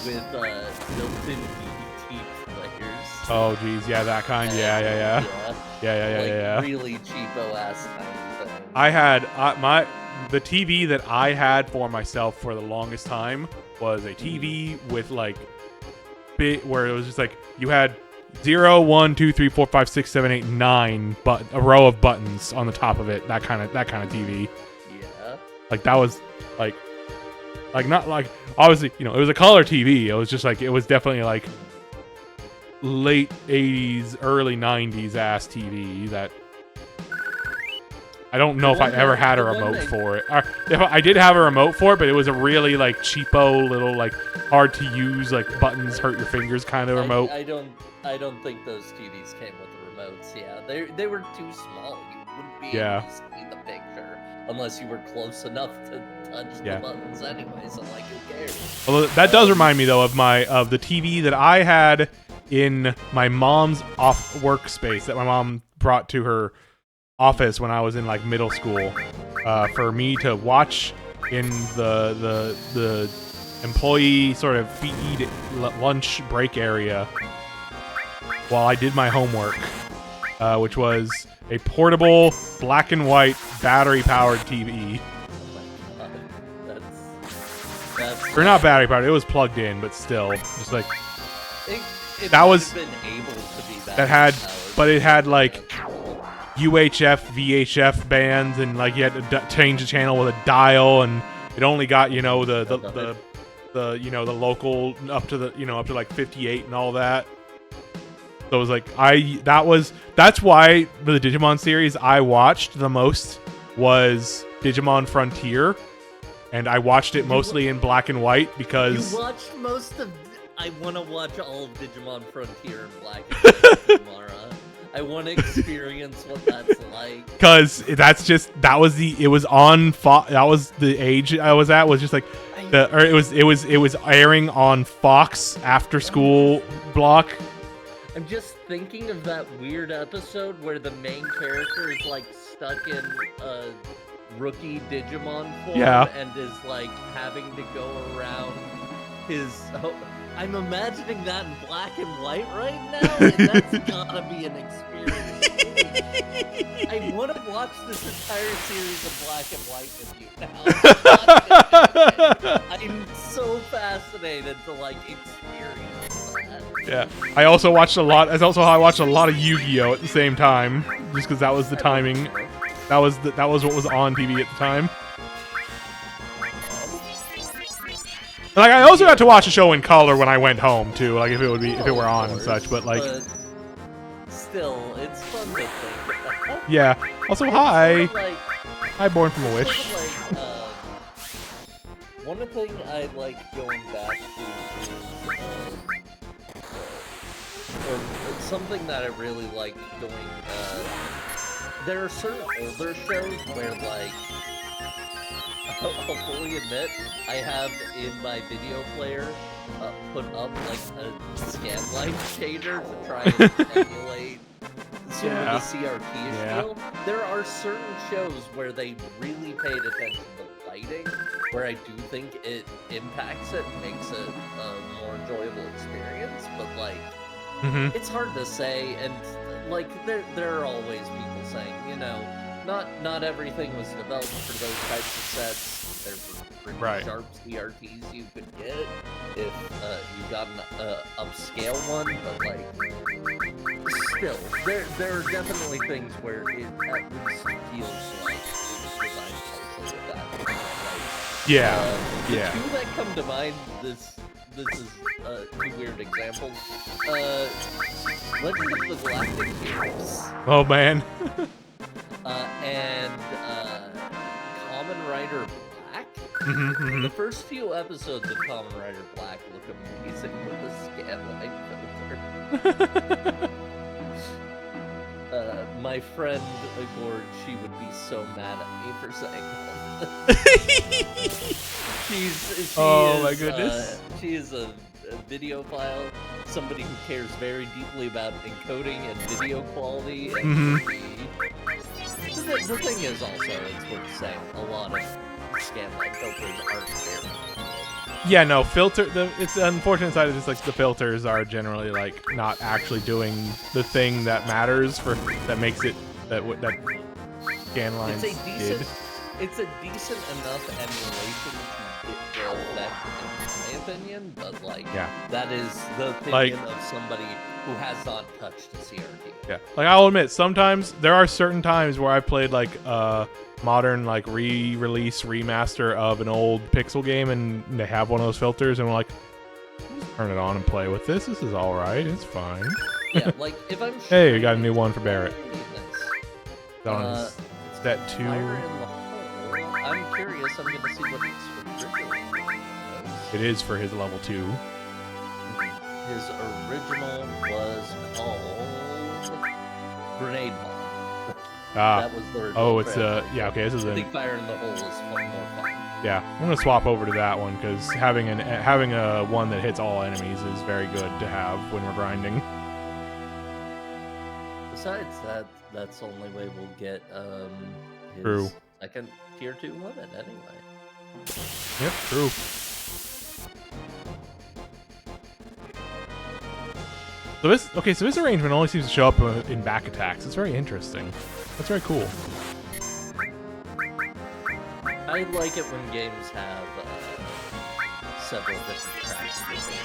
Speaker 2: built-in DVD players.
Speaker 1: Oh geez, yeah, that kind.
Speaker 2: And,
Speaker 1: Yeah.
Speaker 2: Really cheapo ass tiny thing.
Speaker 1: I had the TV that I had for myself for the longest time was a TV with like big, where it was just like you had 0, 1, 2, 3, 4, 5, 6, 7, 8, 9, but a row of buttons on the top of it. That kind of TV.
Speaker 2: Yeah.
Speaker 1: Like that was like not like obviously it was a color TV. It was just like it was definitely like late 80s, early 90s ass TV that. I don't know if I ever had a remote for it. If I did have a remote for it, but it was a really like cheapo little like hard to use like buttons hurt your fingers kind of remote.
Speaker 2: I don't think those TVs came with the remotes. Yeah, they were too small. You wouldn't be able to see the picture unless you were close enough to touch the buttons anyway. So like, who cares?
Speaker 1: Well, that does remind me though of the TV that I had in my mom's workspace that my mom brought to her office when I was in like middle school for me to watch in the employee sort of feed lunch break area while I did my homework, which was a portable black and white battery powered TV. Or not battery powered, it was plugged in, but still just like that was
Speaker 2: been able to be
Speaker 1: that had but it had like UHF, VHF bands, and like you had to change the channel with a dial, and it only got the local up to like 58 and all that. So it was like that's why the Digimon series I watched the most was Digimon Frontier, and I watched it mostly in black and white because
Speaker 2: you watched most of. I want to watch all of Digimon Frontier in black and white tomorrow. I want to experience what that's like. Because
Speaker 1: that was on Fox. That was the age I was at. Was just like it was airing on Fox after school block.
Speaker 2: I'm just thinking of that weird episode where the main character is like stuck in a rookie Digimon form and is like having to go around his. I'm imagining that in black and white right now, and that's gotta be an experience. I want to watch this entire series of black and white with you now. I'm so fascinated to like experience that.
Speaker 1: Yeah, I also watched a lot. I watched a lot of Yu-Gi-Oh at the same time, just because that was the timing. That was what was on TV at the time. Like I also got to watch a show in color when I went home too, like if it were on and such. But like,
Speaker 2: still, it's fun to think.
Speaker 1: Yeah. Also, hi. Hi, Born from a Wish.
Speaker 2: One thing I like going back to is, or something that I really like going. There are certain older shows where like. I'll fully admit, I have in my video player put up like a scanline shader to try and emulate sort of the CRT feel. There are certain shows where they really paid attention to writing, where I do think it impacts it, makes it a more enjoyable experience. But like,
Speaker 1: Mm-hmm.
Speaker 2: it's hard to say, and like there are always people saying, not everything was developed for those types of sets. There's pretty
Speaker 1: Right.
Speaker 2: sharp CRTs you could get if you got an upscale one, but like still, there are definitely things where it at least feels like it was designed closely with that. Like,
Speaker 1: Yeah.
Speaker 2: the
Speaker 1: Yeah.
Speaker 2: two that come to mind, this is two weird examples. Legend of the Galactic Heroes.
Speaker 1: Oh man.
Speaker 2: And Kamen Rider Black.
Speaker 1: Mm-hmm.
Speaker 2: The first few episodes of Kamen Rider Black look amazing with the scanline filter. My friend Gord, she would be so mad at me for saying that.
Speaker 1: Oh my goodness.
Speaker 2: She is a videophile, somebody who cares very deeply about encoding and video quality. And the thing is also, it's worth saying, a lot of scanline filters aren't fair.
Speaker 1: Yeah, no, it's the unfortunate side of this, like, the filters are generally, like, not actually doing the thing that matters that makes it, that scanlines did.
Speaker 2: It's a decent enough emulation to get the effect, in my opinion, but, like, that is the opinion of somebody who has not touched a CRT.
Speaker 1: Yeah, like, I'll admit, sometimes, there are certain times where I played, like, modern, like, re-release, remaster of an old pixel game, and they have one of those filters, and we're like, turn it on and play with this. This is alright, it's fine.
Speaker 2: Yeah, like, if I'm sure...
Speaker 1: Hey, we got a new one for Barrett.
Speaker 2: Nice.
Speaker 1: That too.
Speaker 2: I'm curious, I'm gonna see what it's originally.
Speaker 1: It is for his level 2.
Speaker 2: His original was called Grenade Bomb. That was the original.
Speaker 1: Oh, it's yeah, okay, this is
Speaker 2: I think Fire in the Hole is more fun.
Speaker 1: Yeah, I'm gonna swap over to that one because having a one that hits all enemies is very good to have when we're grinding.
Speaker 2: Besides that, that's the only way we'll get his
Speaker 1: True.
Speaker 2: second tier 2 limit anyway.
Speaker 1: Yep, true. So this arrangement only seems to show up in back attacks. It's very interesting. That's very cool.
Speaker 2: I like it when games have several different tracks basically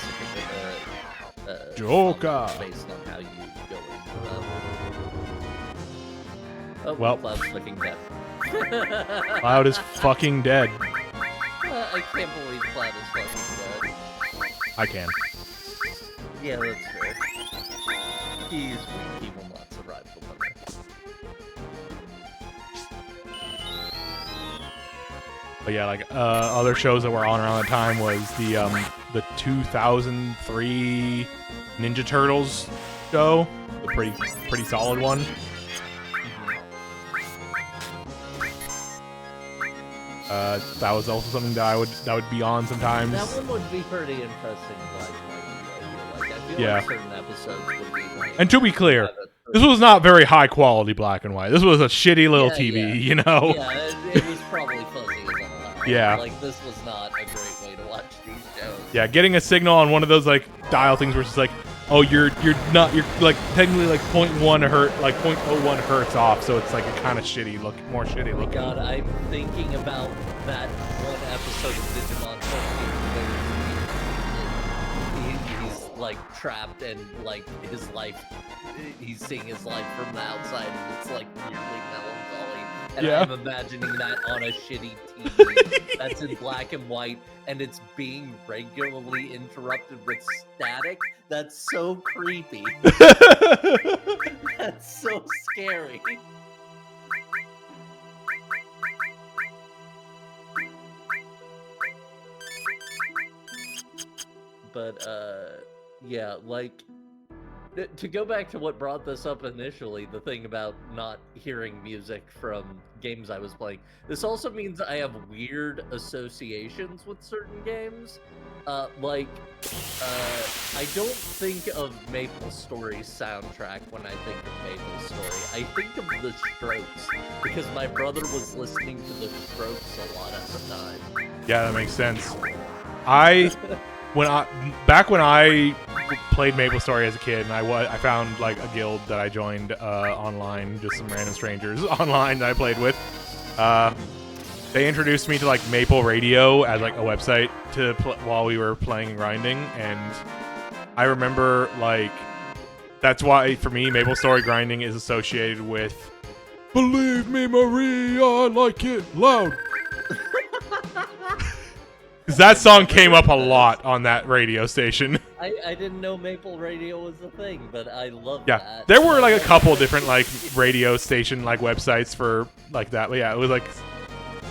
Speaker 1: Joker
Speaker 2: based on how you go into them. Oh,
Speaker 1: well,
Speaker 2: Cloud's fucking dead.
Speaker 1: Cloud is fucking dead.
Speaker 2: I can't believe Cloud is fucking dead.
Speaker 1: I can.
Speaker 2: Yeah, that's fair. He's weak, he will not survive the limit.
Speaker 1: But yeah, like other shows that were on around the time was the 2003 Ninja Turtles show, the pretty solid one. That was also something that would be on sometimes.
Speaker 2: That one would be pretty interesting. I feel like certain episodes would be like.
Speaker 1: And to be clear, this was not very high quality black and white. This was a shitty little TV, you know.
Speaker 2: Yeah, it was probably fuzzy as all that.
Speaker 1: Yeah.
Speaker 2: Like this was not a great way to watch these shows.
Speaker 1: Yeah, getting a signal on one of those like dial things where it's like, oh, you're like technically like 0.1 hertz, like 0.01 hertz off, so it's like a kind of more shitty looking.
Speaker 2: God, I'm thinking about that one episode of Digimon where he's like trapped and like his life, he's seeing his life from the outside, and it's like weirdly melancholy. And I'm imagining that on a shitty TV that's in black and white, and it's being regularly interrupted with static. That's so creepy. That's so scary. But, yeah, like, To go back to what brought this up initially, the thing about not hearing music from games I was playing, this also means I have weird associations with certain games. I don't think of MapleStory's soundtrack when I think of MapleStory. I think of the Strokes, because my brother was listening to the Strokes a lot at the time.
Speaker 1: Yeah, that makes sense. Back when I played MapleStory as a kid, and I found like a guild that I joined online, just some random strangers online that I played with. They introduced me to like Maple Radio as like a website to while we were playing and grinding, and I remember like that's why for me MapleStory grinding is associated with "Believe Me, Marie, I like it loud." Because that song came up a lot on that radio station.
Speaker 2: I didn't know Maple Radio was a thing, but I love
Speaker 1: that.
Speaker 2: Yeah,
Speaker 1: there were like a couple different like radio station like websites for like that. But yeah, it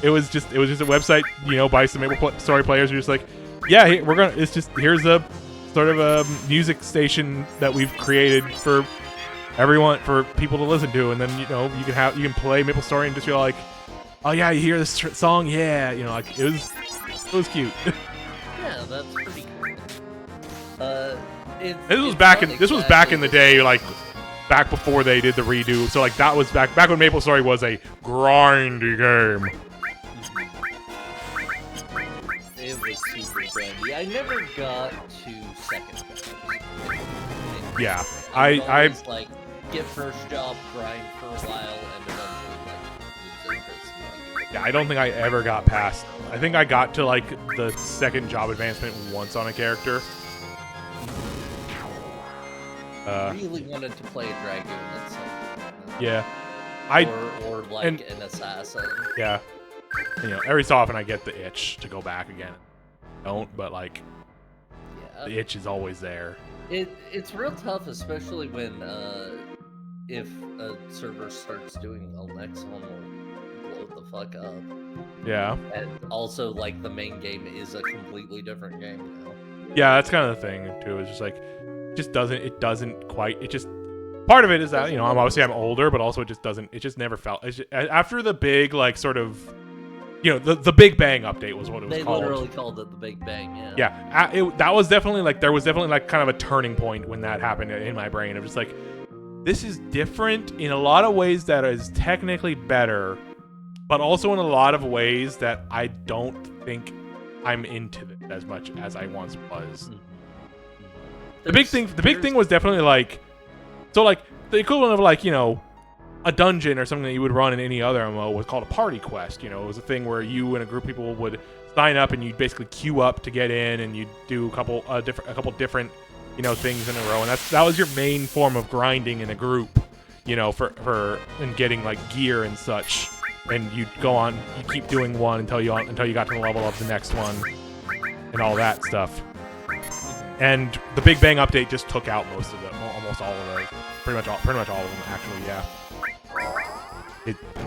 Speaker 1: was just a website, you know, by some MapleStory players who are just like, yeah, here's a sort of a music station that we've created for everyone, for people to listen to, and then you know you can play MapleStory and just feel like, oh yeah, you hear this song, yeah, you know, like it was cute.
Speaker 2: Yeah, that's pretty cool.
Speaker 1: This was back in the day, like back before they did the redo. So like that was back when MapleStory was a grindy game.
Speaker 2: It was super grindy. I never got to second job.
Speaker 1: Yeah,
Speaker 2: I was like get first job, grind for a while, and eventually like
Speaker 1: yeah, I don't think I ever got past. I think I got to like the second job advancement once on a character.
Speaker 2: Really wanted to play a dragoon at some point.
Speaker 1: Yeah,
Speaker 2: or like an assassin.
Speaker 1: Yeah, you know, every so often I get the itch to go back again. Don't, but like, yeah, the itch is always there.
Speaker 2: It's real tough, especially when if a server starts doing well, next one will blow the fuck up.
Speaker 1: Yeah.
Speaker 2: And also, like, the main game is a completely different game now.
Speaker 1: Yeah, that's kind of the thing too. It's just like, part of it is that, you know, I'm older, but also it just never felt, after the big, like, sort of, you know, the Big Bang update was what it was called.
Speaker 2: They literally called it the Big Bang, yeah.
Speaker 1: Yeah, that was definitely, like, there was definitely, like, kind of a turning point when that happened in my brain. Of just like, this is different in a lot of ways that is technically better, but also in a lot of ways that I don't think I'm into it as much as I once was. The big thing was definitely like, so like the equivalent of like, you know, a dungeon or something that you would run in any other MMO was called a party quest. You know, it was a thing where you and a group of people would sign up and you'd basically queue up to get in, and you'd do a couple different, you know, things in a row, and that was your main form of grinding in a group, you know, for and getting like gear and such. And you'd go on, you keep doing one until you got to the level of the next one, and all that stuff. And the Big Bang update just took out most of them, almost all of those, pretty much all of them actually. Yeah.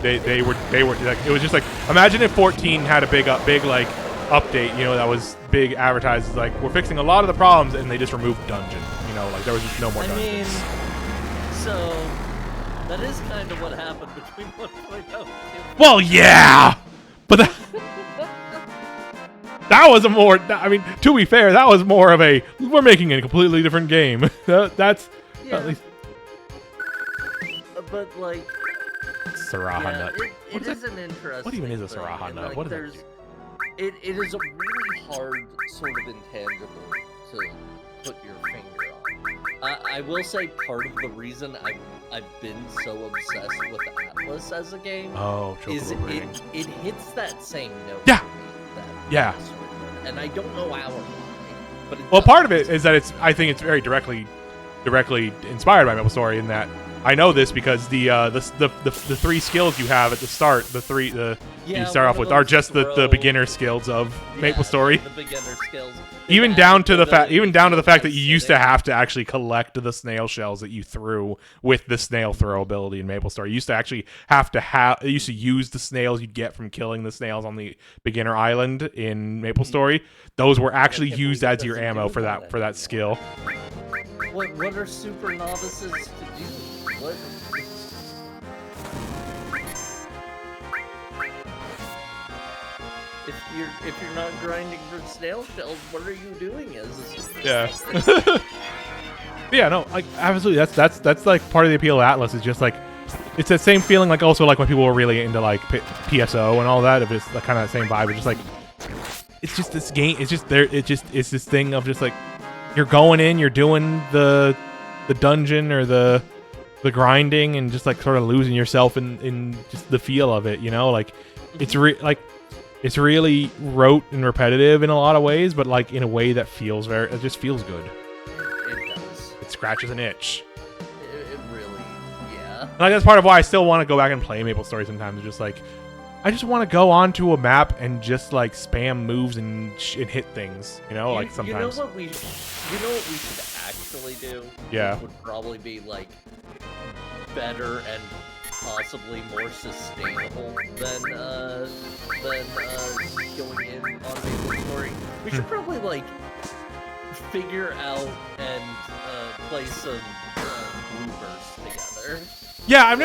Speaker 1: They were like, it was just like, imagine if 14 had a big like update, you know, that was big advertised, like, we're fixing a lot of the problems, and they just removed dungeon, you know, like there was just no more dungeons.
Speaker 2: I mean, so that is kind of what happened between 1.0 and 2.
Speaker 1: Well, yeah, but that was a more, I mean, to be fair, that was more of a, we're making a completely different game. That's
Speaker 2: yeah.
Speaker 1: at least.
Speaker 2: But like,
Speaker 1: Saraha
Speaker 2: yeah,
Speaker 1: nut.
Speaker 2: It is an interesting.
Speaker 1: What even is a Saraha nut?
Speaker 2: Like,
Speaker 1: what is that?
Speaker 2: It is a really hard sort of intangible to put your finger on. I will say part of the reason I've been so obsessed with Atlas as a game is it hits that same note.
Speaker 1: Yeah.
Speaker 2: For me,
Speaker 1: yeah.
Speaker 2: And I don't know how or why. But
Speaker 1: well, part of it is that I think it's very directly inspired by MapleStory in that. I know this because the three skills you have at the start, you start off with, are just the beginner skills of MapleStory.
Speaker 2: The beginner skills.
Speaker 1: Even down to the fact that you used to have to actually collect the snail shells that you threw with the snail throw ability in MapleStory. You used to actually you used to use the snails you'd get from killing the snails on the beginner island in MapleStory. Those were actually used as your ammo for that skill.
Speaker 2: What are super novices to do? What? If you're not grinding for snail shells, what are you doing as a
Speaker 1: Yeah. Yeah, no, like absolutely. That's like part of the appeal of Atlas is just like it's that same feeling like also like when people were really into like PSO and all that. If it's like kind of the same vibe, it's just like it's just this game. It's just there. It's this thing of just like you're going in, you're doing the dungeon or the grinding, and just like sort of losing yourself in just the feel of it. You know, like it's it's really rote and repetitive in a lot of ways, but like in a way that feels it just feels good.
Speaker 2: It does.
Speaker 1: It scratches an itch.
Speaker 2: It really, yeah.
Speaker 1: Like that's part of why I still want to go back and play MapleStory sometimes. It's just like I just want to go onto a map and just like spam moves and hit things. You know, like sometimes.
Speaker 2: You know what we should actually do?
Speaker 1: Yeah.
Speaker 2: Would probably be like better and possibly more sustainable than going in on MapleStory. We should probably like figure out and play some bloopers together.
Speaker 1: Yeah, I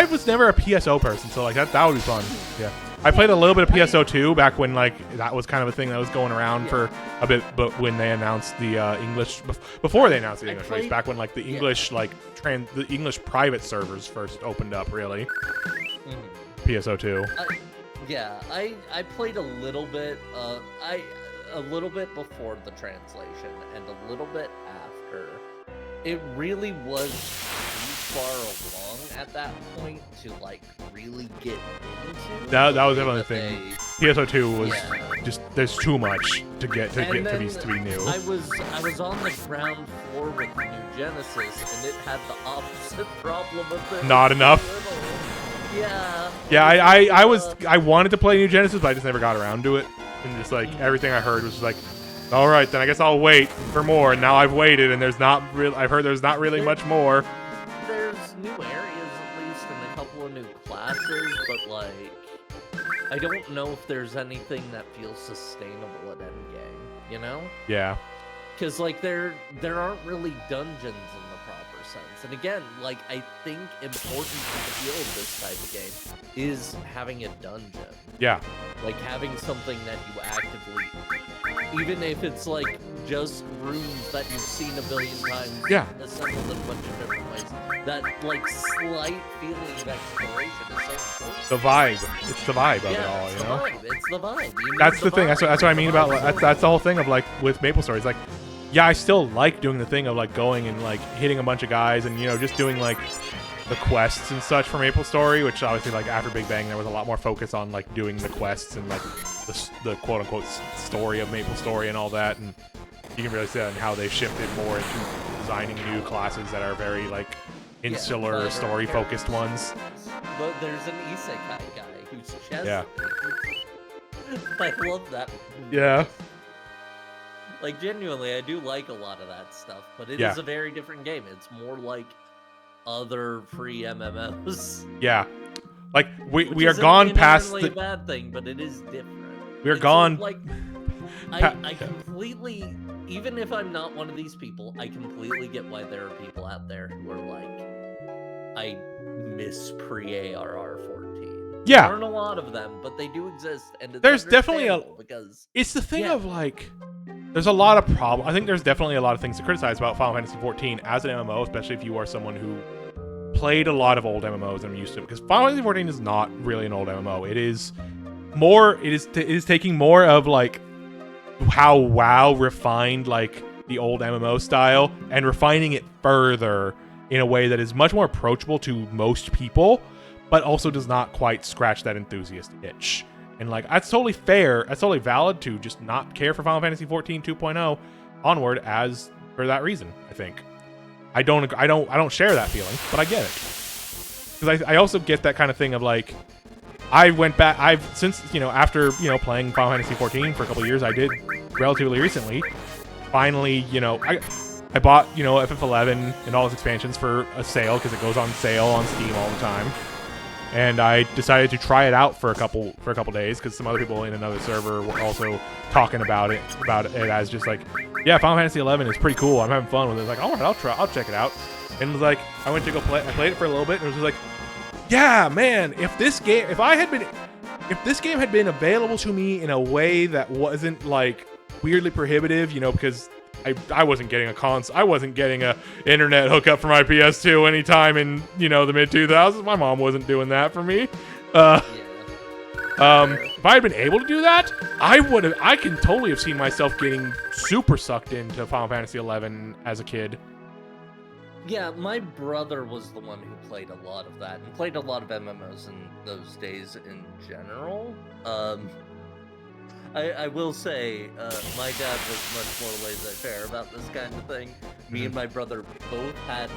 Speaker 1: was never a PSO person, so like that would be fun. Yeah. I played a little bit of PSO2 back when like that was kind of a thing that was going around for a bit, but when they announced the English before they announced the English race, back when like the English the English private servers first opened up, really. PSO2.
Speaker 2: I played a little bit. A little bit before the translation and a little bit after. It really was too far along at that point to like really get into.
Speaker 1: That was definitely the thing. PSO2 was just there's too much to get to be new.
Speaker 2: I was on the ground floor with New Genesis and it had the opposite problem of the
Speaker 1: not enough.
Speaker 2: Yeah.
Speaker 1: Yeah, I wanted to play New Genesis, but I just never got around to it. And just like everything I heard was just like, all right, then I guess I'll wait for more. And now I've waited, and I've heard there's not really much more.
Speaker 2: There's new areas at least, and a couple of new classes, but like, I don't know if there's anything that feels sustainable at endgame. You know?
Speaker 1: Yeah.
Speaker 2: Because like there aren't really dungeons in the proper sense. And again, like I think important to the feel of this type of game is having a dungeon.
Speaker 1: Yeah.
Speaker 2: Like having something that you actively, even if it's like just rooms that you've seen a billion times, assembled in a bunch of different ways. That like slight feeling of exploration is so important.
Speaker 1: The vibe. It's the vibe of it all, you know?
Speaker 2: It's the vibe.
Speaker 1: That's the thing. That's what I mean about that's the whole thing of like with MapleStory. It's like, yeah, I still like doing the thing of like going and like hitting a bunch of guys and just doing like the quests and such for MapleStory, which obviously like after Big Bang there was a lot more focus on like doing the quests and like the quote unquote story of MapleStory and all that, and you can really see that in how they shifted more into designing new classes that are very like insular story focused ones.
Speaker 2: But there's an isekai guy who's chess.
Speaker 1: Yeah.
Speaker 2: I love that.
Speaker 1: Yeah.
Speaker 2: Like, genuinely, I do like a lot of that stuff, but it is a very different game. It's more like other free MMOs.
Speaker 1: Yeah. Like, we are gone past the...
Speaker 2: a bad thing, but it is different.
Speaker 1: We're gone...
Speaker 2: Like, I completely... Even if I'm not one of these people, I completely get why there are people out there who are like, I miss pre-ARR 14.
Speaker 1: Yeah.
Speaker 2: There aren't a lot of them, but they do exist, and it's
Speaker 1: there's definitely
Speaker 2: because...
Speaker 1: It's the thing of, like... There's a lot of problems. I think there's definitely a lot of things to criticize about Final Fantasy XIV as an MMO, especially if you are someone who played a lot of old MMOs and used to. Because Final Fantasy XIV is not really an old MMO. It is more. It is taking more of like how WoW refined like the old MMO style and refining it further in a way that is much more approachable to most people, but also does not quite scratch that enthusiast itch. And like that's totally fair, that's totally valid to just not care for Final Fantasy XIV 2.0 onward as for that reason, I think. I don't share that feeling, but I get it. Because I also get that kind of thing of like I've since after playing Final Fantasy XIV for a couple of years, I did relatively recently finally I bought FF11 and all its expansions for a sale because it goes on sale on Steam all the time. and I decided to try it out for a couple days because some other people in another server were also talking about it as just like, yeah, Final Fantasy 11 is pretty cool. I'm having fun with it. Like, all right, I'll check it out. And it was like, I went to go play. I played it for a little bit, and it was just like, yeah, man, if this game had been available to me in a way that wasn't like weirdly prohibitive, you know, because I wasn't getting I wasn't getting a internet hookup for my PS2 anytime in, you know, the mid 2000s. My mom wasn't doing that for me. If I had been able to do that, I can totally have seen myself getting super sucked into Final Fantasy 11 as a kid.
Speaker 2: Yeah, my brother was the one who played a lot of that and played a lot of MMOs in those days in general. I will say, my dad was much more laissez-faire about this kind of thing. Me and my brother both had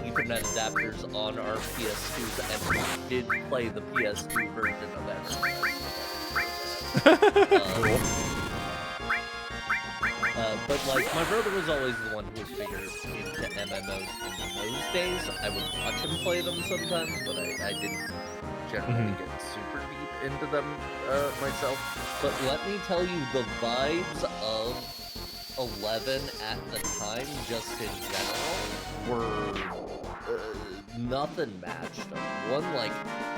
Speaker 2: Ethernet adapters on our PS2s, and we did play the PS2 version of MMO. But like, my brother was always the one who was bigger into MMOs in those days. I would watch him play them sometimes, but I didn't generally get super deep into them myself. But let me tell you, the vibes of 11 at the time, just in general, were nothing matched. One, like,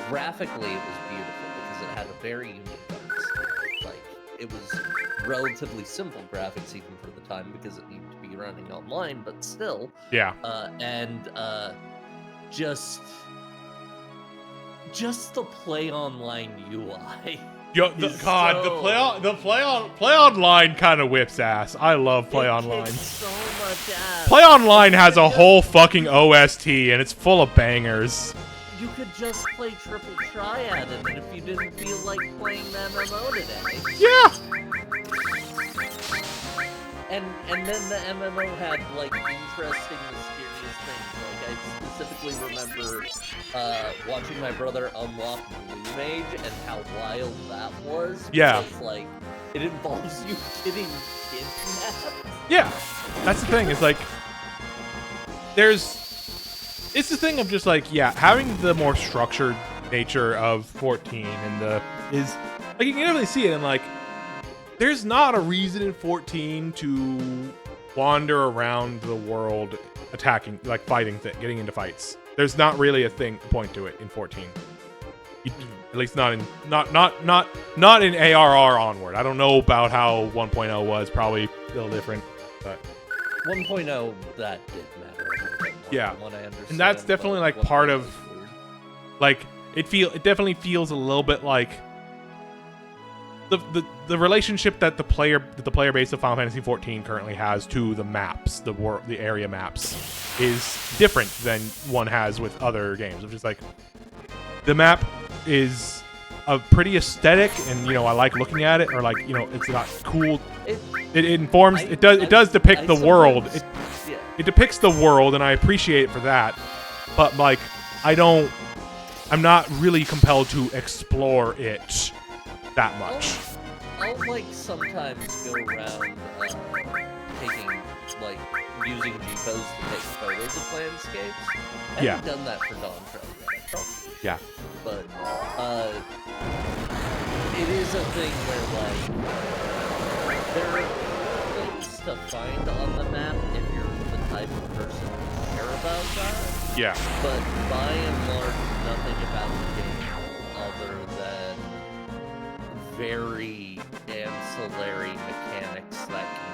Speaker 2: graphically it was beautiful because it had a very unique art style. Like, it was relatively simple graphics even for the time because it needed to be running online, but still.
Speaker 1: Yeah.
Speaker 2: Just the play online UI.
Speaker 1: The play online kind of whips ass. I love play online.
Speaker 2: So much ass.
Speaker 1: Play online has a whole fucking OST and it's full of bangers.
Speaker 2: You could just play Triple Triad in it if you didn't feel like playing the MMO today.
Speaker 1: Yeah.
Speaker 2: And then the MMO had like interesting, mysterious things. Like I specifically remember watching my brother unlock Blue Mage and how wild that was.
Speaker 1: Yeah.
Speaker 2: Because, like, it involves you getting kidnapped.
Speaker 1: Yeah. That's the thing. It's like it's the thing of just like, yeah, having the more structured nature of 14 and is like, you can definitely see it, and like, there's not a reason in 14 to wander around the world attacking, like fighting, getting into fights. There's not really a point to it in 14. At least not in ARR onward. I don't know about how 1.0 was. Probably a little different, but
Speaker 2: 1.0 that did matter.
Speaker 1: Yeah,
Speaker 2: from what I understand,
Speaker 1: and that's definitely like part of, like, it definitely feels a little bit like the relationship that the player base of Final Fantasy 14 currently has to the maps, the area maps, is different than one has with other games. Which is like, the map is a pretty aesthetic, and you know, I like looking at it, or like, you know, it's got cool. It informs. It does depict the world. It depicts the world, and I appreciate it for that. But like, I'm not really compelled to explore it that much.
Speaker 2: I'll like sometimes go around using GPOs to take photos of landscapes. I haven't done that for Dawn Trail yet.
Speaker 1: Yeah.
Speaker 2: But it is a thing where like there are things to find on the map if you're the type of person who care about that.
Speaker 1: Yeah.
Speaker 2: But by and large, nothing about the game other than very ancillary mechanics that can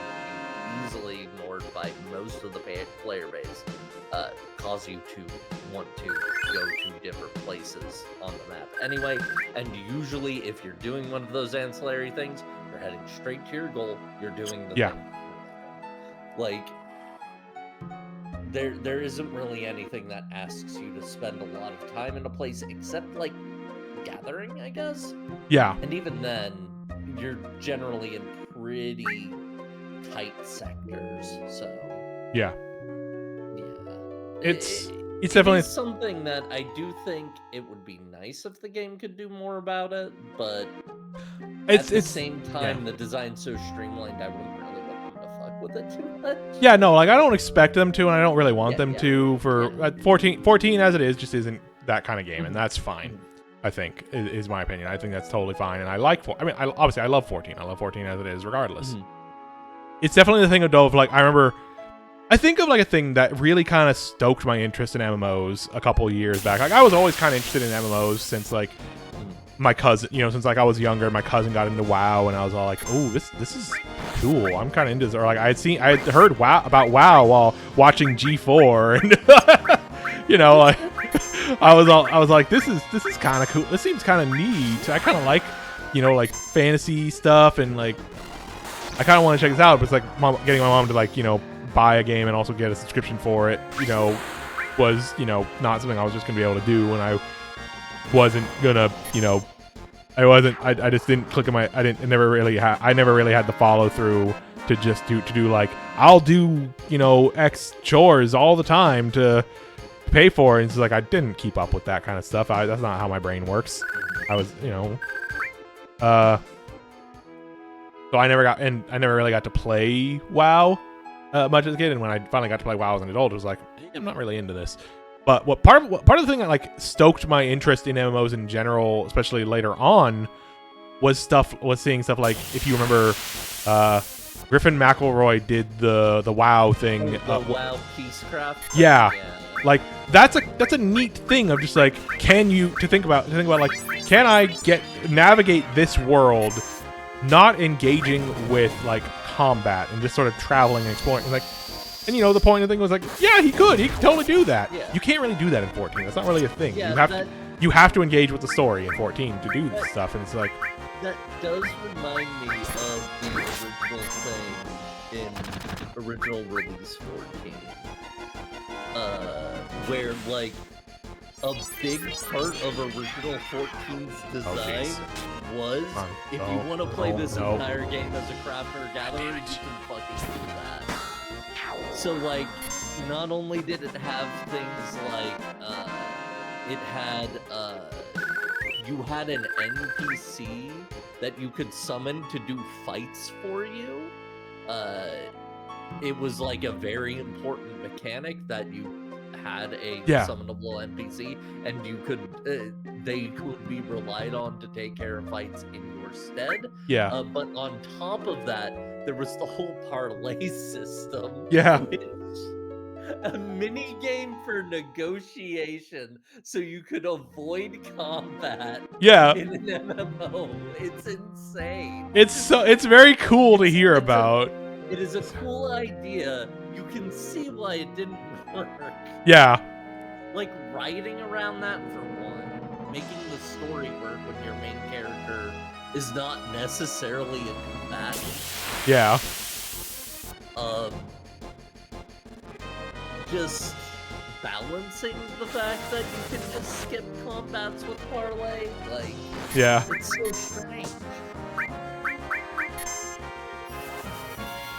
Speaker 2: be easily ignored by most of the player base cause you to want to go to different places on the map anyway. And usually, if you're doing one of those ancillary things, you're heading straight to your goal. You're doing the thing. Like, there isn't really anything that asks you to spend a lot of time in a place except like gathering, I guess. Yeah. And even then, you're generally in pretty tight sectors, so
Speaker 1: yeah. It's
Speaker 2: definitely something that I do think it would be nice if the game could do more about it, but at the same time, the design's so streamlined, I wouldn't really want them to fuck with it too much.
Speaker 1: Yeah, no, like I don't expect them to, and I don't really want them to. For
Speaker 2: Yeah.
Speaker 1: 14 as it is, just isn't that kind of game, and that's fine.
Speaker 2: Mhm.
Speaker 1: I think is my opinion. I think that's totally fine, and I like. Obviously, I love 14. I love 14 as it is, regardless.
Speaker 2: Mhm.
Speaker 1: It's definitely the thing of like I remember. I think of like a thing that really kind of stoked my interest in MMOs a couple years back. Like I was always kind of interested in MMOs since like my cousin, since like I was younger, my cousin got into WoW, and I was all like, "Oh, this is cool. I'm kind of into this." Or like I had heard about WoW while watching G4, and like I was like, "This is kind of cool. This seems kind of neat. I kind of like, like fantasy stuff, and like I kind of want to check this out." But it's like getting my mom to like, buy a game and also get a subscription for it, was not something I was just gonna be able to do when I wasn't gonna, I just didn't click in my, I never really had the follow through to just do like, I'll do, X chores all the time to pay for it. And it's like, I didn't keep up with that kind of stuff. That's not how my brain works. I was, so I never really got to play WoW much as a kid. And when I finally got to play WoW as an adult, it was like, I'm not really into this. But part of the thing that like stoked my interest in MMOs in general, especially later on, was seeing stuff like, if you remember, Griffin McElroy did the WoW thing.
Speaker 2: The WoW Peacecraft.
Speaker 1: Yeah, like that's a neat thing of just like, to think about like, can I navigate this world, not engaging with like combat and just sort of traveling and exploring, and like. And the point of the thing was like, yeah, he could totally do that. Yeah. You can't really do that in 14. That's not really a thing.
Speaker 2: Yeah,
Speaker 1: you have to engage with the story in 14 to do this stuff, and it's like
Speaker 2: that does remind me of the original thing in original release 14, where like a big part of original 14's design was if you want to play this entire game as a crafter gatherer, you can fucking do that. So, like, not only did it have things like, you had an NPC that you could summon to do fights for you. It was like a very important mechanic that you had a summonable NPC, and you could, they could be relied on to take care of fights in your stead.
Speaker 1: Yeah.
Speaker 2: But on top of that, there was the whole parlay system.
Speaker 1: Yeah.
Speaker 2: A mini game for negotiation, so you could avoid combat.
Speaker 1: Yeah.
Speaker 2: In an MMO, it's insane.
Speaker 1: It's very cool to hear about.
Speaker 2: It is a cool idea. You can see why it didn't work.
Speaker 1: Yeah.
Speaker 2: Like writing around that for one, making the story work when your main character is not necessarily a combatant.
Speaker 1: Yeah.
Speaker 2: Just balancing the fact that you can just skip combats with parlay, like,
Speaker 1: yeah,
Speaker 2: it's so strange.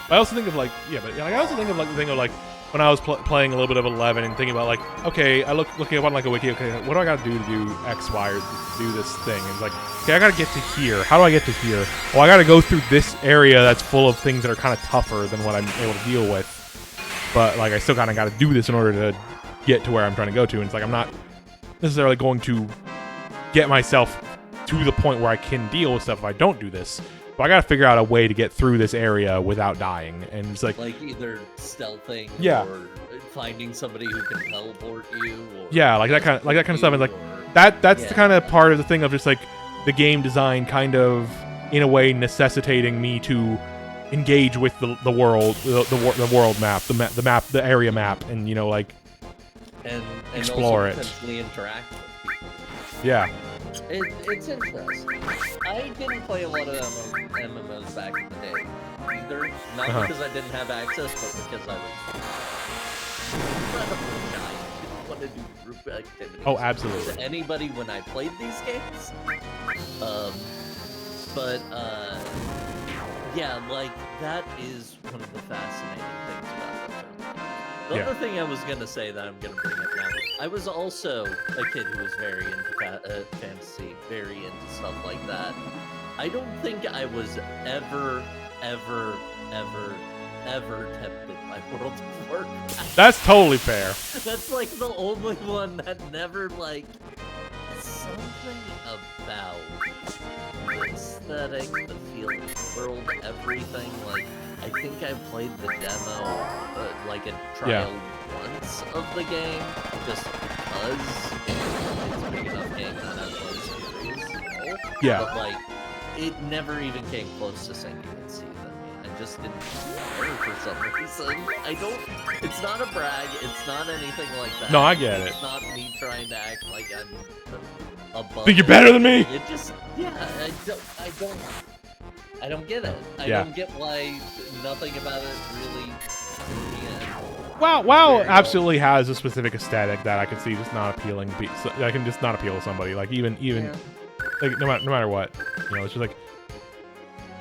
Speaker 1: I also think of like, I also think of like the thing of like when I was playing a little bit of 11 and thinking about like, okay, looking up on like a wiki, okay, what do I got to do X, Y, or to do this thing? And it's like, okay, I got to get to here. How do I get to here? Well, I got to go through this area that's full of things that are kind of tougher than what I'm able to deal with. But like, I still kind of got to do this in order to get to where I'm trying to go to. And it's like, I'm not necessarily going to get myself to the point where I can deal with stuff if I don't do this. But I got to figure out a way to get through this area without dying. And it's like
Speaker 2: either stealthing, or finding somebody who can teleport you, or
Speaker 1: like that kind of stuff. And like that's the kind of part of the thing of just like the game design kind of in a way necessitating me to engage with the world, the world map, the area map, and
Speaker 2: and
Speaker 1: explore
Speaker 2: also potentially interact with people.
Speaker 1: Yeah.
Speaker 2: It's interesting. I didn't play a lot of MMOs back in the day either. Not because I didn't have access, but because I was incredibly shy. I didn't want to do group activities.
Speaker 1: Oh, absolutely.
Speaker 2: To anybody when I played these games. Yeah, like, that is one of the fascinating things about them. The other thing I was going to say that I'm going to bring up now, I was also a kid who was very into fantasy, very into stuff like that. I don't think I was ever ever tempted by World of Warcraft.
Speaker 1: That's totally fair.
Speaker 2: That's like the only one that never like something about the aesthetic, the feel of the world, everything. Like I think I played the demo, like a trial once of the game, just because it's a big enough game that has one series.
Speaker 1: Yeah.
Speaker 2: But like, it never even came close to sinking its teeth in me. I just didn't care for some reason. I don't. It's not a brag. It's not anything like that.
Speaker 1: No, I get it.
Speaker 2: It's not me trying to act like I'm above.
Speaker 1: Think you're better than me?
Speaker 2: It just, yeah. I don't get it. I don't get why nothing about it really.
Speaker 1: WoW absolutely has a specific aesthetic that I can see just not appealing. I can just not appeal to somebody. Like even like no matter what, you know, it's just like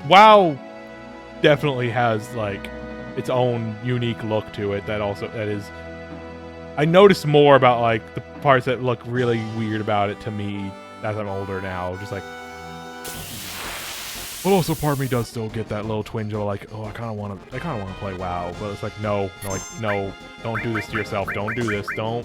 Speaker 1: WoW definitely has like its own unique look to it. That is. I noticed more about like the parts that look really weird about it to me as I'm older now. Just like. But also, part of me does still get that little twinge of like, oh, I kind of want to play WoW, but it's like, no, don't do this to yourself. Don't do this. Don't.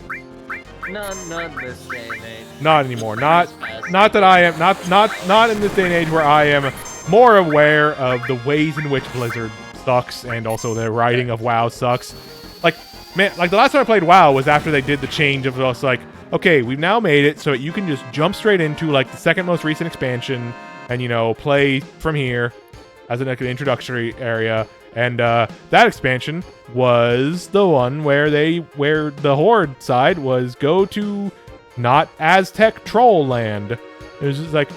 Speaker 2: None in this day and age.
Speaker 1: Not anymore. Not that I am. Not in this day and age where I am more aware of the ways in which Blizzard sucks and also the writing of WoW sucks. Like, man, like the last time I played WoW was after they did the change of us like, okay, we've now made it so that you can just jump straight into like the second most recent expansion. And, you know, play from here as an introductory area. And that expansion was the one where the Horde side was go to not Aztec troll land. It was just like,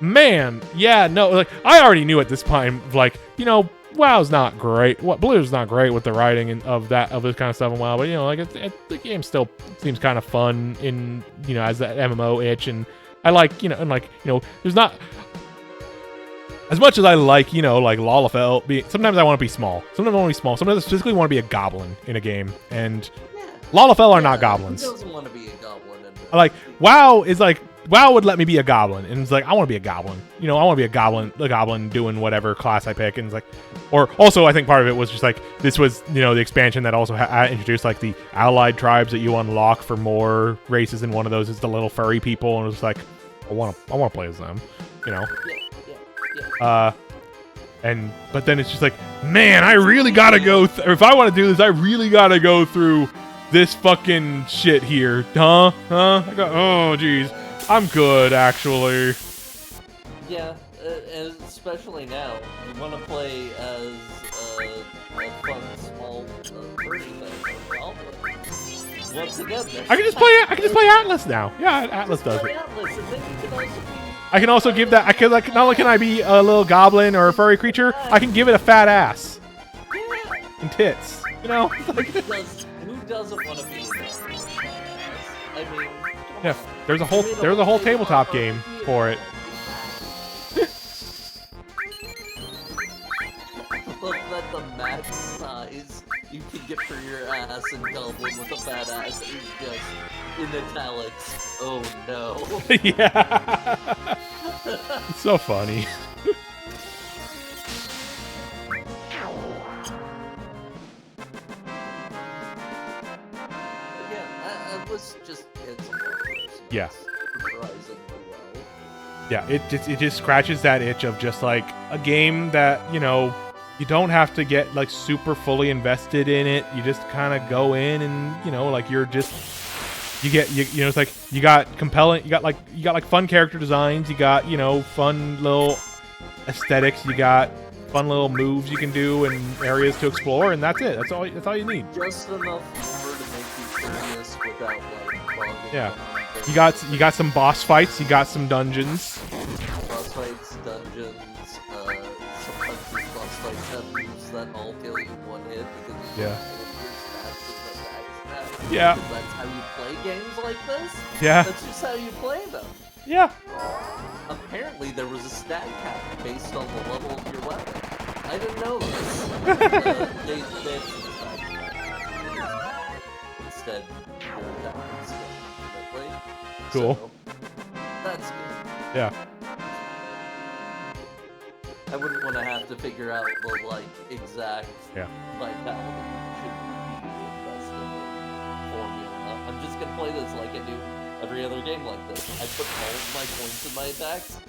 Speaker 1: man, yeah, no, like I already knew at this time, like, you know, WoW's not great. Blizzard's not great with the writing of this kind of stuff in WoW, but you know, like the game still seems kind of fun in, you know, as that MMO itch. And I like, you know, and like, you know, there's not as much as I like, you know, like Lalafell being. Sometimes I want to be small. Sometimes I want to be small. Sometimes I specifically want to be a goblin in a game. And Lalafell are not goblins.
Speaker 2: Who doesn't want to be a goblin?
Speaker 1: Like WoW is like WoW would let me be a goblin, and it's like I want to be a goblin. You know, I want to be a goblin doing whatever class I pick, and it's like, or also I think part of it was just like this was, you know, the expansion that also introduced like the allied tribes that you unlock for more races, and one of those is the little furry people, and it was like I want to play as them, you know. But then it's just like, man, I really gotta go. If I want to do this, I really gotta go through this fucking shit here, huh? Oh, geez. I'm good, actually.
Speaker 2: Yeah, especially now. You want to play as a fun, small, furry thing. Once again,
Speaker 1: I can just play Atlas now. Yeah, Atlas does it.
Speaker 2: Atlas, and then you can also be...
Speaker 1: I can also give that. I can, like, not only can I be a little goblin or a furry creature, I can give it a fat ass and tits. You know, like,
Speaker 2: who doesn't want to be? I mean,
Speaker 1: yeah. There's a whole tabletop game for it.
Speaker 2: Look at the max size you can get for your ass and goblin with a fat ass is just in italics. Oh no.
Speaker 1: Yeah. It's so funny.
Speaker 2: Yeah, Atlas just hits a lot.
Speaker 1: Yeah.
Speaker 2: Surprisingly well.
Speaker 1: Yeah, it just scratches that itch of just like a game that, you know, you don't have to get like super fully invested in it. You just kind of go in and, you know, like you're just you know, it's like you got compelling, you got like fun character designs, you got, you know, fun little aesthetics, you got fun little moves you can do and areas to explore, and that's it. That's all you need.
Speaker 2: Just enough more to make you curious without like bogging
Speaker 1: Yeah.
Speaker 2: down.
Speaker 1: You got some boss fights, you got some dungeons.
Speaker 2: Boss fights, dungeons, sometimes these boss fights have moves that all kill you one hit because you
Speaker 1: Yeah.
Speaker 2: yeah.
Speaker 1: Yeah.
Speaker 2: That's how you play games like this?
Speaker 1: Yeah.
Speaker 2: That's just how you play them.
Speaker 1: Yeah.
Speaker 2: Apparently there was a stat cap based on the level of your weapon. I didn't know this. They instead your weapons get infinitely.
Speaker 1: Cool.
Speaker 2: So, that's good.
Speaker 1: Yeah.
Speaker 2: I wouldn't want to have to figure out the like exact vitality should be invested in formula. I'm just gonna play this like I do every other game like this. I put all of my points in my attacks.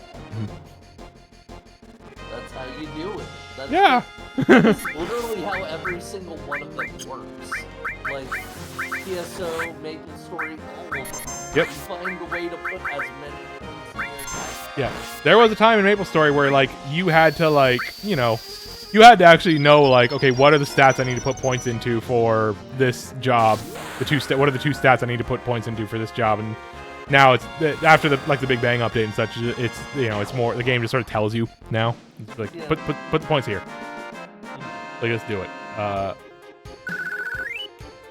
Speaker 2: That's how you do it. That's literally how every single one of them works. Like PSO, Maple Story, all of them.
Speaker 1: Yep.
Speaker 2: You find a way to put as many points in your attacks.
Speaker 1: Yeah. There was a time in Maple Story where like you had to like, you know, you had to actually know like, okay, what are the stats I need to put points into for this job? What are the 2 stats I need to put points into for this job? And now it's after the Big Bang update and such. It's it's more the game just sort of tells you now. It's like put the points here. Like let's do it.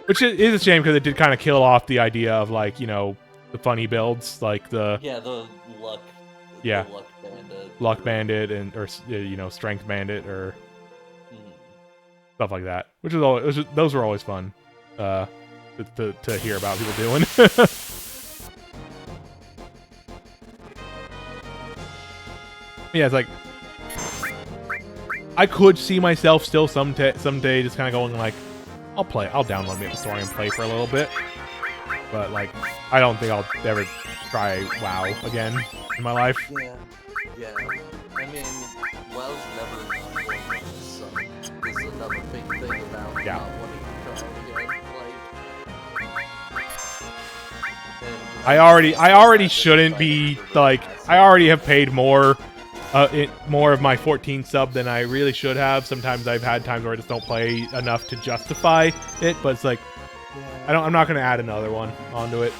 Speaker 1: Which is a shame because it did kind of kill off the idea of like the funny builds like the
Speaker 2: luck.
Speaker 1: Yeah.
Speaker 2: The luck bandit.
Speaker 1: Luck bandit and or strength bandit or stuff like that. Which is always those were always fun. To hear about people doing. Yeah, it's like I could see myself still someday just kind of going like, I'll download Maple Story and play for a little bit, but like I don't think I'll ever try WoW again in my life.
Speaker 2: Yeah. I mean, WoW's never not going to be some. This is another big thing about not wanting to try it again. Like,
Speaker 1: I already shouldn't be like I already have paid more of my 14 sub than I really should have. Sometimes I've had times where I just don't play enough to justify it, but it's like I'm not gonna add another one onto it.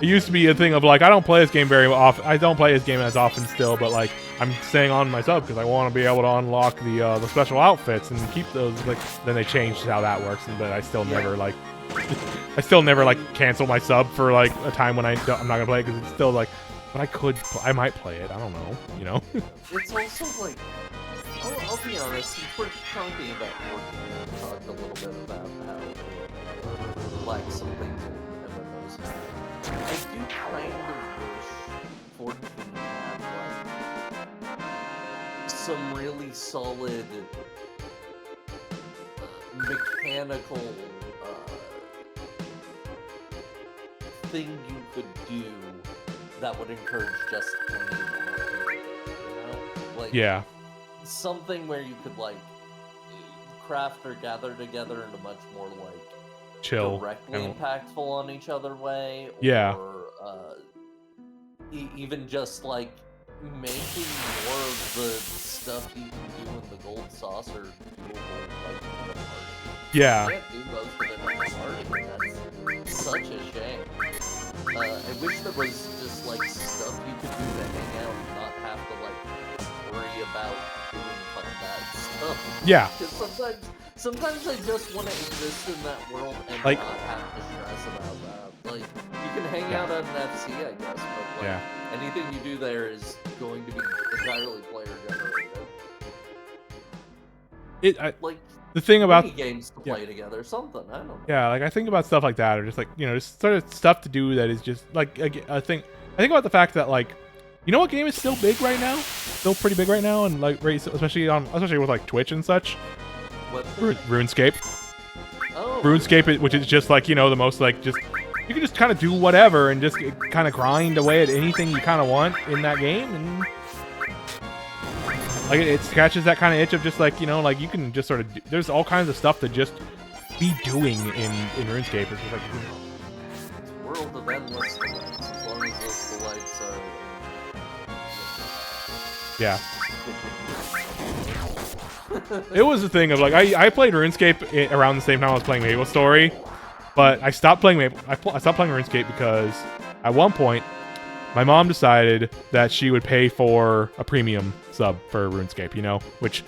Speaker 1: It used to be a thing of like I don't play this game very often. I don't play this game as often still, but like I'm staying on my sub because I want to be able to unlock the special outfits and keep those. Like then they changed how that works, but I still never like. I still never like cancel my sub for like a time when I'm not gonna play it because it's still like, but I might play it. I don't know,
Speaker 2: It's also like, I'll be honest. Since we're talking about Fortnite, we talked a little bit about how like some things MMOs have. I do kind of wish Fortnite had like some really solid mechanical thing you could do that would encourage just playing like something where you could like craft or gather together in a much more like
Speaker 1: chill,
Speaker 2: directly impactful on each other way, or even just like making more of the stuff you can do in the gold saucer doable like in the party.
Speaker 1: Yeah.
Speaker 2: You can't do most of it in the party. That's such a shame. I wish there was just like stuff you could do to hang out and not have to like worry about doing combat stuff.
Speaker 1: Yeah.
Speaker 2: Because sometimes I just want to exist in that world and
Speaker 1: like,
Speaker 2: not have to stress about that. Like you can hang out at an FC, I guess, but like anything you do there is going to be entirely player generated.
Speaker 1: The thing about
Speaker 2: games to play together, something I don't know.
Speaker 1: Yeah, like I think about stuff like that, or just like just sort of stuff to do that is just like I think about the fact that like what game is still big right now, still pretty big right now, and like especially with like Twitch and such.
Speaker 2: What?
Speaker 1: RuneScape.
Speaker 2: Oh.
Speaker 1: RuneScape, which is just like the most like just you can just kind of do whatever and just kind of grind away at anything you kind of want in that game and. Like it scratches that kind of itch of just like like you can just sort of there's all kinds of stuff to just be doing in RuneScape. It's just like
Speaker 2: it's a world of endless delights as long as those delights are.
Speaker 1: Yeah. It was a thing of like I played RuneScape around the same time I was playing Maple Story, but I stopped playing I stopped playing RuneScape because at one point my mom decided that she would pay for a premium sub for RuneScape, which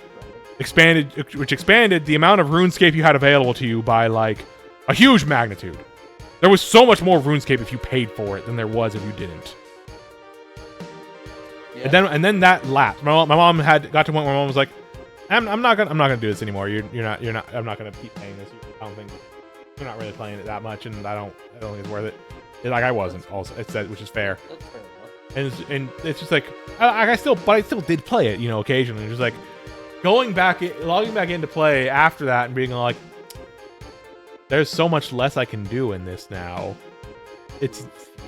Speaker 1: expanded the amount of RuneScape you had available to you by like a huge magnitude. There was so much more RuneScape if you paid for it than there was if you didn't. Yeah. And then that lapsed. My mom got to a point where my mom was like, I'm not gonna do this anymore. I'm not gonna keep paying this. I don't think you're not really playing it that much, and I don't think it's worth it. Like I wasn't also. It's that, which is fair.
Speaker 2: That's fair enough.
Speaker 1: And it's just like I still did play it, occasionally. Just like logging back into play after that and being like, there's so much less I can do in this now.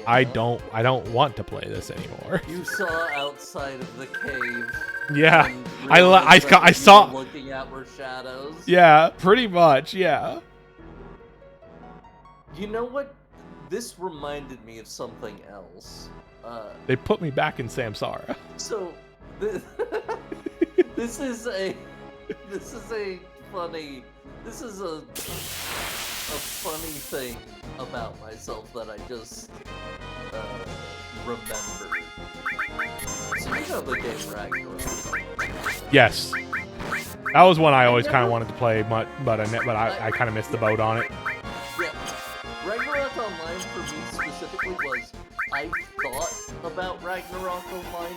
Speaker 1: I don't want to play this anymore.
Speaker 2: You saw outside of the cave.
Speaker 1: Yeah,
Speaker 2: and
Speaker 1: I
Speaker 2: realized
Speaker 1: saw.
Speaker 2: you were looking at were shadows.
Speaker 1: Yeah, pretty much. Yeah.
Speaker 2: You know what? This reminded me of something else.
Speaker 1: They put me back in Samsara.
Speaker 2: So, this is a funny thing about myself that I just remembered. So you know the game Ragnarok?
Speaker 1: Yes. That was one I always kind of wanted to play, but I kind of missed the boat on it.
Speaker 2: Yeah. Ragnarok Online for me specifically was, I thought about Ragnarok Online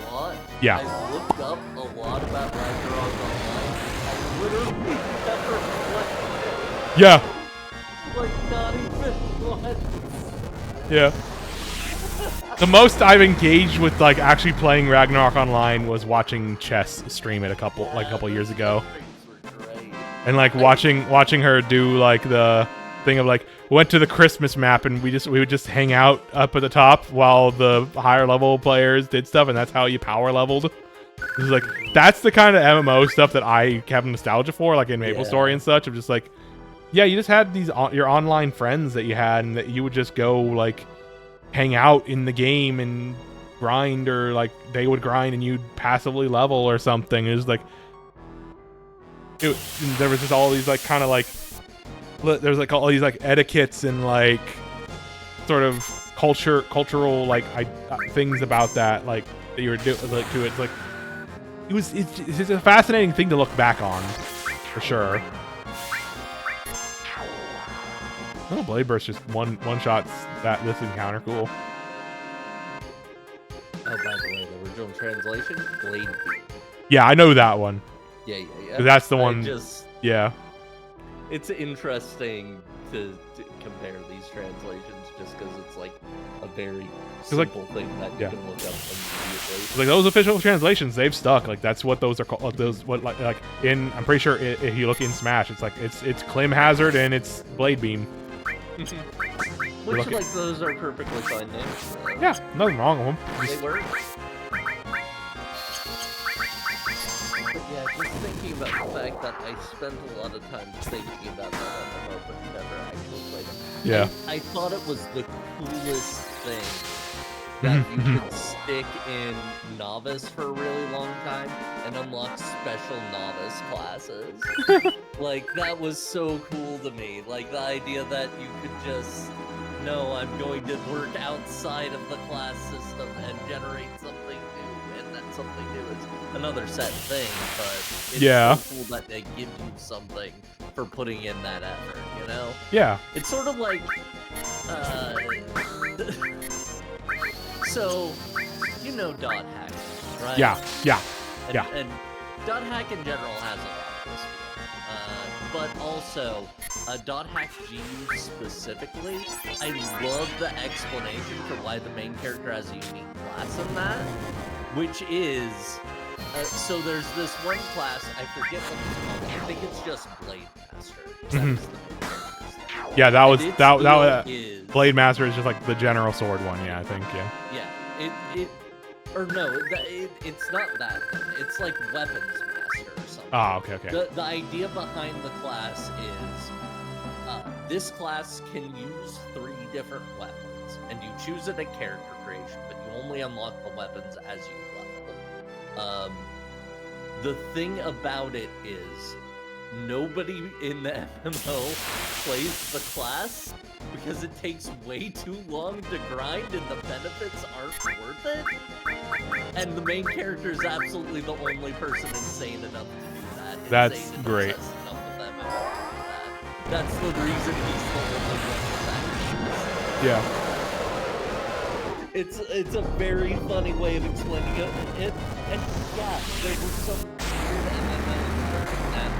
Speaker 2: a lot.
Speaker 1: Yeah.
Speaker 2: I looked up a lot about Ragnarok Online. I literally never played it.
Speaker 1: Yeah.
Speaker 2: Like, not even once.
Speaker 1: Yeah. The most I've engaged with like actually playing Ragnarok Online was watching Chess stream it a couple years ago, and like watching her do like the thing of like went to the Christmas map and we would just hang out up at the top while the higher level players did stuff, and that's how you power leveled. It's like that's the kind of MMO stuff that I have nostalgia for, like in MapleStory and such. Of just like, yeah, you just had these your online friends that you had, and that you would just go like hang out in the game and grind, or like they would grind and you'd passively level or something. It was like there was just all these like kind of like there's like all these like etiquettes and like sort of cultural like things about that like that you were doing like to it. It's like it's just a fascinating thing to look back on for sure. Oh, Blade Burst just one shots this encounter. Cool.
Speaker 2: Oh, by the way, the original translation, Blade Beam.
Speaker 1: Yeah, I know that one.
Speaker 2: Yeah.
Speaker 1: That's the one. Yeah.
Speaker 2: It's interesting to compare these translations just because it's like a very simple thing that you can look up immediately.
Speaker 1: Like those official translations, they've stuck. Like that's what those are called. Those what like in I'm pretty sure if you look in Smash, it's like it's Clim Hazard and it's Blade Beam.
Speaker 2: Which like those are perfectly fine names.
Speaker 1: Yeah, nothing wrong with them.
Speaker 2: They work. But yeah, just thinking about the fact that I spent a lot of time thinking about that MMO, but never actually played it.
Speaker 1: Yeah.
Speaker 2: I thought it was the coolest thing that you could stick in Novice for a really long time and unlock special Novice classes. Like, that was so cool to me. Like, the idea that you could just, no, I'm going to work outside of the class system and generate something new, and then something new is another set thing, but it's so cool that they give you something for putting in that effort, you know?
Speaker 1: Yeah.
Speaker 2: It's sort of like, so, you know dot hack, right?
Speaker 1: Yeah.
Speaker 2: And dot hack in general has a lot of this but also, dot hack GU specifically, I love the explanation for why the main character has a unique class in that, which is, so there's this one class, I forget what it's called, I think it's just Blade Master.
Speaker 1: Yeah, that was Blade Master is just like the general sword one. Yeah, I think.
Speaker 2: Yeah, it's not that. It's like Weapons Master or something.
Speaker 1: Oh, okay.
Speaker 2: The idea behind the class is this class can use 3 different weapons, and you choose it at character creation, but you only unlock the weapons as you level. The thing about it is, nobody in the MMO plays the class because it takes way too long to grind and the benefits aren't worth it. And the main character is absolutely the only person insane enough to do that.
Speaker 1: That's great.
Speaker 2: That's the reason he's the only one with that.
Speaker 1: Yeah.
Speaker 2: It's a very funny way of explaining it. And yeah, there were some weird MMOs during that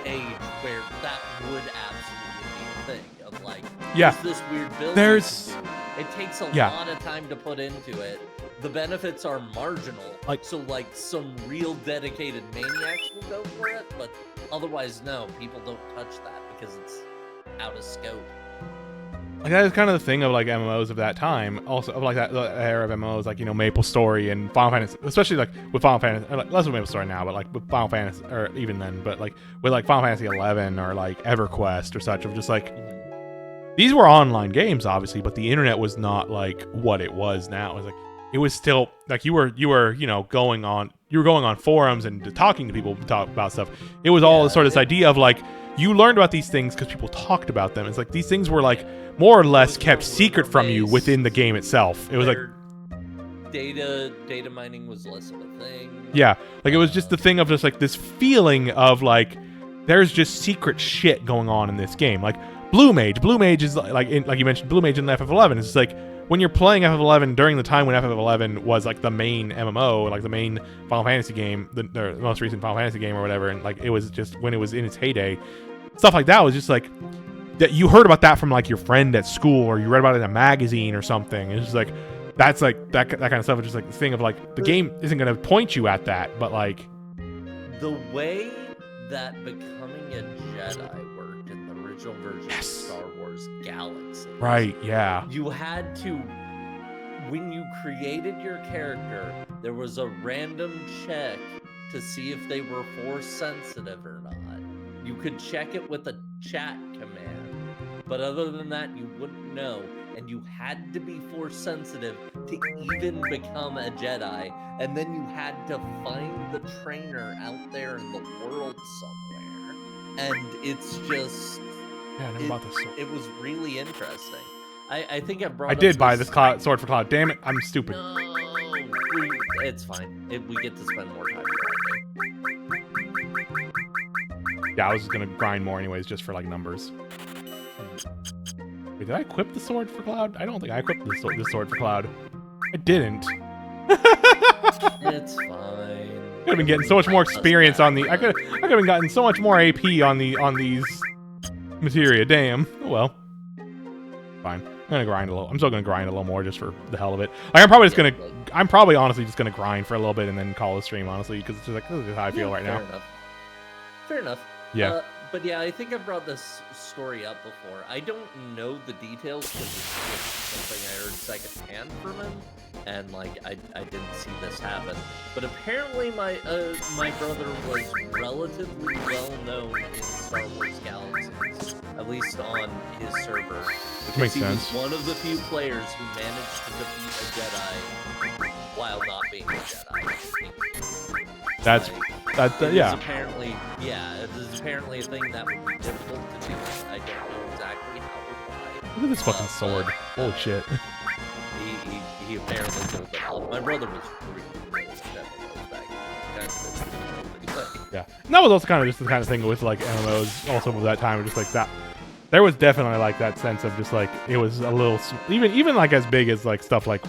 Speaker 2: age where that would absolutely be a thing of like
Speaker 1: Yeah.
Speaker 2: Use this weird build.
Speaker 1: There's...
Speaker 2: It takes a
Speaker 1: Yeah.
Speaker 2: lot of time to put into it. The benefits are marginal.
Speaker 1: Like-
Speaker 2: so like some real dedicated maniacs will go for it, but otherwise no, people don't touch that because it's out of scope.
Speaker 1: Like, that is kind of the thing of like MMOs of that time, also of like that era of MMOs, like, you know, Maple Story and Final Fantasy, especially like with Final Fantasy, or like less with Maple Story now, but like with Final Fantasy, or even then, but like with like Final Fantasy 11 or like EverQuest or such, of just like, these were online games obviously, but the internet was not like what it was now. It was like, it was still like you were you know going on forums and talking to people talk about stuff. It was all sort of this idea of like, you learned about these things because people talked about them. It's like these things were like more or less kept secret from you within the game itself. It was like
Speaker 2: data mining was less of a thing.
Speaker 1: Yeah, like it was just the thing of just like this feeling of like there's just secret shit going on in this game. Like Blue Mage is like like you mentioned, Blue Mage in FF11 is just like when you're playing FF11 during the time when FF11 was like the main MMO, like the main Final Fantasy game, the most recent Final Fantasy game or whatever, and like it was just when it was in its heyday, stuff like that was just like that you heard about that from like your friend at school, or you read about it in a magazine or something. It's just like that's like that kind of stuff is just like the thing of like the game isn't going to point you at that, but like
Speaker 2: the way that becoming a Jedi worked in the original version of Star Wars Galaxy.
Speaker 1: Right, yeah.
Speaker 2: You had to, when you created your character, there was a random check to see if they were force sensitive or not. You could check it with a chat command, but other than that, you wouldn't know. And you had to be force sensitive to even become a Jedi. And then you had to find the trainer out there in the world somewhere. And it's just...
Speaker 1: Yeah, I never bought this sword.
Speaker 2: It was really interesting. I think I brought.
Speaker 1: I did buy this sword for Cloud. Damn it, I'm stupid.
Speaker 2: No, it's fine. We get to spend more time grinding.
Speaker 1: Yeah, I was just gonna grind more anyways, just for like numbers. Wait, did I equip the sword for Cloud? I don't think I equipped this sword for Cloud. I didn't.
Speaker 2: It's fine.
Speaker 1: I could have been getting so much more experience on the. I could have gotten so much more AP on these materia. Damn. Oh well. Fine. I'm gonna grind a little. I'm still gonna grind a little more just for the hell of it. Like, I'm probably honestly just gonna grind for a little bit and then call the stream, honestly, because it's just like, this is how I feel right now.
Speaker 2: Fair enough.
Speaker 1: Yeah.
Speaker 2: But yeah, I think I brought this story up before. I don't know the details because it's just something I heard secondhand from him, and like I didn't see this happen. But apparently my brother was relatively well known in Star Wars Galaxies, at least on his server.
Speaker 1: Which makes sense.
Speaker 2: He was one of the few players who managed to defeat a Jedi while not being a Jedi.
Speaker 1: Yeah.
Speaker 2: It is apparently a thing that would be difficult to do. I don't know exactly how or why.
Speaker 1: Look at this fucking sword. Holy shit.
Speaker 2: He apparently told them. My brother was really back.
Speaker 1: Yeah. And that was also kind of just the kind of thing with like MMOs also of that time, just like that. There was definitely like that sense of just like it was a little even like as big as like stuff like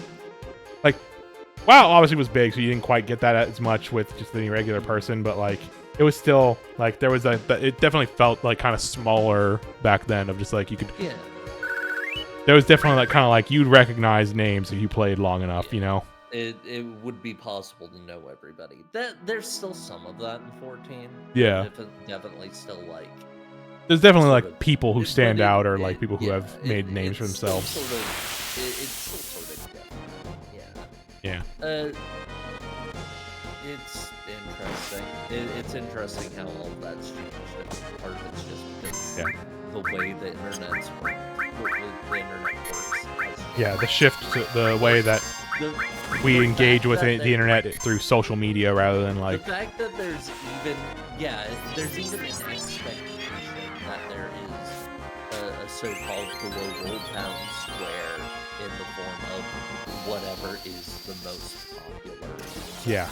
Speaker 1: WoW obviously was big, so you didn't quite get that as much with just any regular person, but like it was still like there was it definitely felt like kind of smaller back then of just like you could there was definitely like kind of like you'd recognize names if you played long enough, you know.
Speaker 2: It would be possible to know everybody. There's still some of that in 14.
Speaker 1: Yeah.
Speaker 2: Definitely still like
Speaker 1: there's definitely like people who stand out or like people who have made names for themselves.
Speaker 2: It's still sort of different.
Speaker 1: Yeah.
Speaker 2: It's interesting. It's interesting how all of that's changed. And part of it's just because the way the internet works.
Speaker 1: Yeah, the shift to the way that we engage with the internet through social media rather than like
Speaker 2: the fact that there's even an expectation that there is a so-called global town square in the form of whatever is the most popular.
Speaker 1: Yeah.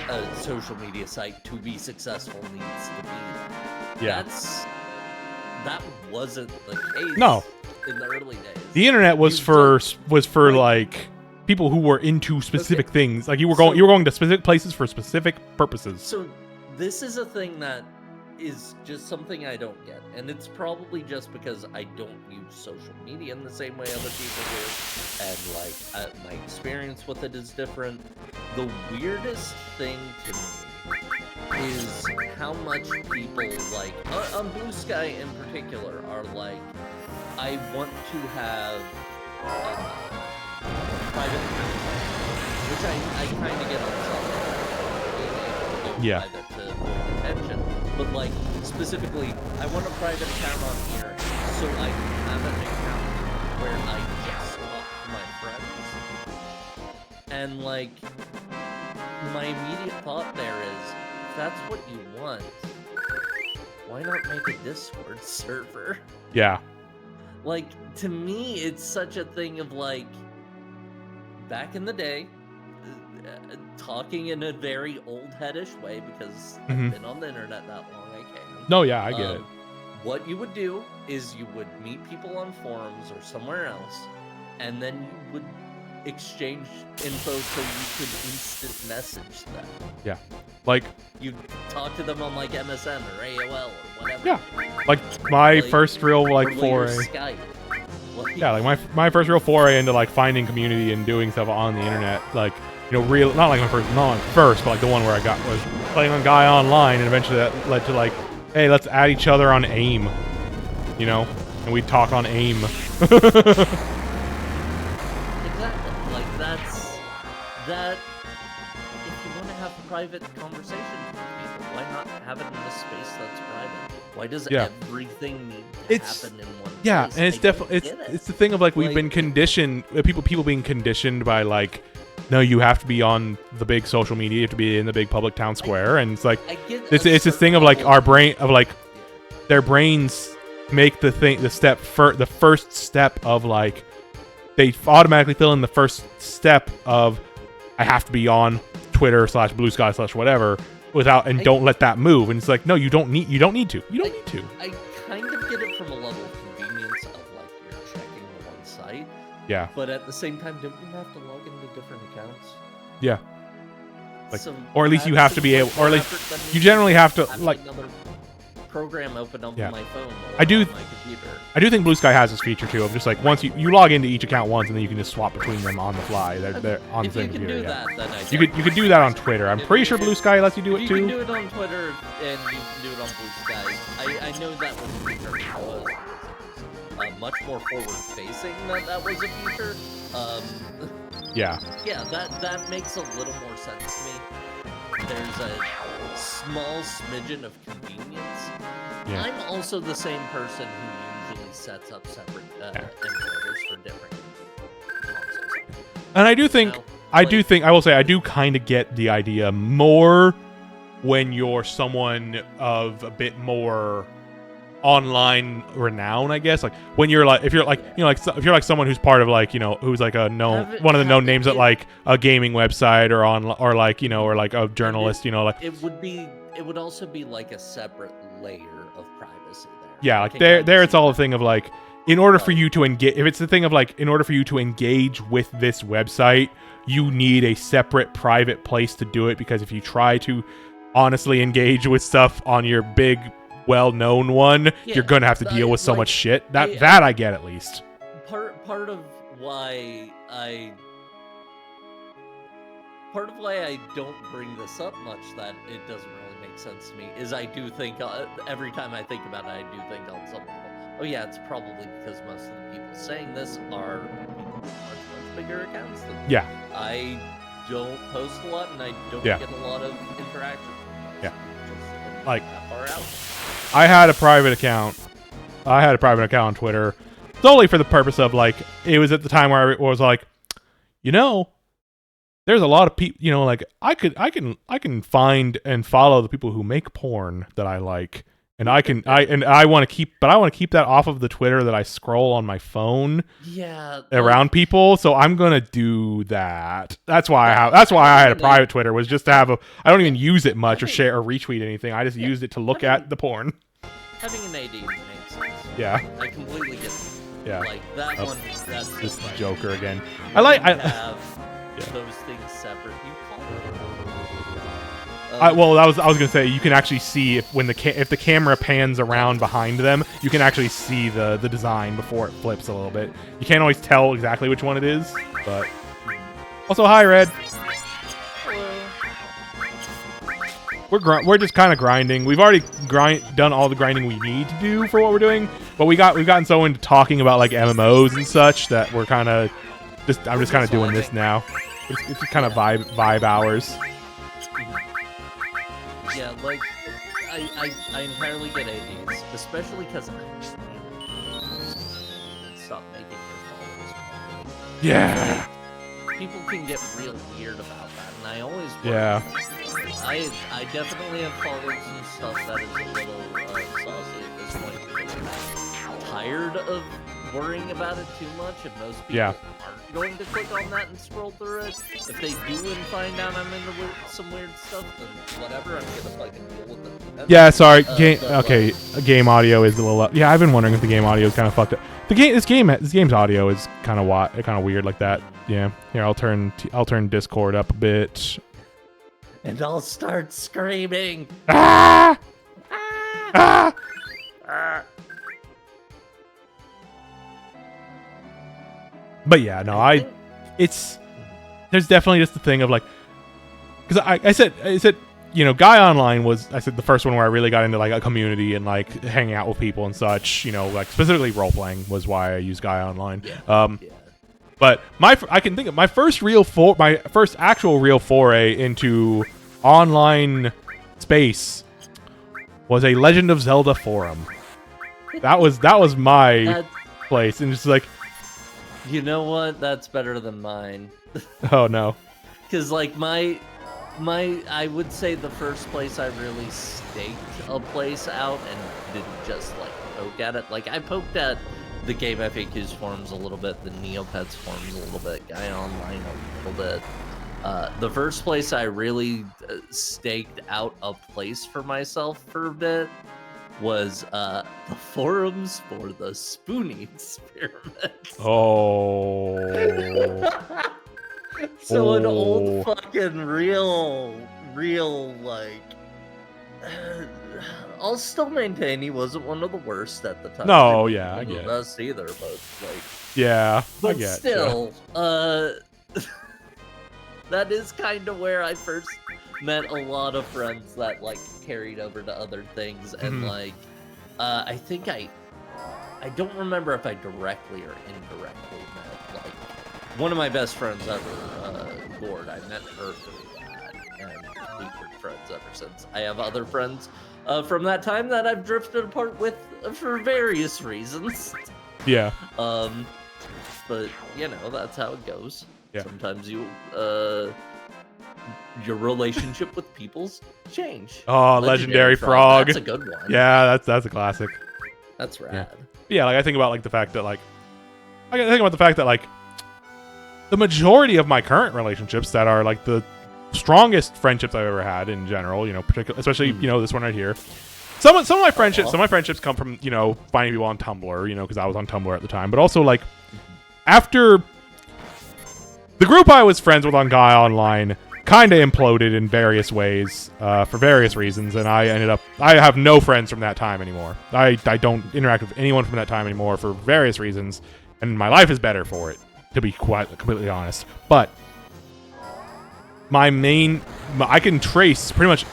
Speaker 2: A social media site to be successful needs to be.
Speaker 1: Yeah.
Speaker 2: That wasn't the case.
Speaker 1: No.
Speaker 2: In the early days.
Speaker 1: The internet was for like people who were into specific things. Like you were going to specific places for specific purposes.
Speaker 2: So this is a thing that is just something I don't get. And it's probably just because I don't use social media in the same way other people do. And, like, my experience with it is different. The weirdest thing to me is how much people, like, on Blue Sky in particular, are like, I want to have private account, which I kind of get on some
Speaker 1: Yeah.
Speaker 2: private to avoid attention. But, like, specifically, I want a private account on here so I can have an account where I just talk to my friends. And, like, my immediate thought there is, if that's what you want, why not make a Discord server?
Speaker 1: Yeah.
Speaker 2: Like, to me, it's such a thing of, like, back in the day, talking in a very old-headish way, because I've been on the internet that long, I can.
Speaker 1: No, yeah, I get it.
Speaker 2: What you would do is you would meet people on forums or somewhere else, and then you would exchange info so you could instant message them.
Speaker 1: Yeah. Like,
Speaker 2: you talk to them on, like, MSN or AOL or whatever.
Speaker 1: Yeah. Like, my first real, like, foray.
Speaker 2: Skype.
Speaker 1: Yeah, like, my first real foray into, like, finding community and doing stuff on the internet, like, you know, real, not like my first, but, like, the one where I got was playing on Guy Online, and eventually that led to, like, hey, let's add each other on AIM, you know? And we'd talk on AIM.
Speaker 2: Exactly. Like, that, if you want to have private conversations with people, why not have it in a space that's private? Why does everything need to happen in one place?
Speaker 1: Yeah, and it's definitely, it's the thing of, like, we've been conditioned, people being conditioned by, like, no, you have to be on the big social media, you have to be in the big public town square, and it's like, it's this thing of, like, our brain, of, like, their brains make the first step of, like, they automatically fill in the first step of, I have to be on Twitter / Blue Sky / whatever, and don't let that move. And it's like, no, you don't need to. You don't need to.
Speaker 2: I kind of get it from a level of convenience of, like, you're checking the one site.
Speaker 1: Yeah.
Speaker 2: But at the same time, don't you have to log into different accounts?
Speaker 1: Yeah. Like,
Speaker 2: so
Speaker 1: or at least you have to be able, or at least you generally have to, like,
Speaker 2: another program open up on my phone. Or
Speaker 1: I do.
Speaker 2: On my computer.
Speaker 1: I do think Blue Sky has this feature too of just, like, once you log into each account once, and then you can just swap between them on the fly. They're on the same computer. You could do that on Twitter. I'm pretty sure Blue Sky lets you do it too.
Speaker 2: You can do it on Twitter, and you can do it on Blue Sky. I know that was a feature. Much more forward-facing that was a feature.
Speaker 1: Yeah.
Speaker 2: Yeah, that makes a little more sense to me. There's a small smidgen of convenience.
Speaker 1: Yeah.
Speaker 2: I'm also the same person who usually sets up separate emulators for different consoles.
Speaker 1: And I do think, I will say, I do kind of get the idea more when you're someone of a bit more online renown, I guess. Like, when you're like, if you're like, you know, like, if you're like someone who's part of, like, you know, who's like a one of the known names at, like, a gaming website or on, or like, you know, or like a journalist, you know, like,
Speaker 2: it would also be like a separate layer of privacy there.
Speaker 1: Yeah, like, there it's all a thing of, like, in order for you to engage, if it's the thing of, like, in order for you to engage with this website, you need a separate private place to do it, because if you try to honestly engage with stuff on your big, well-known one, you're gonna have to deal with so much shit. That I get, at least.
Speaker 2: Part of why I don't bring this up much, that it doesn't really make sense to me, is I do think, every time I think about it, I do think on some level, oh yeah, it's probably because most of the people saying this are people with much bigger accounts than me.
Speaker 1: Yeah.
Speaker 2: I don't post a lot, and I don't get a lot of interaction.
Speaker 1: Yeah. Like,
Speaker 2: that far out.
Speaker 1: I had a private account on Twitter solely for the purpose of, like, it was at the time where I was like, you know, there's a lot of people, you know, like, I can find and follow the people who make porn that I like, and I want to keep that off of the Twitter that I scroll on my phone.
Speaker 2: Yeah.
Speaker 1: Around people, so I'm gonna do that. That's why I had a private Twitter, was just to have I don't even use it much or share or retweet anything. I just used it to look at the porn.
Speaker 2: Having an AD makes sense.
Speaker 1: Yeah.
Speaker 2: I completely get it.
Speaker 1: Yeah.
Speaker 2: Like, that one, that's
Speaker 1: this
Speaker 2: like,
Speaker 1: Joker again.
Speaker 2: I have those things separate. You call it.
Speaker 1: Well, I was gonna say you can actually see if the camera pans around behind them, you can actually see the design before it flips a little bit. You can't always tell exactly which one it is, but also hi Red. We're just kind of grinding. We've already done all the grinding we need to do for what we're doing, but we've gotten so into talking about like MMOs and such that we're kind of I'm just kind of doing this now. It's just kind of vibe hours.
Speaker 2: Yeah, like I entirely get ADs, especially because I just stop making your followers.
Speaker 1: Yeah.
Speaker 2: Like, people can get real weird about that, and I always worry.
Speaker 1: Yeah.
Speaker 2: I definitely have followed some stuff that is a little saucy at this point. Because I'm tired of worrying about it too much, and most people aren't going to click on that and scroll through it. If they do and find out I'm into some weird stuff, then whatever, I'm gonna fucking deal with it.
Speaker 1: Yeah, sorry. Game audio is a little. Yeah, I've been wondering if the game audio is kind of fucked up. This game's audio is kind of weird like that. Yeah. Here, I'll turn Discord up a bit.
Speaker 2: And I'll start screaming.
Speaker 1: Ah! Ah! Ah! But yeah, no, there's definitely just the thing of like, because I said, you know, Guy Online was, the first one where I really got into like a community and like hanging out with people and such, you know, like specifically role playing was why I used Guy Online.
Speaker 2: Yeah.
Speaker 1: But I can think of my first actual real foray into online space was a Legend of Zelda forum. That was my place, and it's like,
Speaker 2: you know what? That's better than mine.
Speaker 1: Oh no.
Speaker 2: Because like my I would say the first place I really staked a place out and didn't just like poke at it. Like I poked at the Game FAQs forums a little bit, the Neopets forums a little bit, Guy Online a little bit. The first place I really staked out a place for myself for a bit was the forums for the Spoonie experiment.
Speaker 1: Oh.
Speaker 2: So an old fucking real like. I'll still maintain he wasn't one of the worst at the time.
Speaker 1: No, yeah, I get it.
Speaker 2: Not the best either, but like.
Speaker 1: Yeah,
Speaker 2: but
Speaker 1: I get
Speaker 2: still, that is kind of where I first met a lot of friends that like carried over to other things, and like, I think I don't remember if I directly or indirectly met like one of my best friends ever, Gord. I met her through that, and we've been friends ever since. I have other friends from that time that I've drifted apart with for various reasons.
Speaker 1: Yeah.
Speaker 2: But you know, that's how it goes.
Speaker 1: Yeah.
Speaker 2: Sometimes your relationship with people's change.
Speaker 1: Oh, Legendary Frog.
Speaker 2: That's a good one.
Speaker 1: Yeah, that's a classic.
Speaker 2: That's rad.
Speaker 1: Yeah, like I think about like the fact that like the majority of my current relationships that are like the strongest friendships I've ever had in general, you know, especially you know this one right here. Some of my friendships come from, you know, finding people on Tumblr, you know, because I was on Tumblr at the time, but also like after the group I was friends with on Guy Online kind of imploded in various ways for various reasons, and I have no friends from that time anymore. I don't interact with anyone from that time anymore for various reasons, and my life is better for it, to be quite completely honest. But I can trace pretty much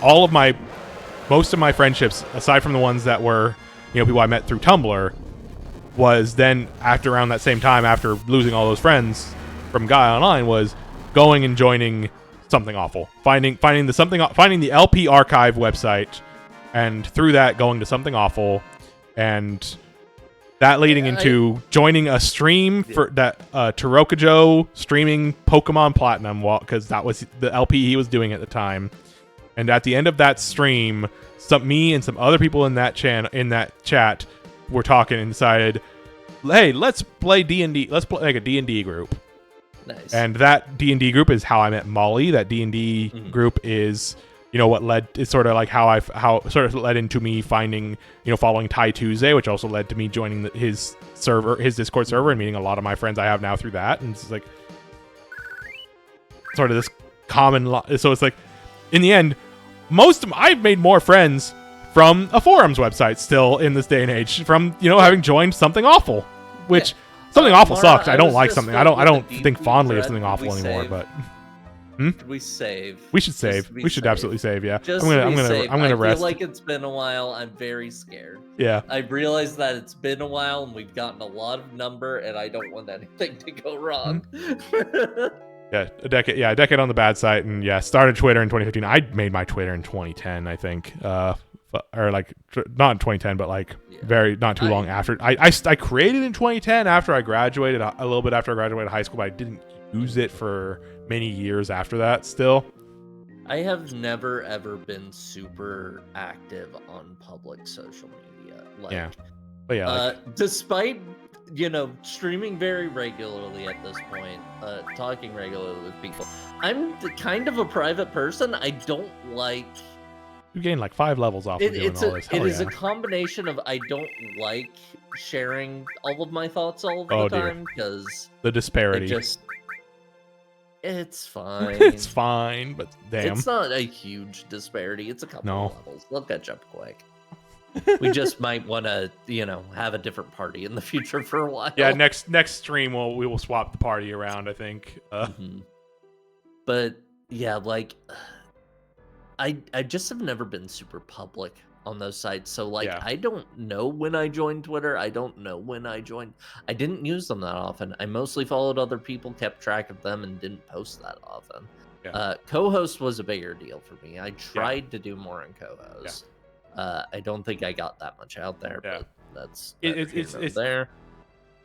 Speaker 1: most of my friendships, aside from the ones that were, you know, people I met through Tumblr, was then around that same time, after losing all those friends from Guy Online, was going and joining Something Awful, finding the LP archive website, and through that going to Something Awful, and that leading into joining a stream for that Tarokajo streaming Pokemon Platinum, because that was the LP he was doing at the time. And at the end of that stream, me and some other people in that chat were talking and decided, hey, let's play D&D. Let's play like a D&D group.
Speaker 2: Nice.
Speaker 1: And that D&D group is how I met Molly. That D&D group is, you know, it's sort of like how sort of led into me finding, you know, following Ty Tuesday, which also led to me joining his Discord server and meeting a lot of my friends I have now through that. And it's like sort of this common so it's like, in the end, I've made more friends from a forums website still in this day and age from, having joined Something Awful, which Something Awful
Speaker 2: Mara,
Speaker 1: sucked. I don't like something. I don't think fondly of
Speaker 2: thread.
Speaker 1: Something Awful anymore, but
Speaker 2: Should we save?
Speaker 1: we should save. We should absolutely save, yeah. I'm gonna rest.
Speaker 2: I feel like it's been a while. I'm very scared.
Speaker 1: Yeah.
Speaker 2: I realize that it's been a while and we've gotten a lot of number and I don't want anything to go wrong.
Speaker 1: Yeah, a decade on the bad side, and started Twitter in 2015. I made my Twitter in 2010, I think, or like not in 2010, but like not too long after. I created in 2010 after I graduated, a little bit after I graduated high school, but I didn't use it for many years after that. Still,
Speaker 2: I have never ever been super active on public social media. Despite streaming very regularly at this point, talking regularly with people. I'm kind of a private person. I don't like...
Speaker 1: You gain like 5 levels off of doing all this.
Speaker 2: It is a combination of I don't like sharing all of my thoughts all of the time because...
Speaker 1: The disparity.
Speaker 2: It's fine.
Speaker 1: It's fine, but damn.
Speaker 2: It's not a huge disparity. It's a couple of levels. They'll catch up quick. We just might want to, have a different party in the future for a while.
Speaker 1: Yeah, next stream we will swap the party around, I think.
Speaker 2: But yeah, like I just have never been super public on those sites. So I don't know when I joined Twitter. I don't know when I joined. I didn't use them that often. I mostly followed other people, kept track of them, and didn't post that often. Yeah. Co-host was a bigger deal for me. I tried to do more in co-host. Yeah. I don't think I got that much out there, but it's there.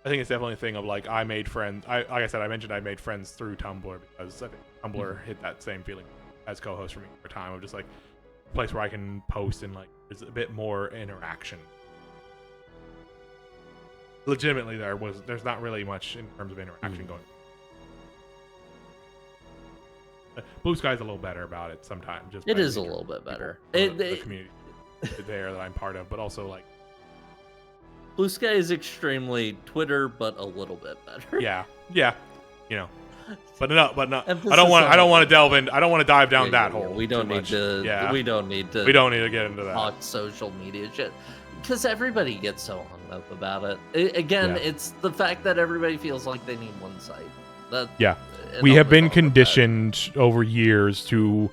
Speaker 1: I think it's definitely a thing of like I made friends. Like I said, I mentioned I made friends through Tumblr because I think Tumblr hit that same feeling as co-host for me for a time of just like a place where I can post and like there's a bit more interaction. Legitimately, there's not really much in terms of interaction going. Blue Sky's a little better about it sometimes.
Speaker 2: It is a little bit better.
Speaker 1: The community there that I'm part of, but also like
Speaker 2: Blue Sky is extremely Twitter, but a little bit better.
Speaker 1: Yeah, but no. I don't want to delve in. I don't want to dive down that hole.
Speaker 2: We don't need to. Yeah. We don't need to
Speaker 1: get into that.
Speaker 2: Talk social media shit because everybody gets so hung up about it. It's the fact that everybody feels like they need one site.
Speaker 1: We have been conditioned over years to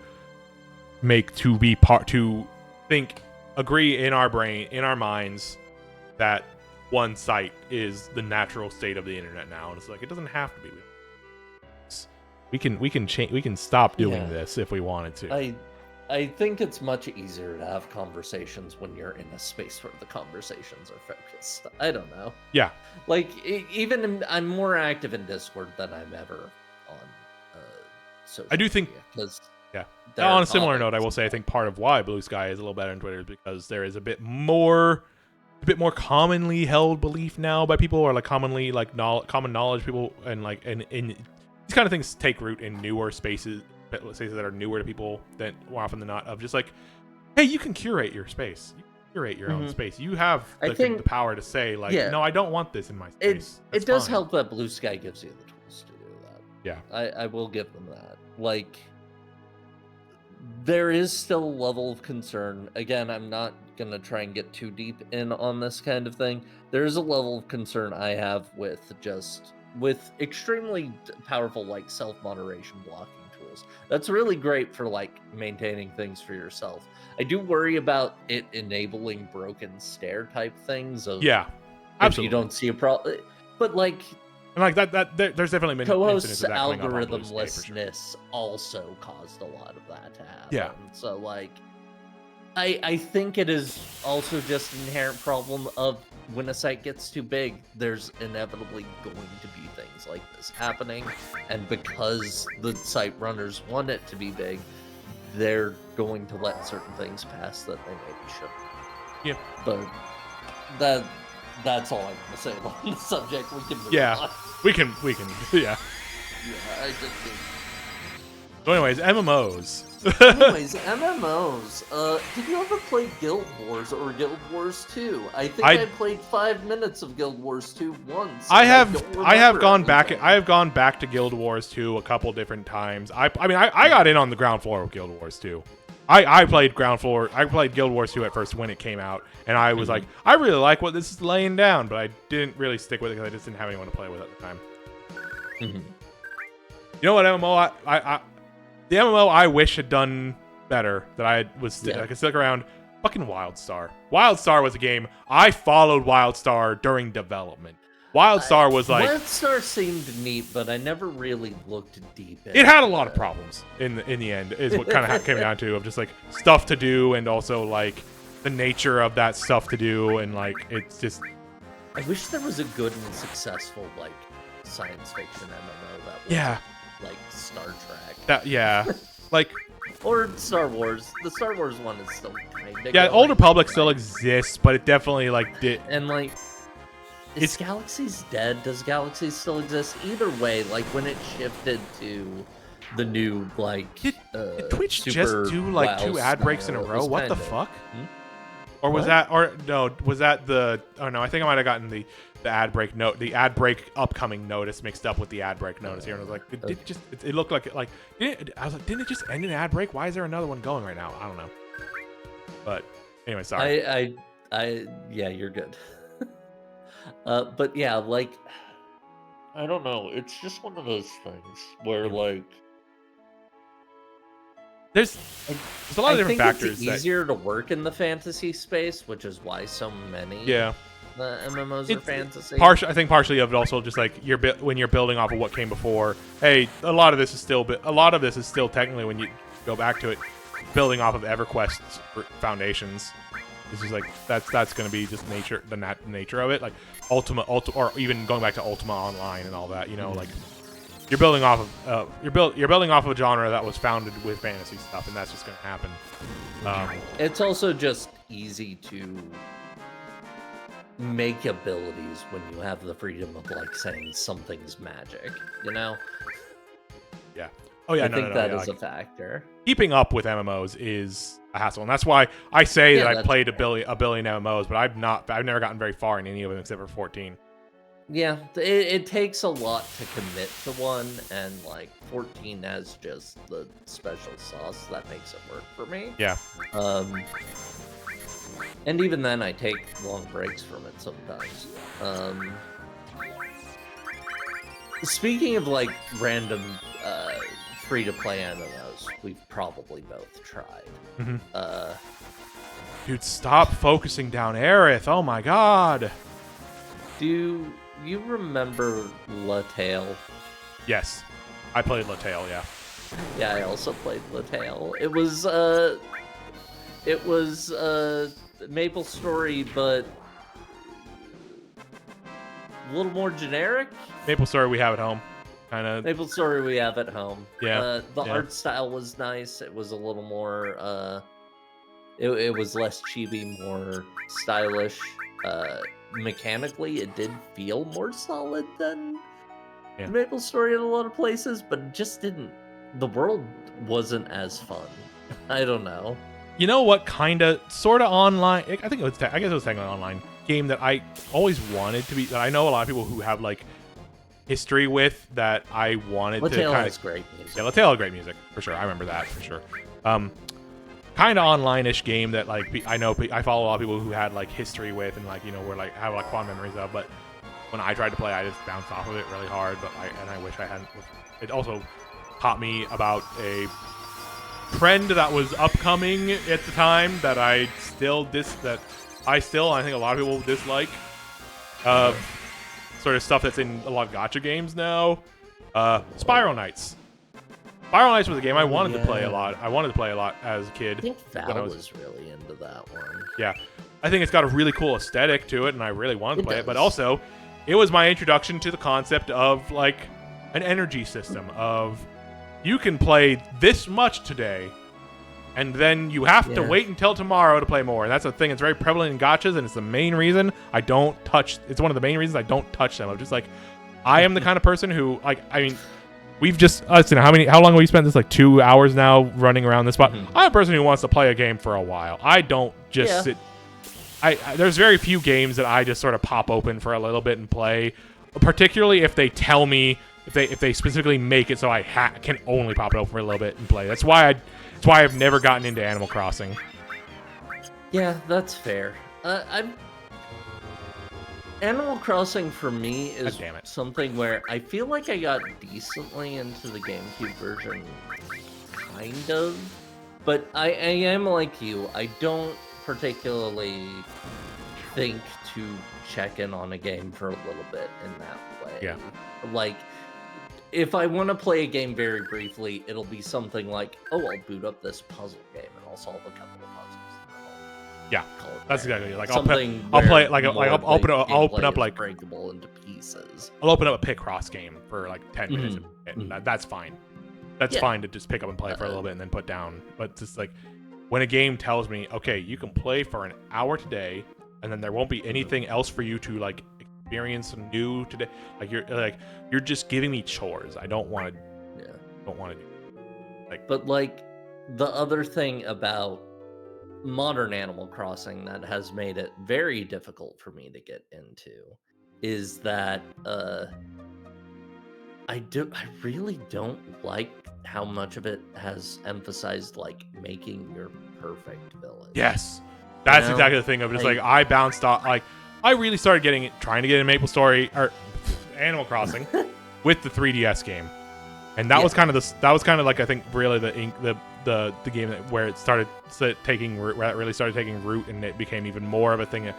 Speaker 1: agree in our minds that one site is the natural state of the internet now, and it's like it doesn't have to be. We can stop doing this if we wanted to.
Speaker 2: I think it's much easier to have conversations when you're in a space where the conversations are focused. I don't know.
Speaker 1: Yeah.
Speaker 2: Like I'm more active in Discord than I'm ever on social.
Speaker 1: I do think
Speaker 2: because.
Speaker 1: Now, on a similar note, I will say I think part of why Blue Sky is a little better than Twitter is because there is a bit more commonly held belief now by people, or like commonly like common knowledge people, and like and these kind of things take root in newer spaces that are newer to people than more often than not, of just like, hey, you can curate your space. You can curate your own space. You have the power to say like, no, I don't want this in my space.
Speaker 2: It does help that Blue Sky gives you the tools to do that.
Speaker 1: Yeah,
Speaker 2: I will give them that. Like, there is still a level of concern. Again, I'm not going to try and get too deep in on this kind of thing. There is a level of concern I have with extremely powerful, like, self-moderation blocking tools. That's really great for, like, maintaining things for yourself. I do worry about it enabling broken stare type things of absolutely. If you don't see a problem. But, like...
Speaker 1: And like that there's definitely been
Speaker 2: co-host's algorithmlessness also caused a lot of that to happen.
Speaker 1: Yeah.
Speaker 2: So like, I think it is also just an inherent problem of when a site gets too big, there's inevitably going to be things like this happening, and because the site runners want it to be big, they're going to let certain things pass that they maybe shouldn't.
Speaker 1: Yeah.
Speaker 2: But that's all I'm gonna say about the subject. We can move on.
Speaker 1: We can, yeah.
Speaker 2: Yeah, I just think.
Speaker 1: So anyways, MMOs.
Speaker 2: Did you ever play Guild Wars or Guild Wars 2? I think I played 5 minutes of Guild Wars 2 once.
Speaker 1: I have gone back to Guild Wars 2 a couple different times. I mean, I got in on the ground floor of Guild Wars 2. I played Ground Floor. I played Guild Wars 2 at first when it came out, and I was like, I really like what this is laying down, but I didn't really stick with it because I just didn't have anyone to play with at the time. You know what MMO the MMO I wish had done better that I could stick around. Fucking WildStar. WildStar was a game I followed. WildStar during development. WildStar was like
Speaker 2: WildStar seemed neat, but I never really looked deep into
Speaker 1: it. Had a lot of problems in the end. Is what kind of came down to of just like stuff to do and also like the nature of that stuff to do and like it's just.
Speaker 2: I wish there was a good and successful like science fiction MMO that was like Star Trek.
Speaker 1: Like.
Speaker 2: Or Star Wars. The Star Wars one is still kind of
Speaker 1: yeah. Old Republic still exists, but it definitely like did.
Speaker 2: And like, is Galaxy's dead? Does Galaxy still exist? Either way, like when it shifted to the new like,
Speaker 1: did Twitch just do like 2 ad breaks in a row? What the fuck? Or was that? Or no? Was that the? Oh no! I think I might have gotten the ad break note, the ad break upcoming notice mixed up with the ad break notice here, and I was like, it looked like I was like, didn't it just end an ad break? Why is there another one going right now? I don't know. But anyway, sorry.
Speaker 2: Yeah, you're good. But yeah, like, I don't know. It's just one of those things where like.
Speaker 1: There's a lot of different factors.
Speaker 2: It's easier to work in the fantasy space, which is why so many.
Speaker 1: Yeah.
Speaker 2: The MMOs are fantasy.
Speaker 1: I think partially of it also just like when you're building off of what came before. Hey, a lot of this is still technically when you go back to it, building off of EverQuest's foundations. This is like that's going to be just the nature of it. Like Ultima, or even going back to Ultima Online and all that. You know, like you're building off of you're building off of a genre that was founded with fantasy stuff, and that's just going to happen.
Speaker 2: It's also just easy to make abilities when you have the freedom of like saying something's magic, you know?
Speaker 1: Yeah. Oh yeah,
Speaker 2: I think that is a factor.
Speaker 1: Keeping up with MMOs is a hassle, and that's why I say that I played a billion MMOs, but I've never gotten very far in any of them except for 14.
Speaker 2: Yeah, it takes a lot to commit to one, and like 14 has just the special sauce that makes it work for me.
Speaker 1: Yeah.
Speaker 2: And even then, I take long breaks from it sometimes. Speaking of like random free-to-play MMOs, we've probably both tried.
Speaker 1: Dude, stop focusing down Aerith. Oh my god.
Speaker 2: Do you remember Laetale?
Speaker 1: Yes, I played Laetale. Yeah.
Speaker 2: Yeah, I also played Laetale. It was Maple Story, but a little more generic.
Speaker 1: Maple Story we have at home, kind of.
Speaker 2: Maple Story we have at home.
Speaker 1: Yeah.
Speaker 2: The art style was nice. It was a little more. It was less chibi, more stylish. Mechanically, it did feel more solid than Maple Story in a lot of places, but it just didn't. The world wasn't as fun. I don't know.
Speaker 1: You know what kind of, sort of online, I guess it was technically an online game that I always wanted to be, that I know a lot of people who have, like, history with, that I wanted to kind of...
Speaker 2: Laetale has great music.
Speaker 1: Yeah, Laetale has great music, for sure. I remember that, for sure. Kind of online-ish game that, like, I follow a lot of people who had, like, history with and, like, you know, were, like, have, like, fond memories of, but when I tried to play, I just bounced off of it really hard, but I wish I hadn't. It also taught me about a trend that was upcoming at the time that I think a lot of people dislike. Sort of stuff that's in a lot of gacha games now. Spiral Knights. Spiral Knights was a game I wanted to play a lot. I wanted to play a lot as a kid.
Speaker 2: I think Val was really into that one.
Speaker 1: Yeah. I think it's got a really cool aesthetic to it, and I really wanted to play it. But also, it was my introduction to the concept of, like, an energy system of you can play this much today, and then you have to wait until tomorrow to play more. And that's a thing that's very prevalent in gachas, and it's the main reason I don't touch... It's one of the main reasons I don't touch them. I'm just like... I am the kind of person who, like, I mean... We've just... how long have we spent this? Like 2 hours now running around this spot. I'm a person who wants to play a game for a while. I don't just sit... There's very few games that I just sort of pop open for a little bit and play, particularly if they tell me, if they specifically make it so I can only pop it open for a little bit and play. That's why That's why I've never gotten into Animal Crossing.
Speaker 2: Yeah, that's fair. Animal Crossing for me is
Speaker 1: God damn it.
Speaker 2: something where I feel like I got decently into the GameCube version, kind of. But I am like you. I don't particularly think to check in on a game for a little bit in that way.
Speaker 1: Yeah.
Speaker 2: Like, if I want to play a game very briefly, it'll be something like, oh, I'll boot up this puzzle game and I'll solve a couple of puzzles.
Speaker 1: Yeah, that's exactly like I'll play it like I'll open up like
Speaker 2: breakable into pieces.
Speaker 1: I'll open up a Picross game for like 10 minutes, and that's fine. That's fine to just pick up and play for a little bit and then put down. But just like when a game tells me, okay, you can play for an hour today, and then there won't be anything else for you to like experience new today. Like you're just giving me chores. I don't want to. Yeah, don't want to do.
Speaker 2: But like the other thing about modern Animal Crossing that has made it very difficult for me to get into is that I really don't like how much of it has emphasized like making your perfect village.
Speaker 1: Yes, that's exactly the thing of just like I bounced off. Like I really started trying to get in MapleStory or Animal Crossing with the 3DS game, and that was kind of like I think really the game where it started taking root, where it really started taking root, and it became even more of a thing.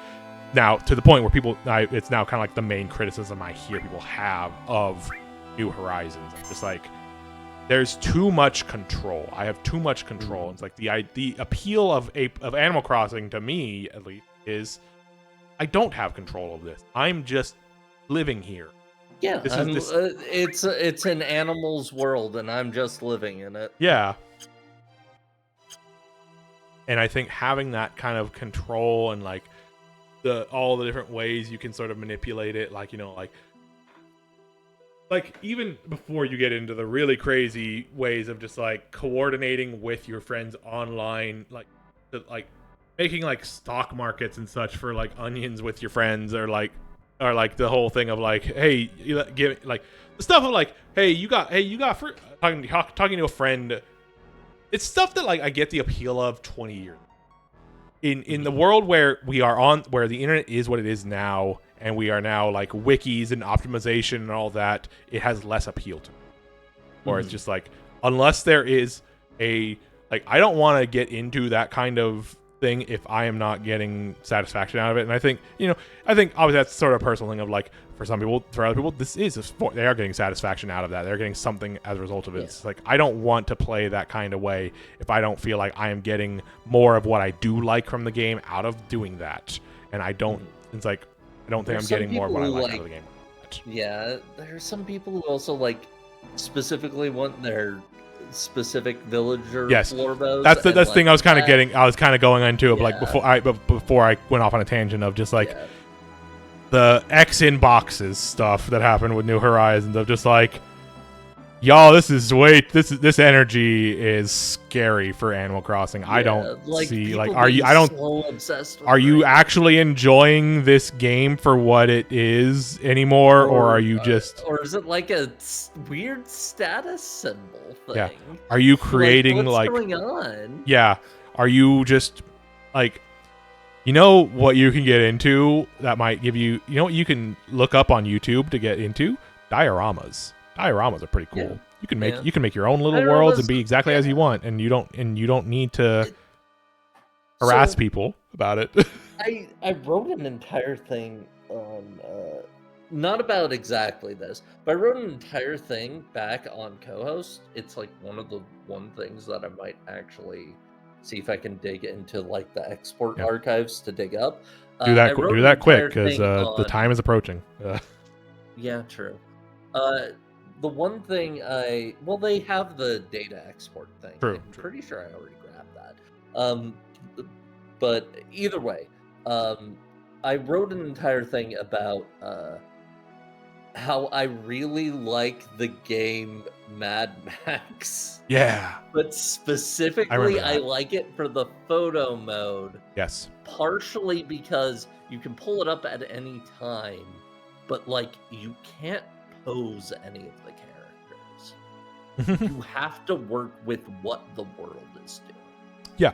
Speaker 1: Now to the point where it's now kind of like the main criticism I hear people have of New Horizons. Just like there's too much control. I have too much control. It's like the appeal of Animal Crossing to me at least is I don't have control of this. I'm just living here.
Speaker 2: Yeah, it's an animal's world, and I'm just living in it.
Speaker 1: Yeah. And I think having that kind of control and like all the different ways you can sort of manipulate it, like, you know, like even before you get into the really crazy ways of just like coordinating with your friends online, like making like stock markets and such for like onions with your friends, or like the whole thing of like, hey, you give like the stuff of like, hey, you got talking to a friend. It's stuff that like I get the appeal of 20 years. In the world where where the internet is what it is now, and we are now like wikis and optimization and all that, it has less appeal to me. Or it's just like, unless there is I don't want to get into that kind of thing if I am not getting satisfaction out of it. And I think obviously that's sort of a personal thing of like, for some people, for other people, they are getting satisfaction out of that. They're getting something as a result of it. Yeah. It's like, I don't want to play that kind of way if I don't feel like I am getting more of what I do like from the game out of doing that. And I don't, it's like, I don't think I'm getting more of what I like out of the game.
Speaker 2: Yeah, there are some people who also like specifically want their specific villager floor bows.
Speaker 1: That's the thing I was kind of getting. I was kind of going into it like before I went off on a tangent of just like the X in boxes stuff that happened with New Horizons of just like, y'all, this energy is scary for Animal Crossing. I don't see like, are you actually enjoying this game for what it is anymore, or are you just,
Speaker 2: or is it like a weird status symbol thing?
Speaker 1: Yeah. Are you creating
Speaker 2: what's going on?
Speaker 1: Yeah. Are you just like, you know what you can get into that might give you, you know what you can look up on YouTube to get into? Dioramas. Dioramas are pretty cool. Yeah. You can make your own little worlds and be exactly as you want, and you don't need to harass people about it.
Speaker 2: I wrote an entire thing on not about exactly this, but I wrote an entire thing back on co-host. It's like one of the things that I might actually see if I can dig into like the export archives to dig up.
Speaker 1: Do that quick, because the time is approaching.
Speaker 2: Yeah, true. The one thing they have the data export thing.
Speaker 1: True.
Speaker 2: I'm pretty sure I already grabbed that. But either way, I wrote an entire thing about how I really like the game Mad Max.
Speaker 1: Yeah.
Speaker 2: But specifically, I like it for the photo mode.
Speaker 1: Yes.
Speaker 2: Partially because you can pull it up at any time, but like you can't pose any of the characters. you have to work with what the world is doing.
Speaker 1: Yeah.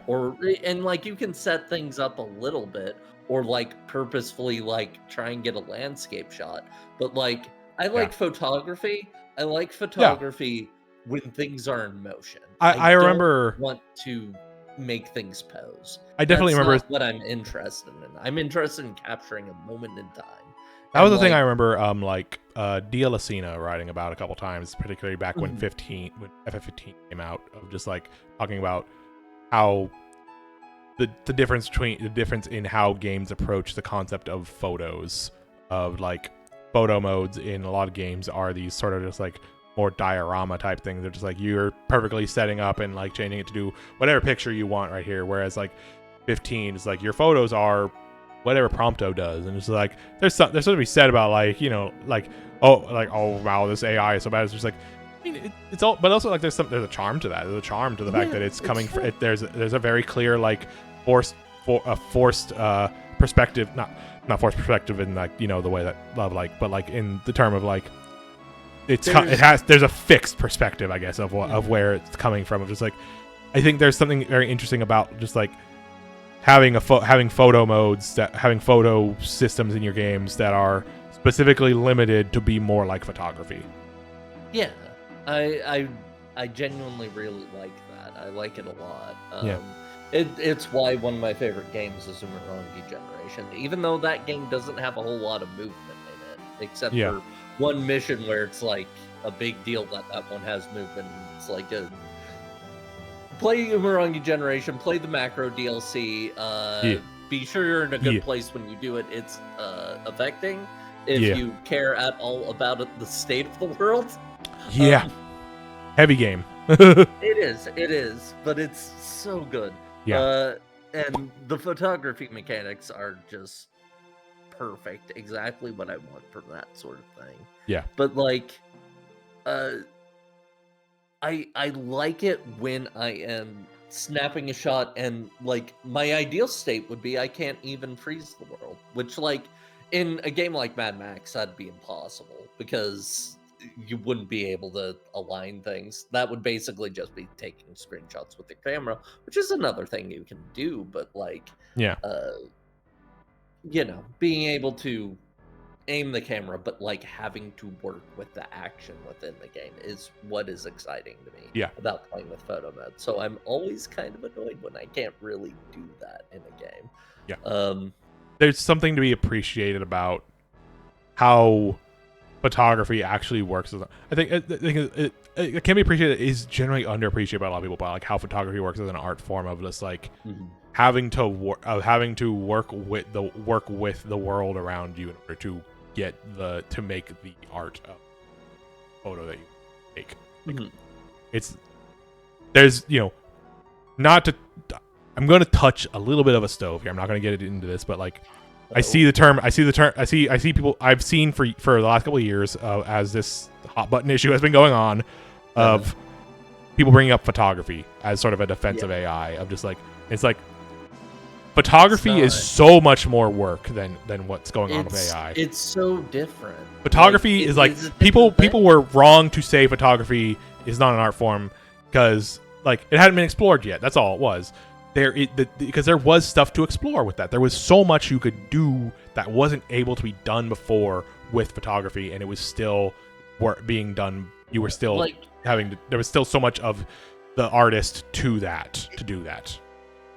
Speaker 2: And like you can set things up a little bit, or like purposefully like try and get a landscape shot. But like I like photography. I like photography when things are in motion.
Speaker 1: I
Speaker 2: don't
Speaker 1: remember
Speaker 2: want to make things pose.
Speaker 1: I definitely
Speaker 2: That's
Speaker 1: remember
Speaker 2: not what I'm interested in. I'm interested in capturing a moment in time.
Speaker 1: that was the thing I remember Dia Lucina writing about a couple times, particularly back when FF15 came out, of just like talking about how the difference in how games approach the concept of photos, of like photo modes in a lot of games are these sort of just like more diorama type things. They're just like you're perfectly setting up and like changing it to do whatever picture you want right here, whereas like 15 is like your photos are whatever Prompto does, and it's like there's something to be said about like, you know, like oh wow, this AI is so bad. It's just like, I mean, it's all, but also like there's a charm to that. There's a charm to the fact that it's coming from it. There's a very clear like forced perspective, not forced perspective in like, you know, the way that love like, but like in the term of like there's a fixed perspective, I guess, of where it's coming from. Of just like, I think there's something very interesting about just like having photo modes, having photo systems in your games that are specifically limited to be more like photography.
Speaker 2: Yeah, I genuinely really like that. I like it a lot. It's why one of my favorite games is Umurangi Generation, even though that game doesn't have a whole lot of movement in it, except for one mission where it's like a big deal that one has movement. It's like play Umurangi Generation, play the macro DLC. Be sure you're in a good place when you do it. It's affecting if you care at all about the state of the world.
Speaker 1: Heavy game.
Speaker 2: It is, but it's so good. And the photography mechanics are just perfect, exactly what I want from that sort of thing. But like I like it when I am snapping a shot, and like my ideal state would be I can't even freeze the world, which like in a game like Mad Max that'd be impossible because you wouldn't be able to align things. That would basically just be taking screenshots with your camera, which is another thing you can do, but like you know, being able to aim the camera but like having to work with the action within the game is what is exciting to me about playing with photo mode. So I'm always kind of annoyed when I can't really do that in a game.
Speaker 1: There's something to be appreciated about how photography actually works. I think it can be appreciated. It is generally underappreciated by a lot of people, but like how photography works as an art form of just like having to work with the world around you in order to to make the art of photo that you take. Like, there's, you know, not to. I'm going to touch a little bit of a stove here. I'm not going to get into this, but like. I see people I've seen for the last couple of years as this hot button issue has been going on of people bringing up photography as sort of a defensive AI of just like, it's like photography is so much more work than what's going on with AI.
Speaker 2: It's so different.
Speaker 1: Photography is like people were wrong to say photography is not an art form because like it hadn't been explored yet. That's all it was. Because there was stuff to explore with that. There was so much you could do that wasn't able to be done before with photography, and it was still being done. You were still like, there was still so much of the artist to do that.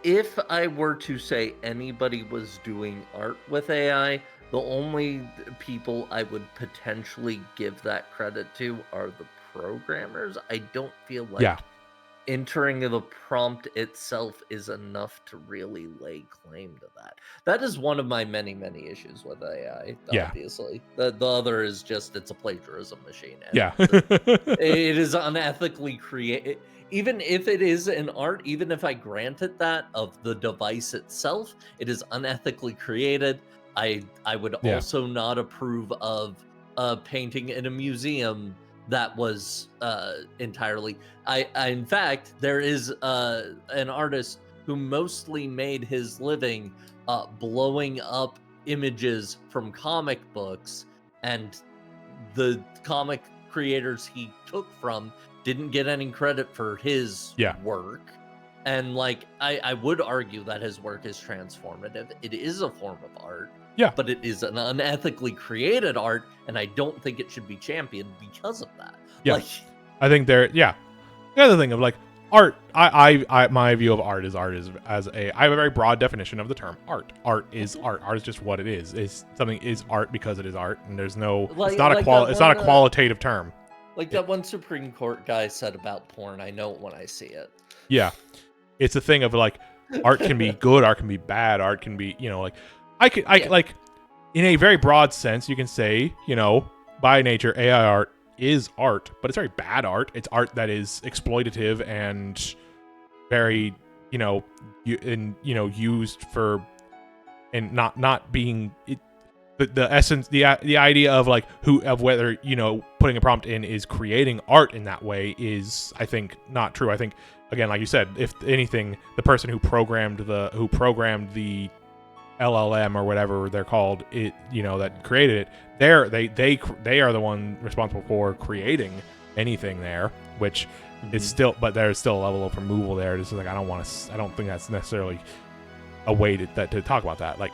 Speaker 2: If I were to say anybody was doing art with AI, the only people I would potentially give that credit to are the programmers. I don't feel like entering the prompt itself is enough to really lay claim to that. That is one of my many issues with AI. Obviously, the other is just it's a plagiarism machine. It is unethically created. Even if it is an art, even if I grant it that of the device itself, it is unethically created. I would also not approve of a painting in a museum that was entirely. In fact, there is an artist who mostly made his living blowing up images from comic books, and the comic creators he took from didn't get any credit for his work. And like I would argue that his work is transformative. It is a form of art.
Speaker 1: Yeah.
Speaker 2: But it is an unethically created art, and I don't think it should be championed because of that.
Speaker 1: Yeah.
Speaker 2: Like,
Speaker 1: I think the other thing of like art, I my view of art is I have a very broad definition of the term art. Art is art. Art is just what it is. Something is art because it is art, and there's no it's not a qualitative term.
Speaker 2: Like that one Supreme Court guy said about porn, I know it when I see it.
Speaker 1: Yeah. It's a thing of like art can be good, art can be bad, art can be, like like in a very broad sense you can say, by nature AI art is art, but it's very bad art. It's art that is exploitative and very, used for and not being the essence, the idea of like whether putting a prompt in is creating art in that way is, I think, not true. I think, again, like you said, if anything, the person who programmed the LLM or whatever they're called, that created it, they are the one responsible for creating anything there, which is still, but there's still a level of removal there. It's like I don't think that's necessarily a way to talk about that. Like,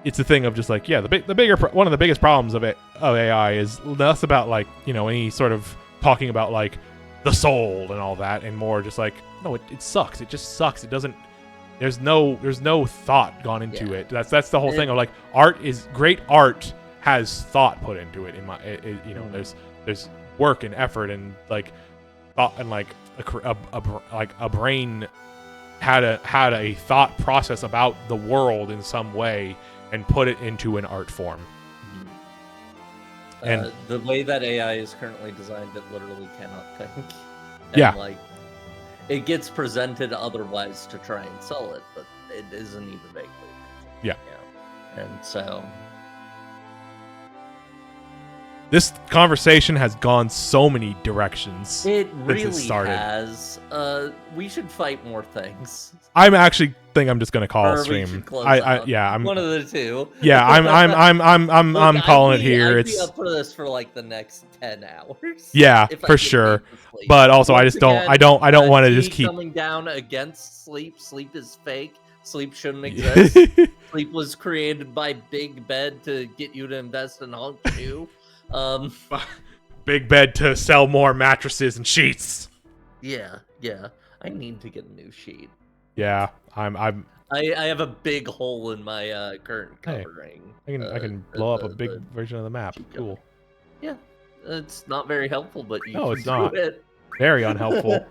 Speaker 1: it's a thing of just like, one of the biggest problems of AI is less about like any sort of talking about like the soul and all that, and more just like, no, it sucks. It just sucks. It doesn't. There's no thought gone into it. That's the whole thing of like, art is great. Art has thought put into it. There's work and effort and like thought, and like a brain had a thought process about the world in some way and put it into an art form. And
Speaker 2: the way that AI is currently designed, it literally cannot think. And like, it gets presented otherwise to try and sell it, but it isn't even vaguely.
Speaker 1: Yeah.
Speaker 2: And so
Speaker 1: this conversation has gone so many directions.
Speaker 2: It really has. We should fight more things.
Speaker 1: I'm actually think I'm just gonna call a stream. I'm
Speaker 2: one of the two.
Speaker 1: Yeah, I'm calling it here.
Speaker 2: I'd be up for this for like the next 10 hours.
Speaker 1: Yeah, for sure. But also, I don't want to just keep
Speaker 2: coming down against sleep. Sleep is fake. Sleep shouldn't exist. Sleep was created by Big Bed to get you to invest in Hunk 2.
Speaker 1: Big Bed to sell more mattresses and sheets.
Speaker 2: Yeah. I need to get a new sheet.
Speaker 1: Yeah, I
Speaker 2: have a big hole in my current covering.
Speaker 1: I can blow up a big version of the map. Cool.
Speaker 2: Yeah, it's not very helpful, but
Speaker 1: it's not. Very unhelpful.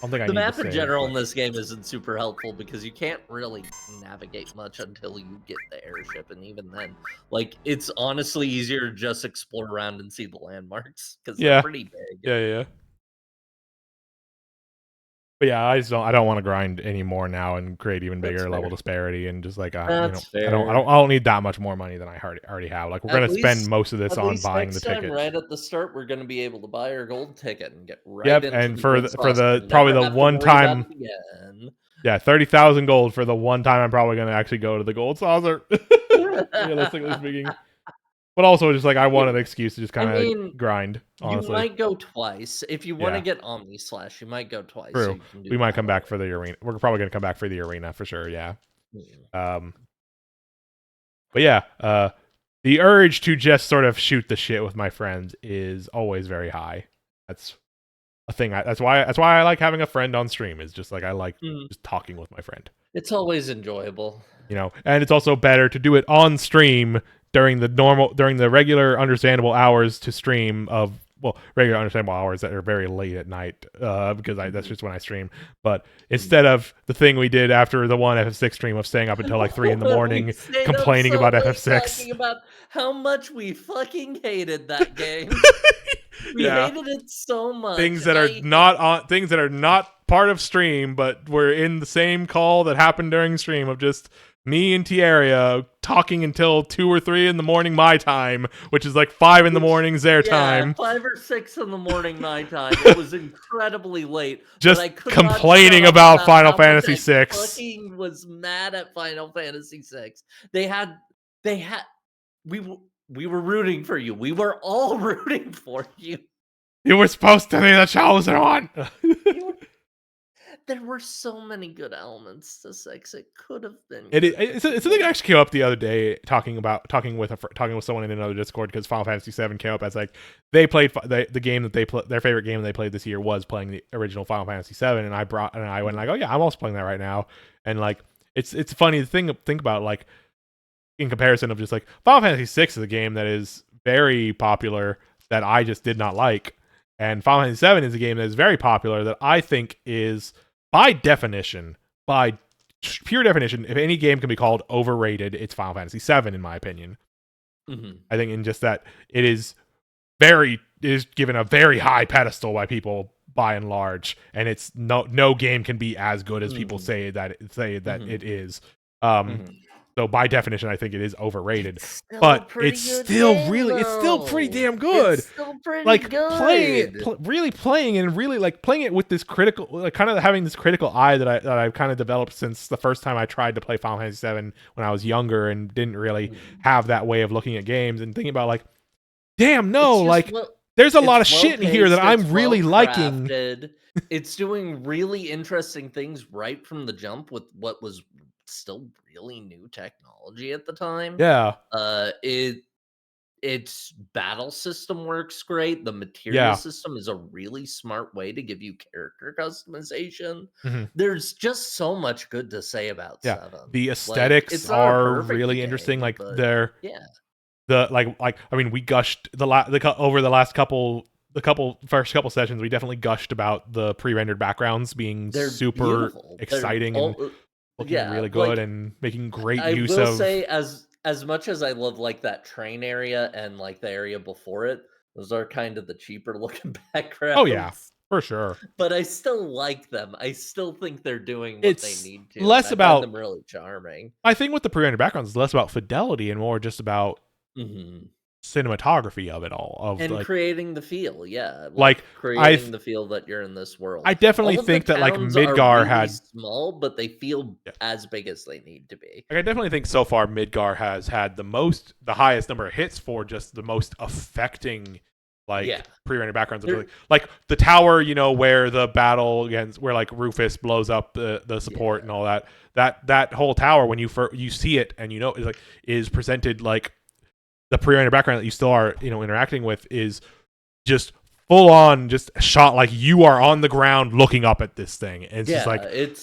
Speaker 2: The map in general in this game isn't super helpful because you can't really navigate much until you get the airship, and even then, like, it's honestly easier to just explore around and see the landmarks because they're pretty big.
Speaker 1: Yeah. But yeah, I don't want to grind anymore now and create even bigger level disparity, and just like I don't need that much more money than I already have. Like, we're gonna spend most of this on buying the ticket.
Speaker 2: Right at the start, we're gonna be able to buy our gold ticket and get right. Into
Speaker 1: and for the probably the one time, 30,000 gold for the one time I'm probably gonna actually go to the gold saucer. Realistically speaking. But also, just like, I want an excuse to just kind of grind, honestly.
Speaker 2: You might go twice. If you want to get Omni Slash, you might go twice.
Speaker 1: True. So we might come back for the arena. We're probably going to come back for the arena for sure, yeah. But yeah, the urge to just sort of shoot the shit with my friends is always very high. That's a thing. That's why I like having a friend on stream, is just like, I like just talking with my friend.
Speaker 2: It's always enjoyable.
Speaker 1: And it's also better to do it on stream during the regular understandable hours to stream of, regular understandable hours that are very late at night, because that's just when I stream. But instead of the thing we did after the one FF6 stream of staying up until like 3 a.m. complaining about FF6.
Speaker 2: Talking about how much we fucking hated that game. We hated it so much.
Speaker 1: Things that are not part of stream, but were in the same call that happened during stream, of just me and Tierra talking until 2 or 3 in the morning my time, which is like 5 in the morning their time.
Speaker 2: 5 or 6 in the morning my time. It was incredibly late.
Speaker 1: Just complaining about Final Fantasy VI.
Speaker 2: I fucking was mad at Final Fantasy VI. We were rooting for you. We were all rooting for you.
Speaker 1: You were supposed to be the chosen one.
Speaker 2: You were- there were so many good elements to 6. It could have been
Speaker 1: It's
Speaker 2: good.
Speaker 1: it's a thing that actually came up the other day talking with someone in another Discord because Final Fantasy VII came up as like they played the game that their favorite game they played this year was playing the original Final Fantasy VII, and I went like, oh yeah, I'm also playing that right now, and like it's funny to think about, like, in comparison of just like Final Fantasy VI is a game that is very popular that I just did not like, and Final Fantasy VII is a game that is very popular that I think is by definition, by pure definition, if any game can be called overrated, it's Final Fantasy VII, in my opinion.
Speaker 2: Mm-hmm.
Speaker 1: I think in just that it is given a very high pedestal by people by and large, and it's no game can be as good as people say that it is. So by definition, I think it is overrated.
Speaker 2: It's still
Speaker 1: But
Speaker 2: it's
Speaker 1: still pretty damn good.
Speaker 2: It's still pretty
Speaker 1: Like
Speaker 2: good.
Speaker 1: really playing it with this critical, like kind of having this critical eye that I've kind of developed since the first time I tried to play Final Fantasy VII when I was younger and didn't really have that way of looking at games and thinking about like, damn, no, like there's a lot of shit in here that I'm really liking.
Speaker 2: It's doing really interesting things right from the jump with what was still really new technology at the time.
Speaker 1: Yeah.
Speaker 2: Its battle system works great. The material system is a really smart way to give you character customization. There's just so much good to say about 7.
Speaker 1: The aesthetics are really interesting. Like they're I mean, we gushed over the last first couple sessions. We definitely gushed about the pre-rendered backgrounds being super beautiful. Exciting and looking really good, and making great use of.
Speaker 2: I will say, as much as I love like that train area and like the area before it, those are kind of the cheaper looking backgrounds.
Speaker 1: Oh yeah, for sure.
Speaker 2: But I still like them. I still think they're doing what they need to.
Speaker 1: Less about
Speaker 2: them really charming.
Speaker 1: I think with the pre-rendered backgrounds, it's less about fidelity and more just about cinematography of it all,
Speaker 2: and like, creating the feel,
Speaker 1: creating
Speaker 2: the feel that you're in this world.
Speaker 1: I definitely think that like Midgar
Speaker 2: really
Speaker 1: had
Speaker 2: small, but they feel as big as they need to be.
Speaker 1: Like, I definitely think so far Midgar has had the highest number of hits for just the most affecting pre-rendered backgrounds. Like the tower, where the battle against where like Rufus blows up the support and all that whole tower, when you see it and is presented like the pre-rendered background that you still are interacting with is just full on just shot like you are on the ground looking up at this thing, and it's just like it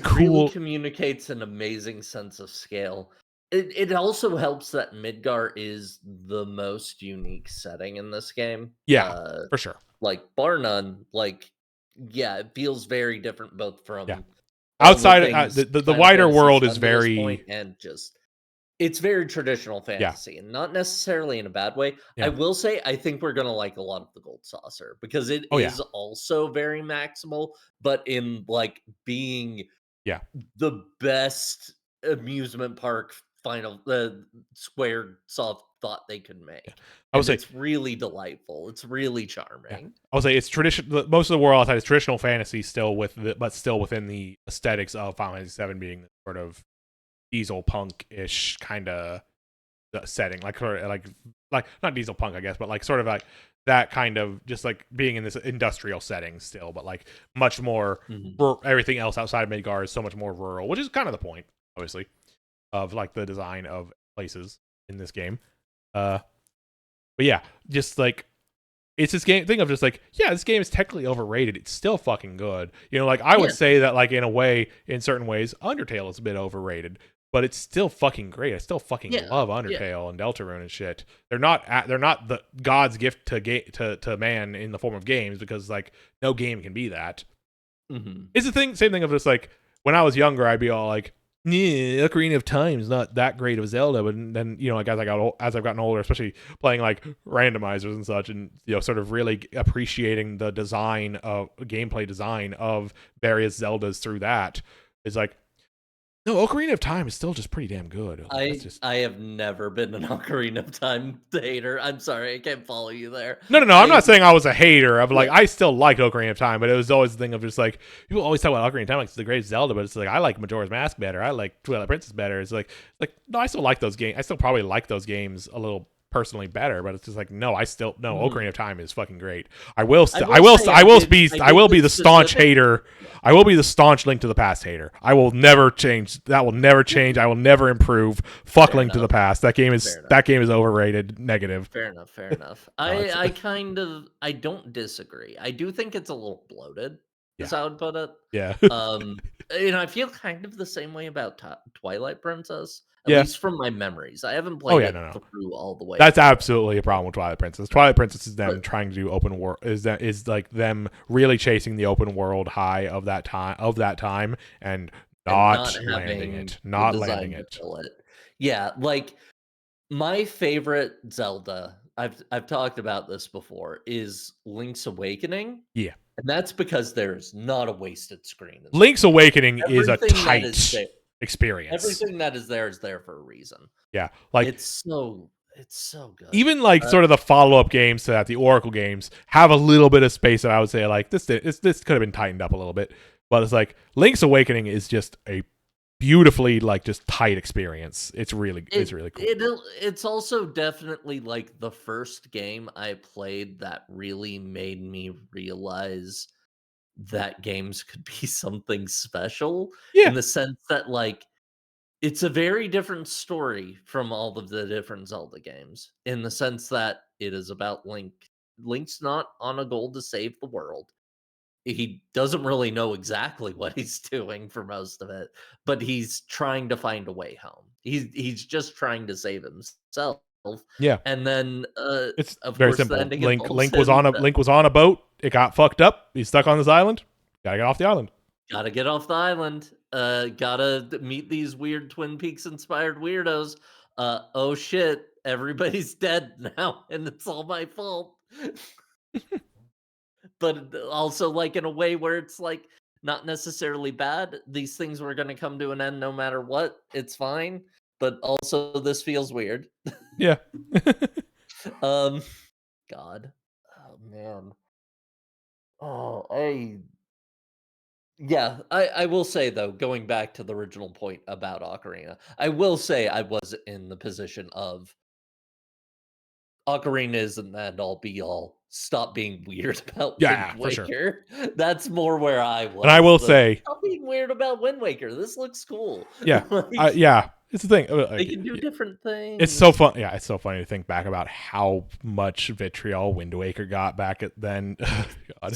Speaker 1: cool.
Speaker 2: Really communicates an amazing sense of scale. It also helps that Midgar is the most unique setting in this game.
Speaker 1: Yeah, for sure.
Speaker 2: Like bar none. Like it feels very different both from
Speaker 1: outside the wider world is very
Speaker 2: and just. It's very traditional fantasy, and not necessarily in a bad way. I will say, I think we're going to like a lot of the Gold Saucer, because it is also very maximal, but in like being the best amusement park Squaresoft thought they could make. I would say it's really delightful. It's really charming.
Speaker 1: I would say it's traditional. Most of the world outside is traditional fantasy, but still within the aesthetics of Final Fantasy VII being sort of diesel punk-ish kind of setting, like not diesel punk, I guess, but like sort of like that kind of just like being in this industrial setting still, but like much more everything else outside of Midgar is so much more rural, which is kind of the point, obviously, of like the design of places in this game. But yeah, just like it's this thing of just like, this game is technically overrated. It's still fucking good. Like I would say that like in certain ways, Undertale is a bit overrated, but it's still fucking great. I still fucking love Undertale and Deltarune and shit. They're not the God's gift to man in the form of games, because like no game can be that. It's the same thing of just like when I was younger, I'd be all like, Ocarina of Time is not that great of Zelda, but then like as I've gotten older, especially playing like randomizers and such, and sort of really appreciating the gameplay design of various Zeldas through that, is like No, Ocarina of Time is still just pretty damn good. That's just
Speaker 2: I have never been an Ocarina of Time hater. I'm sorry, I can't follow you there.
Speaker 1: no. I'm not saying I was a hater. Of like,
Speaker 2: Yeah.
Speaker 1: I still liked Ocarina of Time, but it was always the thing of just like people always talk about Ocarina of Time like it's the greatest Zelda, but it's like I like Majora's Mask better. I like Twilight Princess better. It's like no, I still like those games. I still probably like those games a little personally better, but it's just like no, I still no.
Speaker 2: Mhm.
Speaker 1: Ocarina of Time is fucking great. I will,
Speaker 2: I will say I
Speaker 1: I will
Speaker 2: did
Speaker 1: be
Speaker 2: the
Speaker 1: the staunch
Speaker 2: specific.
Speaker 1: hater. I will be the staunch Link to the Past hater. I will never change. That will never change. I will never improve. Fuck
Speaker 2: Fair
Speaker 1: Link to the
Speaker 2: enough.
Speaker 1: Past.
Speaker 2: Fair enough.
Speaker 1: That game is overrated. Negative.
Speaker 2: Fair enough. Fair enough.
Speaker 1: It's
Speaker 2: I don't disagree. I do think it's a little bloated, is
Speaker 1: yeah,
Speaker 2: how I would put it.
Speaker 1: yeah,
Speaker 2: Um, I feel kind of the same way about Twilight Princess, at
Speaker 1: yeah.
Speaker 2: least from my memories. I haven't
Speaker 1: Oh
Speaker 2: played
Speaker 1: yeah,
Speaker 2: it
Speaker 1: no.
Speaker 2: through all the way
Speaker 1: That's
Speaker 2: through,
Speaker 1: absolutely a problem with Twilight Princess. Twilight Princess is them
Speaker 2: but
Speaker 1: trying to do open world is like them really chasing the open world high of that time and
Speaker 2: and not
Speaker 1: not landing
Speaker 2: having
Speaker 1: it.
Speaker 2: the
Speaker 1: Not landing
Speaker 2: design to
Speaker 1: it.
Speaker 2: fill it. Yeah, like my favorite Zelda, I've talked about this before, is Link's Awakening,
Speaker 1: Yeah.
Speaker 2: and that's because there's not a wasted screen in that
Speaker 1: Link's
Speaker 2: game.
Speaker 1: Awakening is a
Speaker 2: Everything that is
Speaker 1: tight
Speaker 2: there
Speaker 1: experience.
Speaker 2: everything that is there for a reason.
Speaker 1: Yeah. Like
Speaker 2: It's so good.
Speaker 1: even like
Speaker 2: Uh,
Speaker 1: sort of the follow-up games to that, the Oracle games have a little bit of space that I would say like this could have been tightened up a little bit. But it's like Link's Awakening is just a beautifully like just tight experience. It's really cool.
Speaker 2: it's also definitely like the first game I played that really made me realize that games could be something special
Speaker 1: Yeah.
Speaker 2: in the sense that like it's a very different story from all of the different Zelda games in the sense that it is about Link. Link's not on a goal to save the world. He doesn't really know exactly what he's doing for most of it, but he's trying to find a way home. He's just trying to save himself.
Speaker 1: Yeah.
Speaker 2: And then
Speaker 1: It's
Speaker 2: of
Speaker 1: very
Speaker 2: course the
Speaker 1: simple.
Speaker 2: ending involves
Speaker 1: Link was on a boat. It got fucked up. He's stuck on this island. Gotta get off the island.
Speaker 2: gotta get off the island. Gotta meet these weird Twin Peaks inspired weirdos. Oh shit, everybody's dead now, and it's all my fault. But also like in a way where it's like not necessarily bad. These things were going to come to an end no matter what. It's fine, but also this feels weird.
Speaker 1: Yeah.
Speaker 2: Um, God, oh man, oh I will say though, going back to the original point about Ocarina, I will say I was in the position of Ocarina isn't the end all be all. Stop being weird about Wind
Speaker 1: Yeah, for sure.
Speaker 2: Waker. That's more where I
Speaker 1: And I
Speaker 2: was.
Speaker 1: will say,
Speaker 2: Stop being weird about Wind Waker. This looks cool.
Speaker 1: yeah,
Speaker 2: Like,
Speaker 1: yeah, it's the thing.
Speaker 2: they can do different
Speaker 1: It's so
Speaker 2: things.
Speaker 1: fun. Yeah, it's so funny to think back about how much vitriol Wind Waker got back at then. God.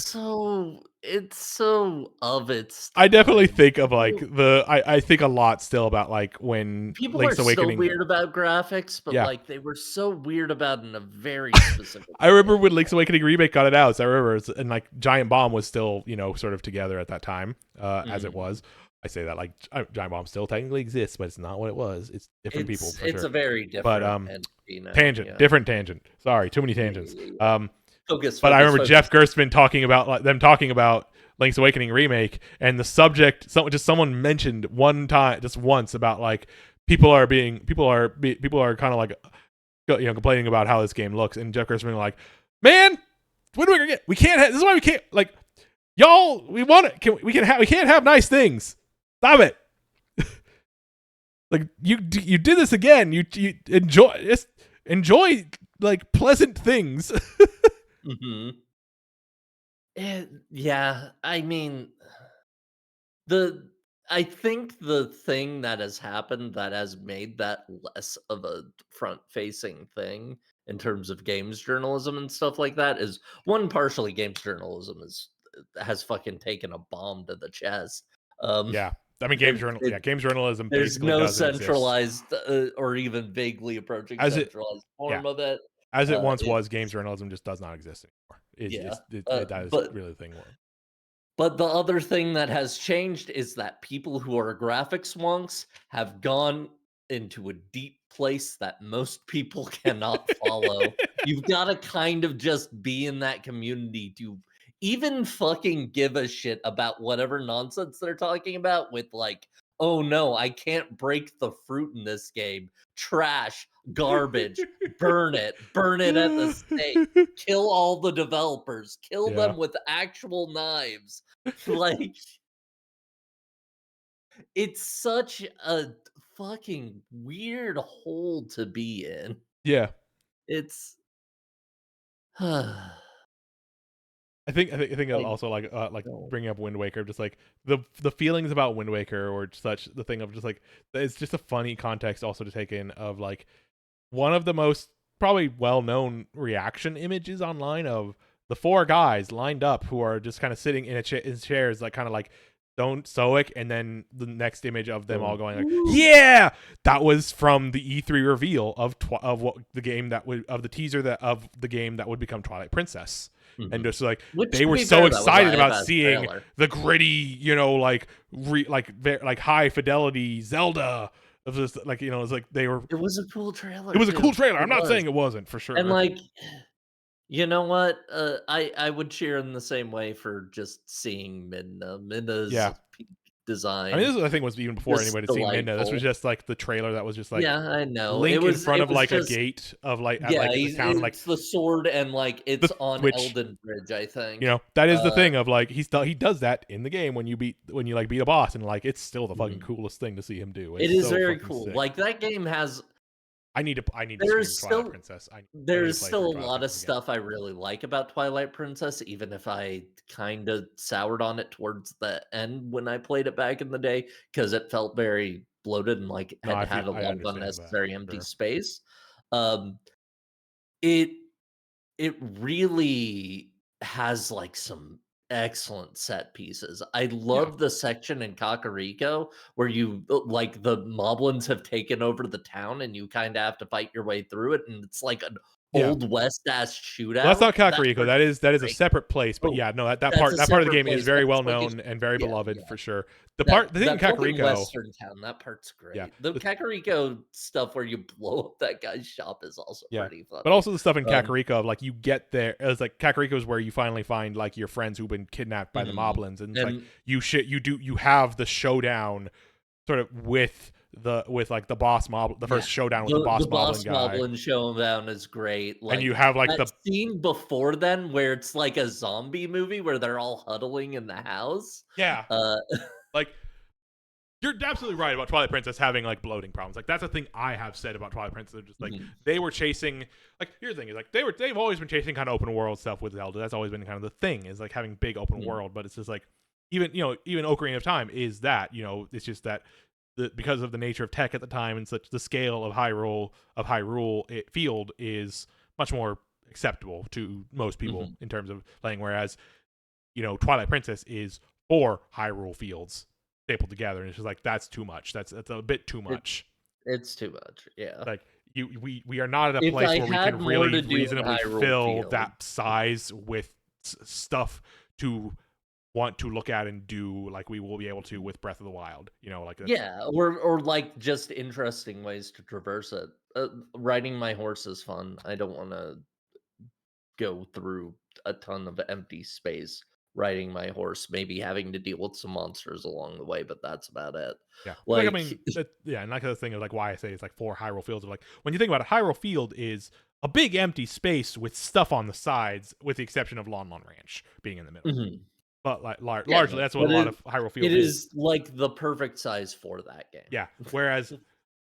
Speaker 2: It's so of its
Speaker 1: I definitely
Speaker 2: time.
Speaker 1: think of like I think a lot still about like when
Speaker 2: People are
Speaker 1: Link's
Speaker 2: still
Speaker 1: Awakening.
Speaker 2: weird about graphics, but
Speaker 1: Yeah,
Speaker 2: like they were so weird about it in a very specific
Speaker 1: I remember
Speaker 2: way.
Speaker 1: when Link's Awakening remake got announced. I remember, and like Giant Bomb was still sort of together at that time, as it
Speaker 2: Mhm.
Speaker 1: was. I say that like Giant Bomb still technically exists, but it's not what it was. It's different people for
Speaker 2: It's
Speaker 1: sure.
Speaker 2: a very
Speaker 1: But
Speaker 2: different entity now.
Speaker 1: tangent,
Speaker 2: Yeah.
Speaker 1: different tangent. Sorry, too many
Speaker 2: Yeah,
Speaker 1: tangents.
Speaker 2: yeah, yeah. Focus,
Speaker 1: But I
Speaker 2: focus,
Speaker 1: remember Jeff
Speaker 2: focus.
Speaker 1: Gerstmann talking about like, them talking about Link's Awakening remake, and the subject. Someone mentioned one time, just once, about like people are kind of like complaining about how this game looks, and Jeff Gerstmann like, man, what do we get? We can't. This is why we can't like y'all. We want it. We can't have nice things. Stop it. Like you did this again. You enjoy like pleasant things.
Speaker 2: Mhm. Yeah, I mean, the I think the thing that has happened that has made that less of a front-facing thing in terms of games journalism and stuff like that is one partially games journalism has fucking taken a bomb to the chest. Um,
Speaker 1: Yeah, I mean,
Speaker 2: it, it
Speaker 1: games journalism
Speaker 2: there's
Speaker 1: basically
Speaker 2: no
Speaker 1: doesn't exist
Speaker 2: centralized or even vaguely approaching
Speaker 1: as it.
Speaker 2: centralized
Speaker 1: Yeah,
Speaker 2: form of it.
Speaker 1: as it once was. Games
Speaker 2: It's
Speaker 1: journalism just does not exist anymore.
Speaker 2: yeah,
Speaker 1: That is
Speaker 2: but
Speaker 1: really the thing.
Speaker 2: But the other thing that has changed is that people who are graphics wonks have gone into a deep place that most people cannot follow. You've got to kind of just be in that community to even fucking give a shit about whatever nonsense they're talking about with like "Oh no, I can't break the fruit in this game. Trash, garbage, burn it at the stake, kill all the developers, kill
Speaker 1: Yeah.
Speaker 2: them with actual knives." Like, it's such a fucking weird hole to be in.
Speaker 1: Yeah.
Speaker 2: It's
Speaker 1: I think
Speaker 2: like,
Speaker 1: also like
Speaker 2: no.
Speaker 1: bringing up Wind Waker, just like the feelings about Wind Waker or such the thing of just like it's just a funny context also to take in of like one of the most probably well-known reaction images online of the four guys lined up who are just kind of sitting in chairs like kind of like don't stoic, and then the next image of them all
Speaker 2: Going,
Speaker 1: going like
Speaker 2: "Woo."
Speaker 1: yeah, that was from the E3 reveal of what the game that would of the teaser that of the game that would become Twilight Princess. And
Speaker 2: Mhm.
Speaker 1: just like
Speaker 2: Which,
Speaker 1: they
Speaker 2: to
Speaker 1: were
Speaker 2: be
Speaker 1: so
Speaker 2: fair, that was a
Speaker 1: excited about
Speaker 2: half-assed
Speaker 1: seeing
Speaker 2: trailer.
Speaker 1: the gritty, like like high fidelity Zelda of this, like it's like they were.
Speaker 2: It was a cool trailer
Speaker 1: It was a cool
Speaker 2: too.
Speaker 1: trailer.
Speaker 2: It
Speaker 1: I'm not
Speaker 2: was.
Speaker 1: saying it wasn't for
Speaker 2: And,
Speaker 1: sure.
Speaker 2: like, you know what? I would cheer in the same way for just seeing Midna. Midna's
Speaker 1: Yeah,
Speaker 2: p
Speaker 1: I mean
Speaker 2: design,
Speaker 1: this was, I think was even before
Speaker 2: just
Speaker 1: anybody had seen Midna. This was
Speaker 2: delightful.
Speaker 1: just like the trailer that was just like
Speaker 2: Yeah, I know.
Speaker 1: Link in front
Speaker 2: It
Speaker 1: of
Speaker 2: was
Speaker 1: like a
Speaker 2: just
Speaker 1: gate of like at
Speaker 2: yeah,
Speaker 1: like the
Speaker 2: he's
Speaker 1: town, like
Speaker 2: it's the sword and, like,
Speaker 1: the
Speaker 2: it's on
Speaker 1: which
Speaker 2: Elden Bridge, I think.
Speaker 1: that is the
Speaker 2: Uh,
Speaker 1: thing of like he does that in the game when you like beat a boss, and like it's still the fucking
Speaker 2: mhm.
Speaker 1: coolest thing to see him do.
Speaker 2: It
Speaker 1: It's
Speaker 2: is
Speaker 1: so
Speaker 2: very
Speaker 1: fucking
Speaker 2: cool.
Speaker 1: sick.
Speaker 2: Like, that game has
Speaker 1: I need to stream
Speaker 2: there's
Speaker 1: Twilight
Speaker 2: still
Speaker 1: Princess. I need to
Speaker 2: there's
Speaker 1: play
Speaker 2: still
Speaker 1: through
Speaker 2: a
Speaker 1: Twilight
Speaker 2: lot of
Speaker 1: Princess again.
Speaker 2: stuff I really like about Twilight Princess, even if I kinda soured on it towards the end when I played it back in the day, because it felt very bloated and, like,
Speaker 1: No,
Speaker 2: had had a
Speaker 1: I
Speaker 2: lot of
Speaker 1: understand that
Speaker 2: unnecessary
Speaker 1: for
Speaker 2: empty
Speaker 1: sure.
Speaker 2: space. Um, it it really has, like, some excellent set pieces. I
Speaker 1: Yeah,
Speaker 2: love the section in Kakariko where like, the moblins have taken over the town and you kinda have to fight your way through it, and it's like an
Speaker 1: yeah.
Speaker 2: old West-ass
Speaker 1: Well, that's
Speaker 2: shootout.
Speaker 1: not
Speaker 2: That
Speaker 1: Kakariko.
Speaker 2: part's
Speaker 1: That is a
Speaker 2: great.
Speaker 1: separate place. But
Speaker 2: Oh,
Speaker 1: yeah, no,
Speaker 2: that's a
Speaker 1: that part of the
Speaker 2: separate
Speaker 1: game is
Speaker 2: place,
Speaker 1: very
Speaker 2: but it's
Speaker 1: well
Speaker 2: like
Speaker 1: known and very
Speaker 2: yeah,
Speaker 1: beloved
Speaker 2: yeah.
Speaker 1: for sure. The thing in
Speaker 2: That fucking
Speaker 1: Kakariko,
Speaker 2: Western town, that part's
Speaker 1: yeah,
Speaker 2: great. The
Speaker 1: the,
Speaker 2: Kakariko stuff where you blow up that guy's shop is also
Speaker 1: yeah,
Speaker 2: pretty
Speaker 1: but
Speaker 2: funny.
Speaker 1: also the stuff in
Speaker 2: Um,
Speaker 1: Kakariko of like you get there. It's like Kakariko is where you finally find like your friends who've been kidnapped by the
Speaker 2: mhm,
Speaker 1: Moblins, and it's like
Speaker 2: and
Speaker 1: you have the showdown sort of with like the boss mob, the
Speaker 2: yeah,
Speaker 1: first showdown with the
Speaker 2: the
Speaker 1: boss Moblin
Speaker 2: boss
Speaker 1: guy,
Speaker 2: Moblin showdown is great,
Speaker 1: and you
Speaker 2: like,
Speaker 1: have like
Speaker 2: that
Speaker 1: the
Speaker 2: scene before then where it's like a zombie movie where they're all huddling in the house,
Speaker 1: yeah,
Speaker 2: uh
Speaker 1: like you're absolutely right about Twilight Princess having like bloating problems. Like that's a thing I have said about Twilight Princess. They're just like
Speaker 2: mhm,
Speaker 1: they were chasing. Like here's the thing is like they've always been chasing kind of open world stuff with Zelda. That's always been kind of the thing is like having big open
Speaker 2: mhm,
Speaker 1: world. But it's just like even Ocarina of Time is that it's just that because of the nature of tech at the time and such the scale of Hyrule field is much more acceptable to most people
Speaker 2: mhm.
Speaker 1: in terms of playing. Whereas Twilight Princess is 4 Hyrule fields stapled together, and it's just like that's too much. That's a bit too
Speaker 2: It
Speaker 1: much.
Speaker 2: it's too much, yeah.
Speaker 1: Like we are not at a
Speaker 2: If
Speaker 1: place
Speaker 2: I
Speaker 1: where we
Speaker 2: had
Speaker 1: can
Speaker 2: more
Speaker 1: really
Speaker 2: to do in
Speaker 1: reasonably
Speaker 2: Hyrule
Speaker 1: fill
Speaker 2: Field
Speaker 1: that size with stuff to want to look at and do like we will be able to with Breath of the Wild. Like that's
Speaker 2: yeah, or, like, just interesting ways to traverse it. Riding my horse is fun. I don't wanna go through a ton of empty space riding my horse, maybe having to deal with some monsters along the way, but that's about it.
Speaker 1: yeah. Like I
Speaker 2: Like
Speaker 1: mean, and like the thing is like why I say it's like 4 Hyrule fields. Of like when you think about it, Hyrule Field is a big empty space with stuff on the sides, with the exception of Lon Lon Ranch being in the middle.
Speaker 2: mhm.
Speaker 1: But like
Speaker 2: Yeah,
Speaker 1: largely, that's what a
Speaker 2: but
Speaker 1: lot of Hyrule
Speaker 2: it
Speaker 1: Field is.
Speaker 2: is, like, the perfect size for that game.
Speaker 1: Yeah. Whereas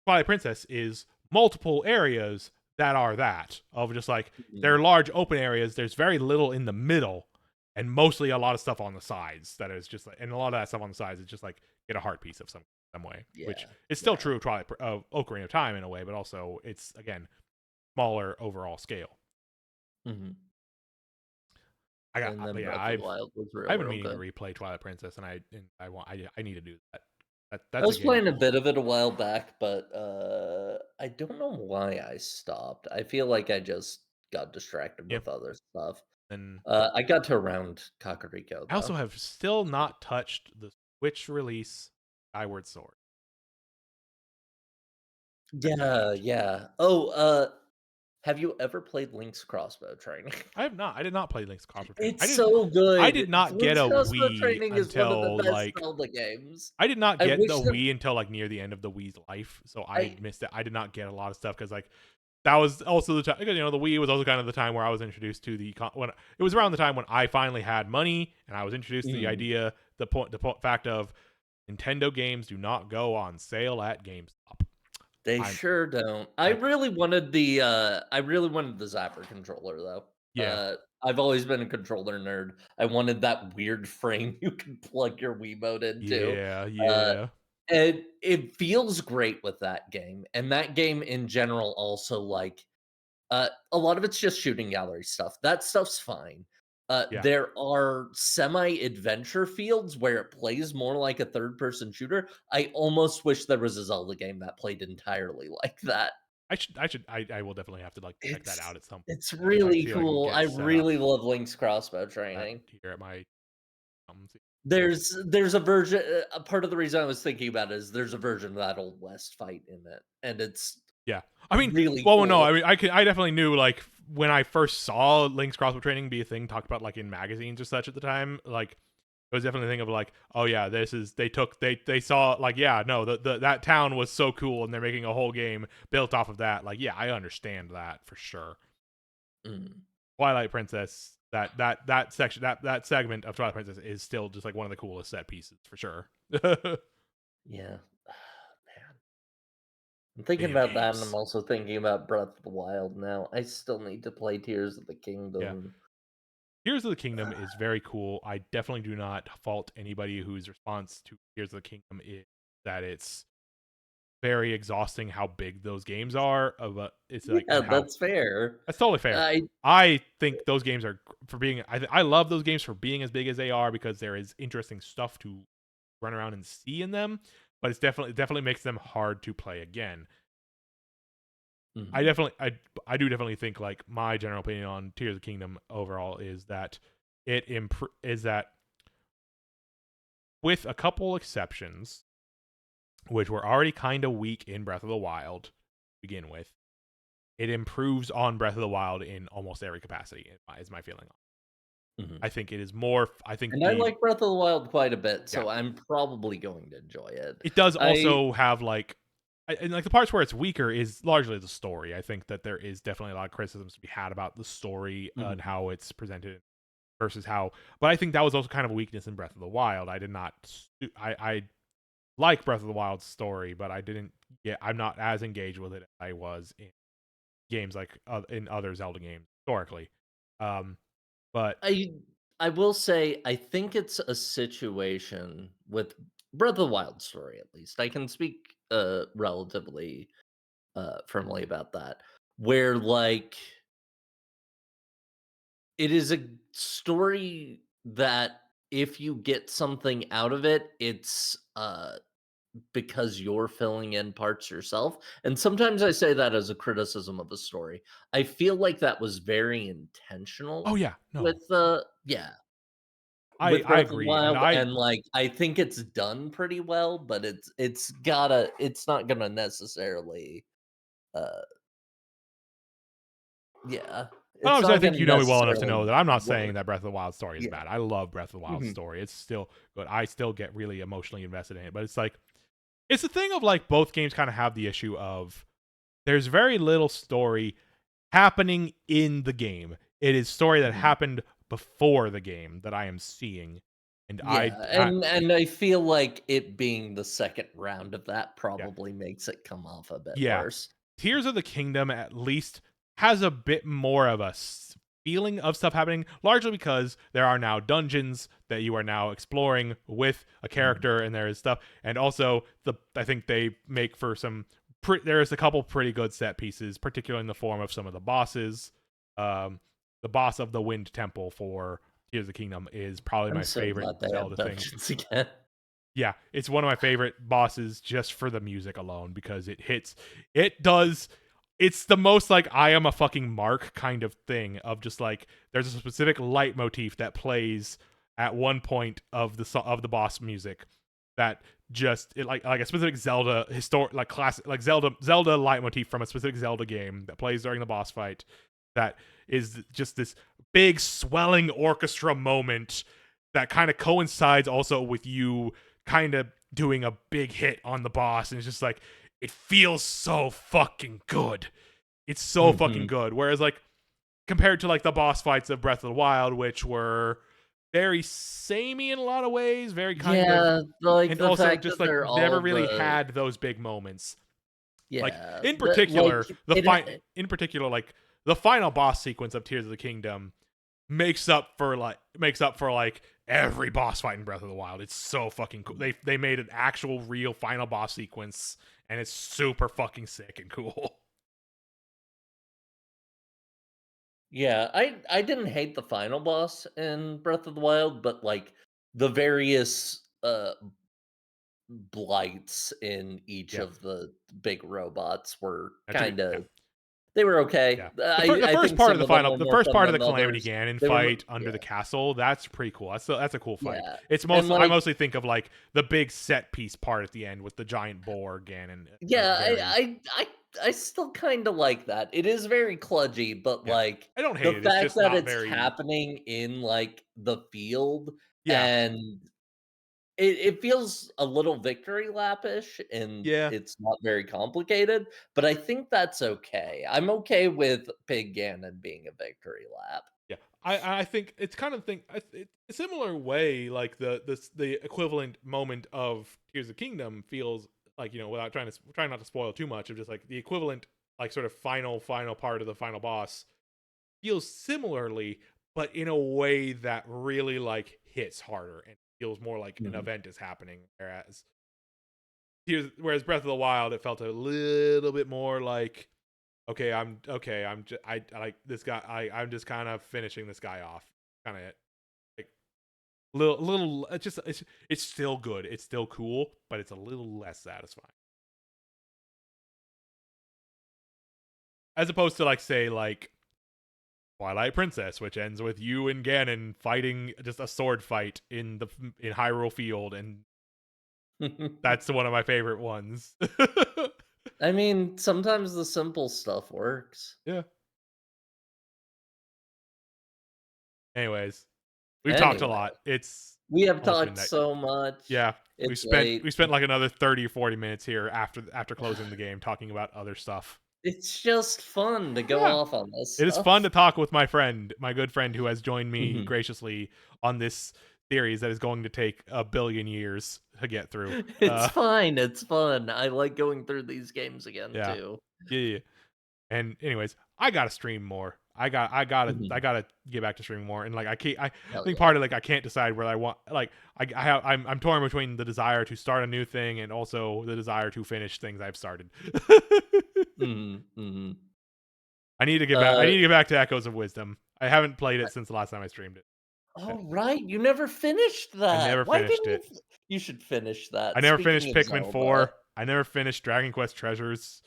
Speaker 1: Twilight Princess is multiple areas that are that of just like
Speaker 2: Mhm.
Speaker 1: they're large open areas. There's very little in the middle, and mostly a lot of stuff on the sides. That is just like, and a lot of that stuff on the sides is just like get a heart piece of some way, which
Speaker 2: Yeah,
Speaker 1: is still
Speaker 2: yeah.
Speaker 1: true of Ocarina of Time in a way, but also it's again smaller overall scale.
Speaker 2: Mhm. And
Speaker 1: But
Speaker 2: then
Speaker 1: yeah,
Speaker 2: Breath of the Wild was
Speaker 1: I've
Speaker 2: real,
Speaker 1: been
Speaker 2: real
Speaker 1: meaning to
Speaker 2: good.
Speaker 1: replay Twilight Princess, and I need to do that.
Speaker 2: I
Speaker 1: That's a
Speaker 2: was
Speaker 1: game.
Speaker 2: playing a bit of it a while back, but, I don't know why I stopped. I feel like I just got distracted
Speaker 1: Yeah,
Speaker 2: with other stuff.
Speaker 1: and
Speaker 2: I got to around Kakariko,
Speaker 1: I also
Speaker 2: though.
Speaker 1: have still not touched the Switch release Skyward Sword. That still
Speaker 2: Yeah,
Speaker 1: needs to come.
Speaker 2: yeah. Oh, Have you ever played Link's Crossbow Training?
Speaker 1: I have not. I did not play Link's Crossbow Training.
Speaker 2: It's so
Speaker 1: I did
Speaker 2: good.
Speaker 1: not get
Speaker 2: Link's
Speaker 1: a
Speaker 2: Crossbow
Speaker 1: Wii
Speaker 2: Training is one of the
Speaker 1: until
Speaker 2: best
Speaker 1: like
Speaker 2: Zelda games.
Speaker 1: I did not
Speaker 2: I
Speaker 1: get the
Speaker 2: wish that
Speaker 1: Wii until like near the end of the Wii's life, so I
Speaker 2: I
Speaker 1: missed it. I did not get a lot of stuff because like that was also the time, because the Wii was also kind of the time where I was introduced to when it was around the time when I finally had money and I was introduced to the
Speaker 2: mm,
Speaker 1: idea, the fact of Nintendo games do not go on sale at GameStop.
Speaker 2: they
Speaker 1: I'm
Speaker 2: sure don't.
Speaker 1: like,
Speaker 2: I really wanted the Zapper controller though.
Speaker 1: yeah,
Speaker 2: I've always been a controller nerd. I wanted that weird frame you can plug your Wiimote into.
Speaker 1: yeah,
Speaker 2: Uh,
Speaker 1: yeah,
Speaker 2: and it feels great with that game. And that game in general also like a lot of it's just shooting gallery stuff. That stuff's fine.
Speaker 1: yeah.
Speaker 2: There are semi-adventure fields where it plays more like a third-person shooter. I almost wish there was a Zelda game that played entirely like that.
Speaker 1: I will definitely have to like check that
Speaker 2: It's
Speaker 1: out at some point.
Speaker 2: it's
Speaker 1: If I
Speaker 2: really
Speaker 1: see if I can
Speaker 2: cool. I
Speaker 1: get set up
Speaker 2: really love Link's Crossbow
Speaker 1: at
Speaker 2: Training.
Speaker 1: here at my see.
Speaker 2: There's a version a part of the reason I was thinking about it is there's a version of that Old West fight in it, and it's
Speaker 1: Yeah. I mean,
Speaker 2: really
Speaker 1: well, no,
Speaker 2: cool.
Speaker 1: I mean, I definitely knew like when I first saw Link's crossbow training be a thing talked about like in magazines or such at the time, like it was definitely a thing of like, oh yeah, this is they saw like yeah, no, that town was so cool and they're making a whole game built off of that. Like, yeah, I understand that for sure.
Speaker 2: Mm,
Speaker 1: Twilight Princess, that section that segment of Twilight Princess is still just like one of the coolest set pieces for sure.
Speaker 2: yeah. Man. I'm thinking
Speaker 1: Video
Speaker 2: about that, and I'm
Speaker 1: games.
Speaker 2: also thinking about Breath of the Wild now. I still need to play Tears of the
Speaker 1: Yeah.
Speaker 2: Kingdom.
Speaker 1: Tears of the Kingdom is very cool. I definitely do not fault anybody whose response to Tears of the Kingdom is that it's very exhausting how big those games are. But it's like
Speaker 2: Yeah,
Speaker 1: and how
Speaker 2: that's fair.
Speaker 1: that's totally fair.
Speaker 2: I
Speaker 1: I think those games are for being. I love those games for being as big as they are because there is interesting stuff to run around and see in them. But it definitely makes them hard to play again.
Speaker 2: mhm.
Speaker 1: I do definitely think like my general opinion on Tears of the Kingdom overall is that is that with a couple exceptions, which were already kind of weak in Breath of the Wild to begin with, it improves on Breath of the Wild in almost every capacity. Is my feeling.
Speaker 2: Mhm.
Speaker 1: I think it is more. I think
Speaker 2: And I like Breath of the Wild quite a bit,
Speaker 1: yeah,
Speaker 2: so I'm probably going to enjoy it.
Speaker 1: it does
Speaker 2: I
Speaker 1: also have like. And like the parts where it's weaker is largely the story. I think that there is definitely a lot of criticisms to be had about the story and
Speaker 2: mhm.
Speaker 1: how it's presented versus how. But I think that was also kind of a weakness in Breath of the Wild. I did not. I like Breath of the Wild's story, but I didn't get. I'm not as engaged with it as I was in games like in other Zelda games historically. Um, but
Speaker 2: I I will say I think it's a situation with Breath of the Wild story at least. I can speak relatively firmly about that. Where like it is a story that if you get something out of it, it's because you're filling in parts yourself. And sometimes I say that as a criticism of a story. I feel like that was very
Speaker 1: oh
Speaker 2: intentional
Speaker 1: yeah, no,
Speaker 2: with yeah, with
Speaker 1: I
Speaker 2: Breath of the
Speaker 1: agree, and
Speaker 2: Wild,
Speaker 1: I
Speaker 2: and like I think it's done pretty well, but it's not gonna necessarily uh yeah, it's
Speaker 1: Obviously, I
Speaker 2: not
Speaker 1: think
Speaker 2: gonna
Speaker 1: you know me well enough to know
Speaker 2: necessarily
Speaker 1: that I'm not saying
Speaker 2: work.
Speaker 1: that Breath of the Wild story is
Speaker 2: Yeah.
Speaker 1: bad. I love Breath of the Wild
Speaker 2: Mhm.
Speaker 1: story. It's still good. I still get really emotionally invested in it. But it's like it's the thing of like both games kind of have the issue of there's very little story happening in the game. It is story that
Speaker 2: Mhm.
Speaker 1: happened before the game that I am seeing. And
Speaker 2: Yeah, and I feel like it being the second round of that
Speaker 1: yeah.
Speaker 2: probably makes it come off a bit
Speaker 1: Yeah.
Speaker 2: worse.
Speaker 1: Tears of the Kingdom at least has a bit more of a feeling of stuff happening, largely because there are now dungeons that you are now exploring with a
Speaker 2: Mhm.
Speaker 1: character, and there is stuff, and also I think they make for some. There's a couple pretty good set pieces, particularly in the form of some of the bosses. Um, the boss of the Wind Temple for Tears of the Kingdom is probably
Speaker 2: I'm
Speaker 1: my
Speaker 2: so
Speaker 1: favorite
Speaker 2: glad they have
Speaker 1: Zelda thing.
Speaker 2: dungeons again.
Speaker 1: Yeah, it's one of my favorite bosses just for the music alone because it does it's the most like I am a fucking mark kind of thing of just like there's a specific leitmotif that plays at one point of the boss music that just like a specific Zelda historic like classic like Zelda leitmotif from a specific Zelda game that plays during the boss fight that is just this big swelling orchestra moment that kind of coincides also with you kind of doing a big hit on the boss, and it's just like it feels so fucking good. It's so fucking
Speaker 2: Mhm.
Speaker 1: good. Whereas like compared to like the boss fights of Breath of the Wild, which were very samey in a lot of ways, very kind of,
Speaker 2: Yeah, like
Speaker 1: and
Speaker 2: the
Speaker 1: also
Speaker 2: fact
Speaker 1: just
Speaker 2: that
Speaker 1: like
Speaker 2: they're
Speaker 1: never
Speaker 2: all
Speaker 1: really
Speaker 2: the
Speaker 1: had those big moments. Like
Speaker 2: yeah,
Speaker 1: in
Speaker 2: the like
Speaker 1: particular,
Speaker 2: it
Speaker 1: in particular like the final boss sequence of Tears of the Kingdom makes up for like every boss fight in Breath of the Wild. It's so fucking cool. They made an actual real final boss sequence, and it's super fucking sick and cool.
Speaker 2: yeah, I didn't hate the final boss in Breath of the Wild, but like the various blights in each
Speaker 1: Yeah,
Speaker 2: of the big robots were
Speaker 1: to be,
Speaker 2: kind
Speaker 1: yeah.
Speaker 2: of they were okay.
Speaker 1: Yeah. The
Speaker 2: I
Speaker 1: first
Speaker 2: think
Speaker 1: part of
Speaker 2: some
Speaker 1: the
Speaker 2: of them
Speaker 1: final,
Speaker 2: were
Speaker 1: the
Speaker 2: more
Speaker 1: first
Speaker 2: fun
Speaker 1: part of the
Speaker 2: than
Speaker 1: Calamity
Speaker 2: others.
Speaker 1: Ganon
Speaker 2: They were
Speaker 1: fight under the
Speaker 2: yeah,
Speaker 1: castle, that's pretty cool. That's a cool fight.
Speaker 2: yeah,
Speaker 1: It's
Speaker 2: and
Speaker 1: I
Speaker 2: like
Speaker 1: mostly think of like the big set piece part at the end with the giant boar Ganon. Like
Speaker 2: yeah,
Speaker 1: very,
Speaker 2: I still kind of like that. It is very kludgy, but
Speaker 1: yeah.
Speaker 2: like
Speaker 1: I don't
Speaker 2: the
Speaker 1: hate it. It's
Speaker 2: fact
Speaker 1: just
Speaker 2: that
Speaker 1: not
Speaker 2: it's
Speaker 1: very.
Speaker 2: happening in like the field
Speaker 1: Yeah,
Speaker 2: and it feels a little victory lapish and
Speaker 1: yeah,
Speaker 2: it's not very complicated, but I think that's okay. I'm okay with Pig Ganon being a victory lap.
Speaker 1: yeah. I think it's kind of thing. A similar way, like the equivalent moment of Tears of the Kingdom feels like, without trying not to spoil too much, of just like the equivalent like sort of final part of the final boss feels similarly, but in a way that really like hits harder and feels more like an
Speaker 2: Mhm.
Speaker 1: event is happening. Whereas Breath of the Wild, it felt a little bit more like, okay. I like this guy. I'm just kind of finishing this guy off. Kind of like little. It's still good. It's still cool, but it's a little less satisfying. As opposed to like say like Twilight Princess, which ends with you and Ganon fighting just a sword fight in Hyrule Field, and that's one of my favorite ones.
Speaker 2: I mean, sometimes the simple stuff works.
Speaker 1: Yeah. Anyways, we've talked a
Speaker 2: Anyway,
Speaker 1: lot. It's
Speaker 2: we have
Speaker 1: almost
Speaker 2: talked
Speaker 1: midnight.
Speaker 2: so much.
Speaker 1: Yeah,
Speaker 2: It's late.
Speaker 1: we spent like another 30 or 40 minutes here after closing the game talking about other stuff.
Speaker 2: It's just fun to go
Speaker 1: Yeah.
Speaker 2: off on this
Speaker 1: It is fun
Speaker 2: stuff.
Speaker 1: to talk with my friend, my good friend who has joined me
Speaker 2: Mhm.
Speaker 1: graciously on this series that is going to take a billion years to get through.
Speaker 2: It's fine, it's fun. I like going through these games again
Speaker 1: Yeah.
Speaker 2: too.
Speaker 1: Yeah. And anyways, I gotta stream more. I
Speaker 2: Mhm.
Speaker 1: gotta get back to streaming more. And like I
Speaker 2: Hell
Speaker 1: think
Speaker 2: yeah.
Speaker 1: part of like I can't decide where I want like I'm torn between the desire to start a new thing and also the desire to finish things I've started.
Speaker 2: Mhm, mhm.
Speaker 1: I
Speaker 2: Uh,
Speaker 1: need to get back to Echoes of Wisdom. I haven't played it since the last time I streamed it.
Speaker 2: oh, right, you never finished
Speaker 1: I
Speaker 2: that.
Speaker 1: never
Speaker 2: Why
Speaker 1: finished
Speaker 2: didn't
Speaker 1: it.
Speaker 2: you should finish
Speaker 1: I
Speaker 2: that.
Speaker 1: never
Speaker 2: Speaking
Speaker 1: finished
Speaker 2: of
Speaker 1: Pikmin
Speaker 2: Zelda.
Speaker 1: 4. I never finished Dragon Quest Treasures.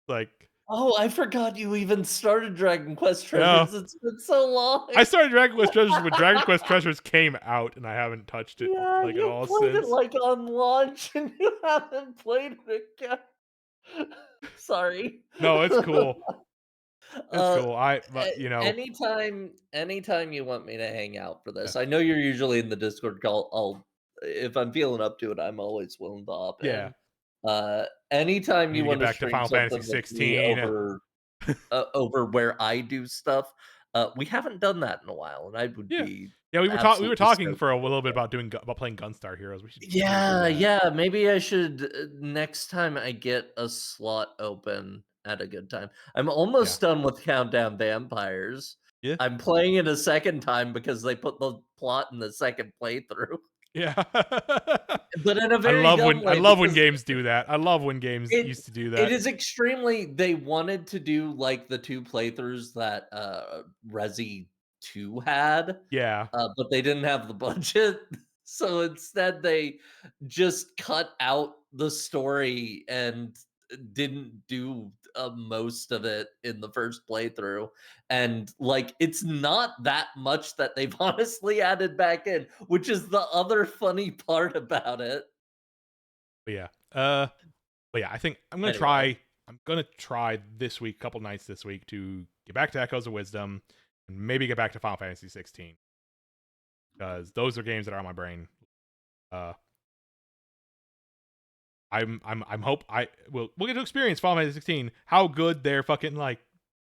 Speaker 1: Like,
Speaker 2: Oh, I forgot you even started Dragon Quest
Speaker 1: yeah.
Speaker 2: Treasures. It's been so
Speaker 1: I
Speaker 2: long.
Speaker 1: started Dragon Quest Treasures when Dragon Quest Treasures came out, and I haven't touched it
Speaker 2: Yeah,
Speaker 1: like at
Speaker 2: you
Speaker 1: all
Speaker 2: played it,
Speaker 1: since.
Speaker 2: like, on launch, and you haven't played it again. Sorry.
Speaker 1: No, it's cool. It's
Speaker 2: Uh,
Speaker 1: cool.
Speaker 2: anytime you want me to hang out for
Speaker 1: Yeah,
Speaker 2: this, I know you're usually in the Discord call. If I'm feeling up to it, I'm always willing to hop
Speaker 1: yeah.
Speaker 2: in. Anytime
Speaker 1: I need
Speaker 2: you
Speaker 1: to get
Speaker 2: want to
Speaker 1: back to
Speaker 2: stream
Speaker 1: Final Fantasy
Speaker 2: something with me
Speaker 1: 16.
Speaker 2: over where I do stuff, we haven't done that in a while, and I would
Speaker 1: Yeah,
Speaker 2: be
Speaker 1: yeah. We were
Speaker 2: absolutely
Speaker 1: talking
Speaker 2: stoked
Speaker 1: for a
Speaker 2: to do
Speaker 1: little bit
Speaker 2: it.
Speaker 1: about about playing Gunstar Heroes. We need to do
Speaker 2: Yeah,
Speaker 1: that.
Speaker 2: yeah, maybe I should, next time I get a slot open at a good time. I'm
Speaker 1: Yeah,
Speaker 2: almost done with Countdown Vampires.
Speaker 1: yeah,
Speaker 2: I'm playing it a second time because they put the plot in the second playthrough,
Speaker 1: yeah.
Speaker 2: but in a very dumb
Speaker 1: I
Speaker 2: way
Speaker 1: love when
Speaker 2: because
Speaker 1: games do that. I love when games
Speaker 2: it
Speaker 1: used to do
Speaker 2: it
Speaker 1: that.
Speaker 2: is extremely they wanted to do, like, the 2 playthroughs that, Resi 2 had,
Speaker 1: Yeah,
Speaker 2: but they didn't have the budget, so instead they just cut out the story and didn't do, most of it in the first playthrough, and, like, it's not that much that they've honestly added back in, which is the other funny part about it.
Speaker 1: But yeah. But yeah, I think
Speaker 2: Anyway.
Speaker 1: I'm gonna try this week, couple nights this week, to get back to Echoes of Wisdom and maybe get back to Final Fantasy 16. Because those are games that are on my brain. Uh I'm hope I we'll get to experience Final Fantasy 16, how good their fucking like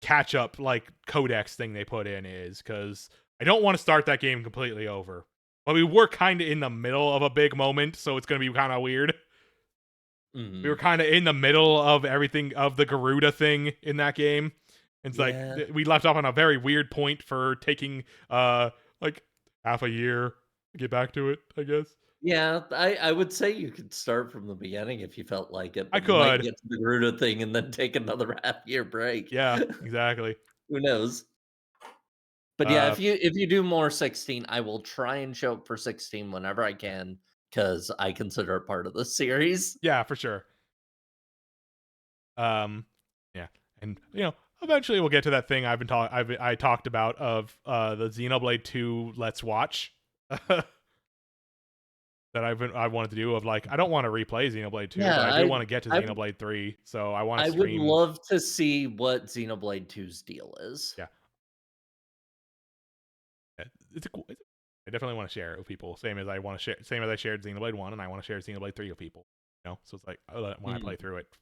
Speaker 1: catch up like codex thing they put in is, because I don't want to start that game completely over. But we were kind of in the middle of a big moment, so it's gonna be kind of weird. We were
Speaker 2: Mhm.
Speaker 1: kind of in the middle of everything of the Garuda thing in that game. It's like
Speaker 2: Yeah.
Speaker 1: we left off on a very weird point for taking like half a year to get back to it, I guess.
Speaker 2: Yeah, I would say you could start from the beginning if you felt like it,
Speaker 1: I
Speaker 2: but you might
Speaker 1: could.
Speaker 2: get to the Garuda thing and then take another half-year break.
Speaker 1: Yeah, exactly.
Speaker 2: Who knows? But yeah,
Speaker 1: Uh
Speaker 2: if you do more 16, I will try and show up for 16 whenever I can because I consider it part of the series.
Speaker 1: yeah, for sure. Yeah. And eventually we'll get to that thing I talked about of the Xenoblade 2 Let's Watch. That I wanted to do, of like, I don't want to replay Xenoblade 2, but
Speaker 2: Yeah,
Speaker 1: I do want to get to
Speaker 2: I
Speaker 1: Xenoblade 3, so I want to
Speaker 2: I would
Speaker 1: stream.
Speaker 2: love to see what Xenoblade 2's deal is.
Speaker 1: Yeah, it's a cool. I definitely want to share it with people. Same as I shared Xenoblade 1, and I want to share Xenoblade 3 with people. So it's like when I play
Speaker 2: Mhm.
Speaker 1: through it,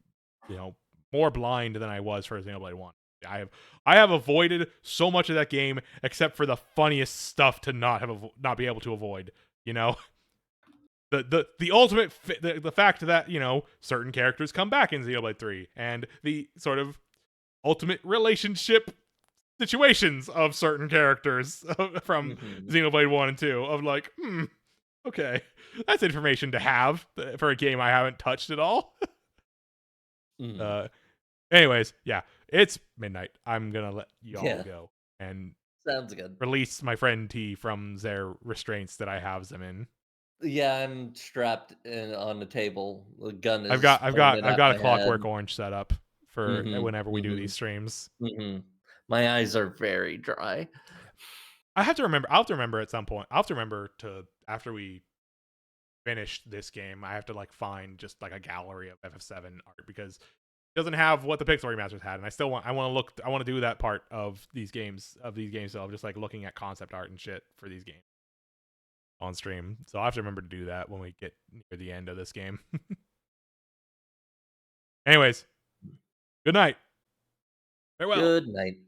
Speaker 1: more blind than I was for Xenoblade 1. I have avoided so much of that game except for the funniest stuff to not be able to avoid. You know, the ultimate the fact that certain characters come back in Xenoblade 3, and the sort of ultimate relationship situations of certain characters from
Speaker 2: Mhm.
Speaker 1: Xenoblade 1 and 2, of like, okay, that's information to have for a game I haven't touched at all.
Speaker 2: Mhm.
Speaker 1: uh Anyways, yeah, it's midnight. I'm gonna let y'all
Speaker 2: Yeah,
Speaker 1: go and
Speaker 2: sounds good.
Speaker 1: release my friend T from their restraints that I have them in.
Speaker 2: Yeah, I'm strapped in on the table. The gun is pointed
Speaker 1: I've
Speaker 2: at
Speaker 1: got a
Speaker 2: my head.
Speaker 1: Clockwork Orange set up for
Speaker 2: Mhm.
Speaker 1: whenever we do these
Speaker 2: Mhm.
Speaker 1: streams.
Speaker 2: Mhm. My eyes are very dry.
Speaker 1: I have to remember. I'll have to remember at some point. I'll have to remember to, after we finish this game, I have to like find just like a gallery of FF7 art, because it doesn't have what the Pixel remasters had, and I want to do that part of these games. So I'm just like looking at concept art and shit for these games on stream. So I have to remember to do that when we get near the end of this game. Anyways, good night. Farewell.
Speaker 2: Good night.